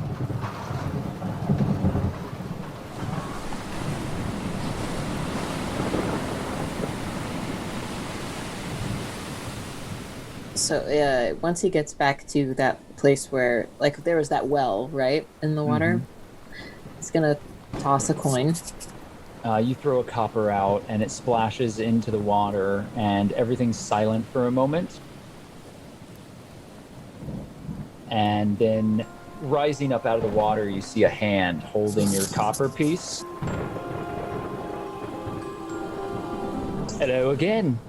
So once he gets back to that place where, like, there was that well, right, in the water, he's going to toss a coin. You throw a copper out and it splashes into the water and everything's silent for a moment. And then rising up out of the water, you see a hand holding your copper piece. Hello again.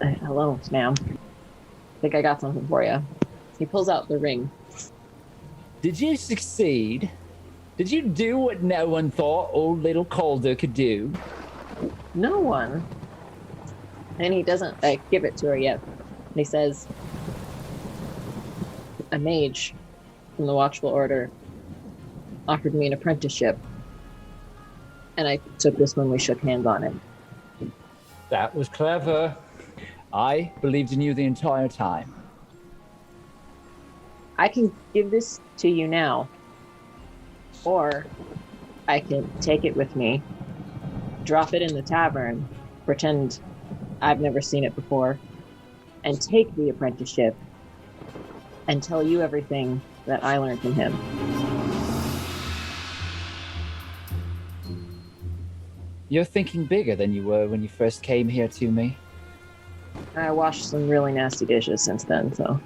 Hello, ma'am. I think I got something for you. He pulls out the ring. Did you succeed? Did you do what no one thought old little Calder could do? No one. And he doesn't give it to her yet. And he says, a mage from the Watchful Order offered me an apprenticeship. And I took this when we shook hands on it. That was clever. I believed in you the entire time. I can give this to you now. Or I can take it with me, drop it in the tavern, pretend I've never seen it before, and take the apprenticeship and tell you everything that I learned from him. You're thinking bigger than you were when you first came here to me. I washed some really nasty dishes since then, so...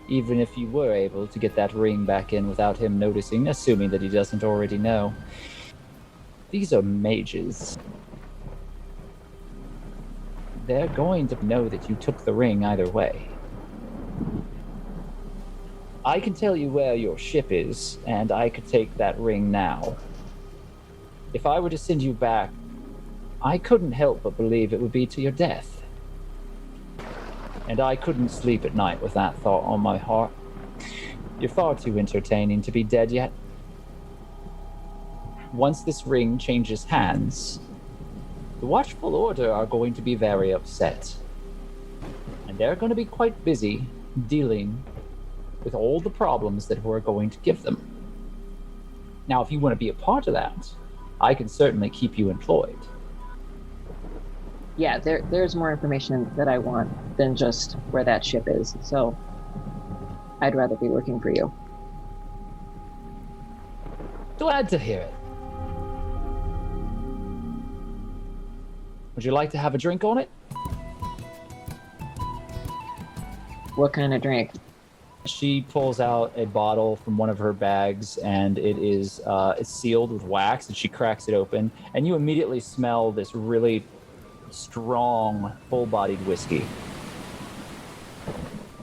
Even if you were able to get that ring back in without him noticing, assuming that he doesn't already know. These are mages. They're going to know that you took the ring either way. I can tell you where your ship is, and I could take that ring now. if I were to send you back, I couldn't help but believe it would be to your death. And I couldn't sleep at night with that thought on my heart. You're far too entertaining to be dead yet. Once this ring changes hands, the Watchful Order are going to be very upset. And they're going to be quite busy dealing with all the problems that we're going to give them. Now, if you want to be a part of that, I can certainly keep you employed. Yeah, there's more information that I want than just where that ship is, so I'd rather be working for you. Glad to hear it. Would you like to have a drink on it? What kind of drink? She pulls out a bottle from one of her bags, and it is it's sealed with wax, and she cracks it open, and you immediately smell this really strong, full-bodied whiskey.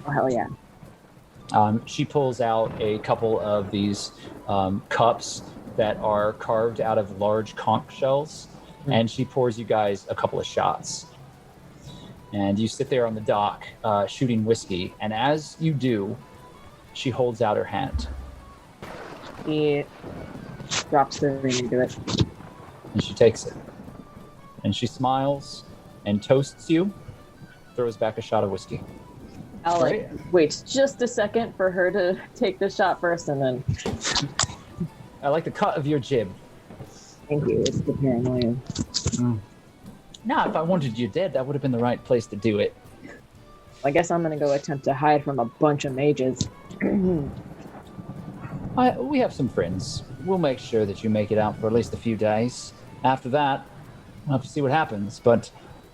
Oh, hell yeah. She pulls out a couple of these cups that are carved out of large conch shells, and she pours you guys a couple of shots. And you sit there on the dock shooting whiskey, and as you do, she holds out her hand. He drops the ring into it. And she takes it. And she smiles and toasts you, throws back a shot of whiskey. I'll wait just a second for her to take the shot first, and then... I like the cut of your jib. Thank you, it's the paranoia. Nah, if I wanted you dead, that would have been the right place to do it. I guess I'm gonna go attempt to hide from a bunch of mages. We have some friends. We'll make sure that you make it out for at least a few days. After that, we'll have to see what happens. But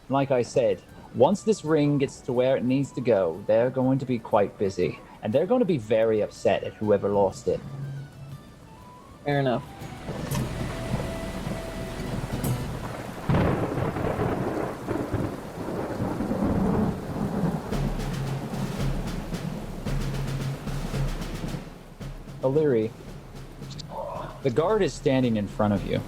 like I said, once this ring gets to where it needs to go, they're going to be quite busy. And they're going to be very upset at whoever lost it. Fair enough. Elerie, the guard is standing in front of you.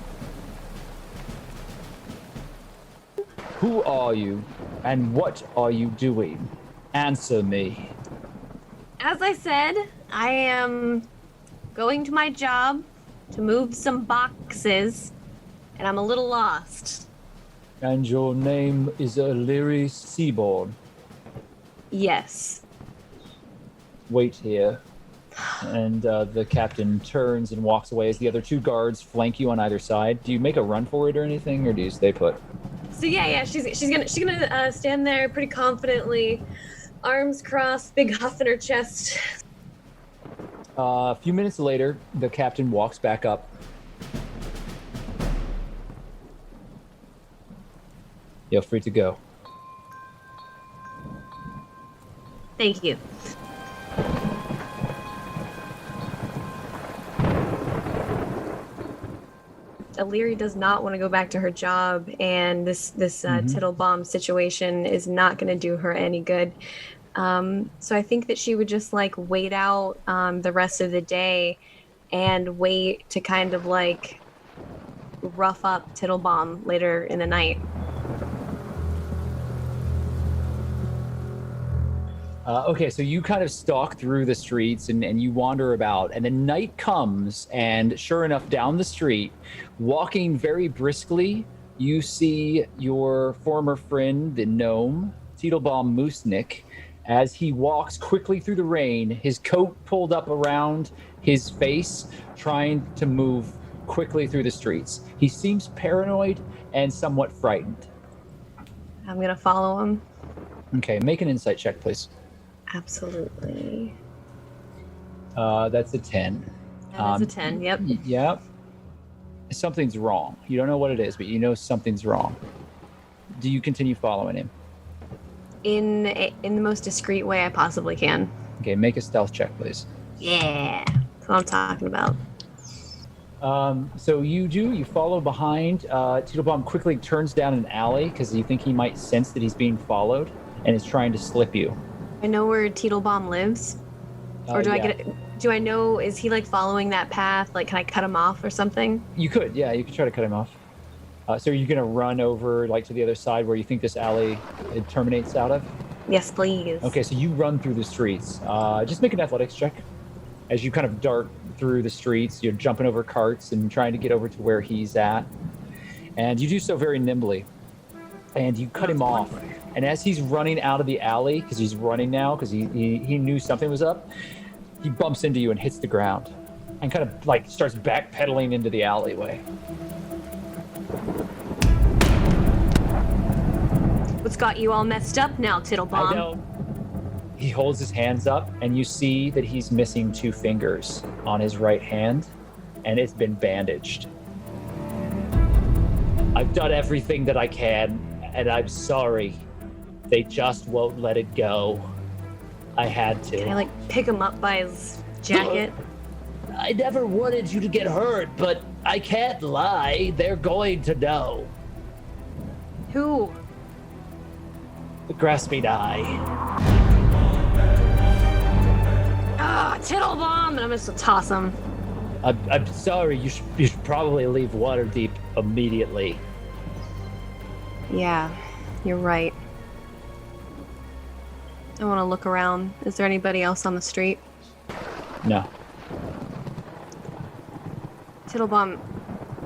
Who are you, and what are you doing? Answer me. As I said, I am going to my job to move some boxes, and I'm a little lost. And your name is Elerie Seaborn. Yes. Wait here. And the captain turns and walks away as the other two guards flank you on either side. Do you make a run for it or anything, or do you stay put? So yeah, she's gonna stand there pretty confidently, arms crossed, big huff in her chest. A few minutes later, the captain walks back up. You're free to go. Thank you. Elerie does not want to go back to her job, and this tittle bomb situation is not going to do her any good. So I think that she would just wait out the rest of the day and wait to kind of rough up Tittlebomb later in the night. Okay, so you kind of stalk through the streets and you wander about, and then night comes, and sure enough, down the street, walking very briskly, you see your former friend, the gnome, Tittlebomb Moosenik, as he walks quickly through the rain, his coat pulled up around his face, trying to move quickly through the streets. He seems paranoid and somewhat frightened. I'm going to follow him. Okay, make an insight check, please. Absolutely. That's a 10. That is a 10, yep. Yep. Something's wrong. You don't know what it is, but you know something's wrong. Do you continue following him? In the most discreet way I possibly can. Okay, make a stealth check, please. Yeah, that's what I'm talking about. So you follow behind. Tittlebomb quickly turns down an alley because you think he might sense that he's being followed and is trying to slip you. I know where Tittlebomb lives. Or do I Do I know, is he like following that path? Like, can I cut him off or something? You could, yeah, you could try to cut him off. So are you gonna run over like to the other side where you think this alley it terminates out of? Yes, please. Okay, so you run through the streets. Just make an athletics check. As you kind of dart through the streets, you're jumping over carts and trying to get over to where he's at. And you do so very nimbly. And you cut him off. And as he's running out of the alley, because he's running now, because he knew something was up, he bumps into you and hits the ground. And kind of like starts backpedaling into the alleyway. What's got you all messed up now, Tittlebomb? I know. He holds his hands up, and you see that he's missing 2 fingers on his right hand, and it's been bandaged. I've done everything that I can, and I'm sorry. They just won't let it go. I had to. Can I like pick him up by his jacket? I never wanted you to get hurt, but I can't lie. They're going to know. Who? The grasping eye. Ah, Tittlebomb! And I'm just gonna toss him. I'm sorry. You should probably leave Waterdeep immediately. Yeah, you're right. I want to look around. Is there anybody else on the street? No. Tittlebomb,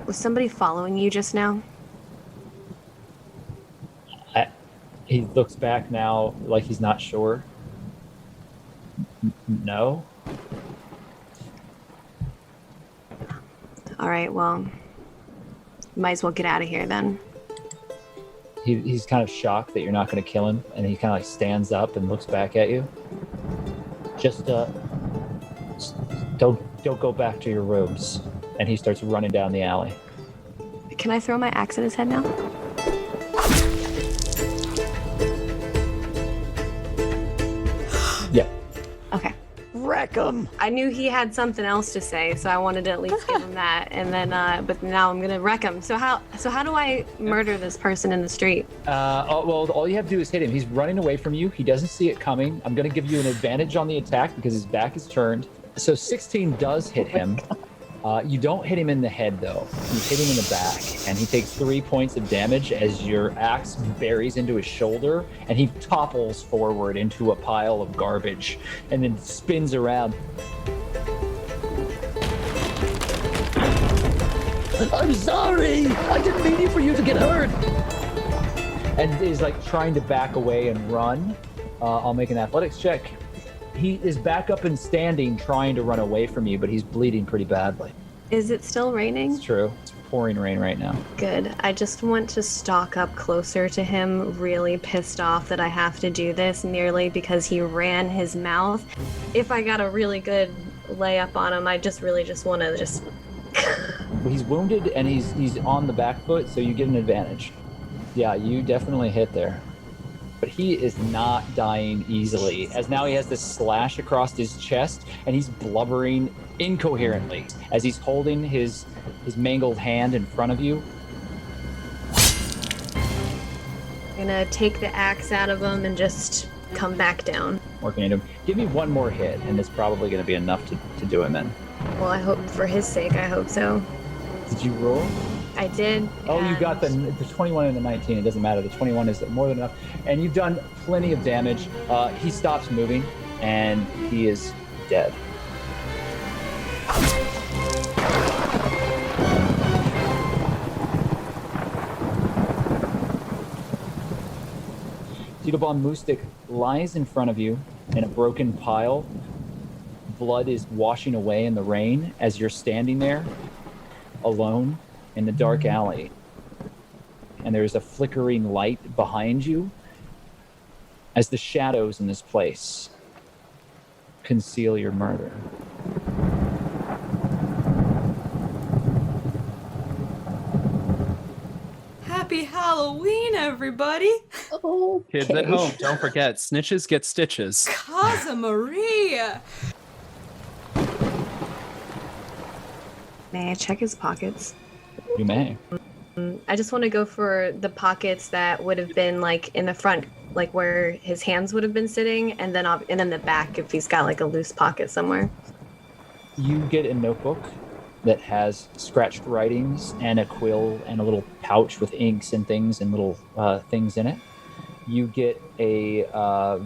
was somebody following you just now? He looks back now like he's not sure. No. All right, well, might as well get out of here then. He's kind of shocked that you're not going to kill him, and he kind of like stands up and looks back at you. Just don't go back to your rooms. And he starts running down the alley. Can I throw my axe at his head now? Yep. Okay. Wreck him! I knew he had something else to say, so I wanted to at least give him that. And then, but now I'm gonna wreck him. So how do I murder this person in the street? Well, all you have to do is hit him. He's running away from you. He doesn't see it coming. I'm gonna give you an advantage on the attack because his back is turned. So 16 does hit him. You don't hit him in the head, though. You hit him in the back, and he takes 3 points of damage as your axe buries into his shoulder, and he topples forward into a pile of garbage, and then spins around. I'm sorry! I didn't mean for you to get hurt! And is like trying to back away and run. I'll make an athletics check. He is back up and standing, trying to run away from you, but he's bleeding pretty badly. Is it still raining? It's true. It's pouring rain right now. Good. I just want to stalk up closer to him, really pissed off that I have to do this nearly because he ran his mouth. If I got a really good layup on him, I just want to just... He's wounded and he's on the back foot, so you get an advantage. Yeah, you definitely hit there. But he is not dying easily, as now he has this slash across his chest, and he's blubbering incoherently as he's holding his mangled hand in front of you. I'm gonna take the axe out of him and just come back down. Working at him. Give me one more hit, and it's probably going to be enough to do him in. Well, I hope for his sake, I hope so. Did you roll? I did. Oh, you got the 21 and the 19. It doesn't matter. The 21 is more than enough. And you've done plenty of damage. He stops moving, and he is dead. Tittlebomb Moostic lies in front of you in a broken pile. Blood is washing away in the rain as you're standing there alone in the dark alley. And there's a flickering light behind you as the shadows in this place conceal your murder. Happy Halloween, everybody! Oh, kids at home, don't forget, snitches get stitches. Casa Maria! May I check his pockets? You may. I just want to go for the pockets that would have been like in the front, like where his hands would have been sitting, and then the back if he's got like a loose pocket somewhere. You get a notebook that has scratched writings and a quill and a little pouch with inks and things and little things in it. You get a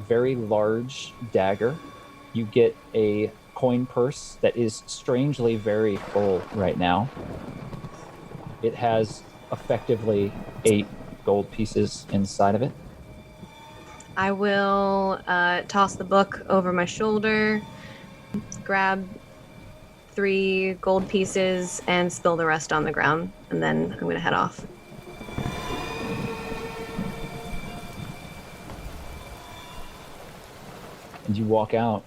very large dagger. You get a coin purse that is strangely very full right now. It has effectively 8 gold pieces inside of it. I will toss the book over my shoulder, grab 3 gold pieces, and spill the rest on the ground, and then I'm gonna head off. And you walk out.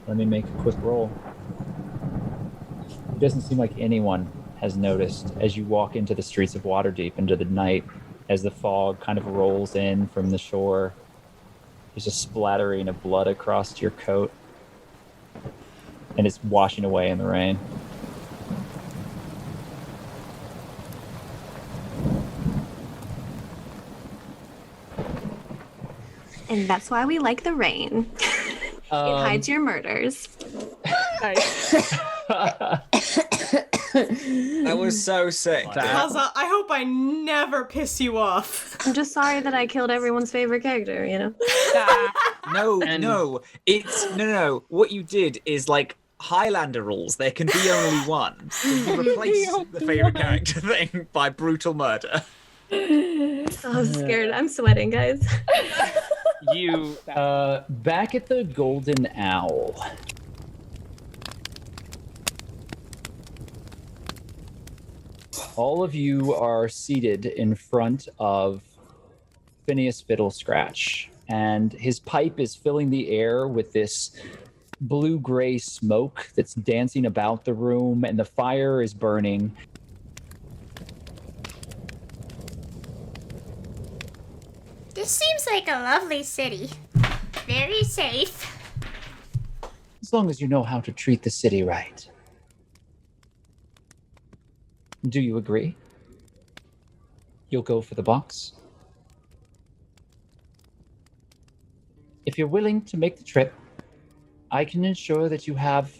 Let me make a quick roll. It doesn't seem like anyone has noticed as you walk into the streets of Waterdeep into the night, as the fog kind of rolls in from the shore. There's a splattering of blood across your coat, and it's washing away in the rain. And that's why we like the rain. It hides your murders. That was so sick. Kaza, I hope I never piss you off. I'm just sorry that I killed everyone's favorite character, you know? No. No. What you did is like Highlander rules. There can be only one. So you replace the favorite character thing by brutal murder. Oh, I'm scared. I'm sweating, guys. You, back at the Golden Owl. All of you are seated in front of Finnius Fiddlescratch, and his pipe is filling the air with this blue-gray smoke that's dancing about the room, and the fire is burning. This seems like a lovely city. Very safe. As long as you know how to treat the city right. Do you agree? You'll go for the box? If you're willing to make the trip, I can ensure that you have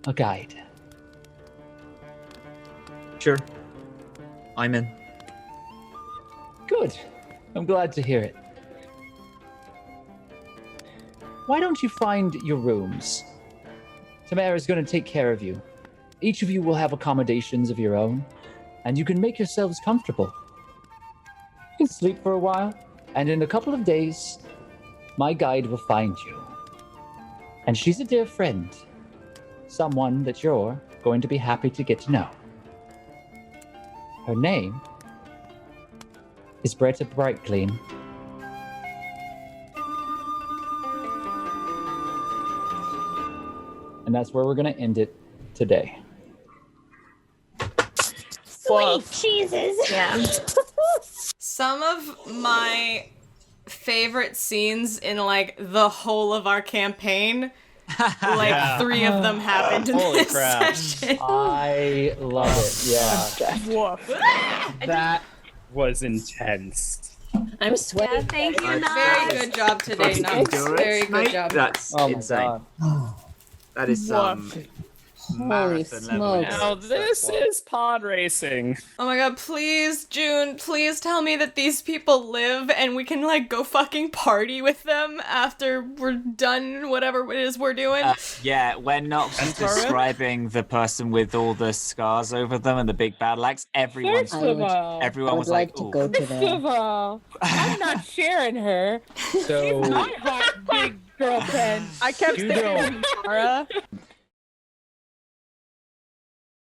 a guide. Sure. I'm in. Good. I'm glad to hear it. Why don't you find your rooms? Tamara's going to take care of you. Each of you will have accommodations of your own, and you can make yourselves comfortable. You can sleep for a while, and in a couple of days, my guide will find you. And she's a dear friend, someone that you're going to be happy to get to know. Her name is Bretta Brightclean. And that's where we're going to end it today. Sweet Jesus. Yeah. Some of my favorite scenes in like the whole of our campaign, like 3 of them happened in Holy this crap. session. I love it. Yeah. Woof. That was intense. I'm sweating. Yeah, thank you, Very Knox. good job today, Knox. Very good job. That's Oh my insane. God. That is marathon level. smokes. Now this is pod racing. Oh my god, please, June, please tell me that these people live and we can like go fucking party with them after we're done whatever it is we're doing. Yeah, when Knox was describing the person with all the scars over them and the big battle axe, everyone First of all, everyone was like to "Ooh." go to First that. of all, I'm not sharing her. So My hot big girlfriend. I kept You thinking, Mara.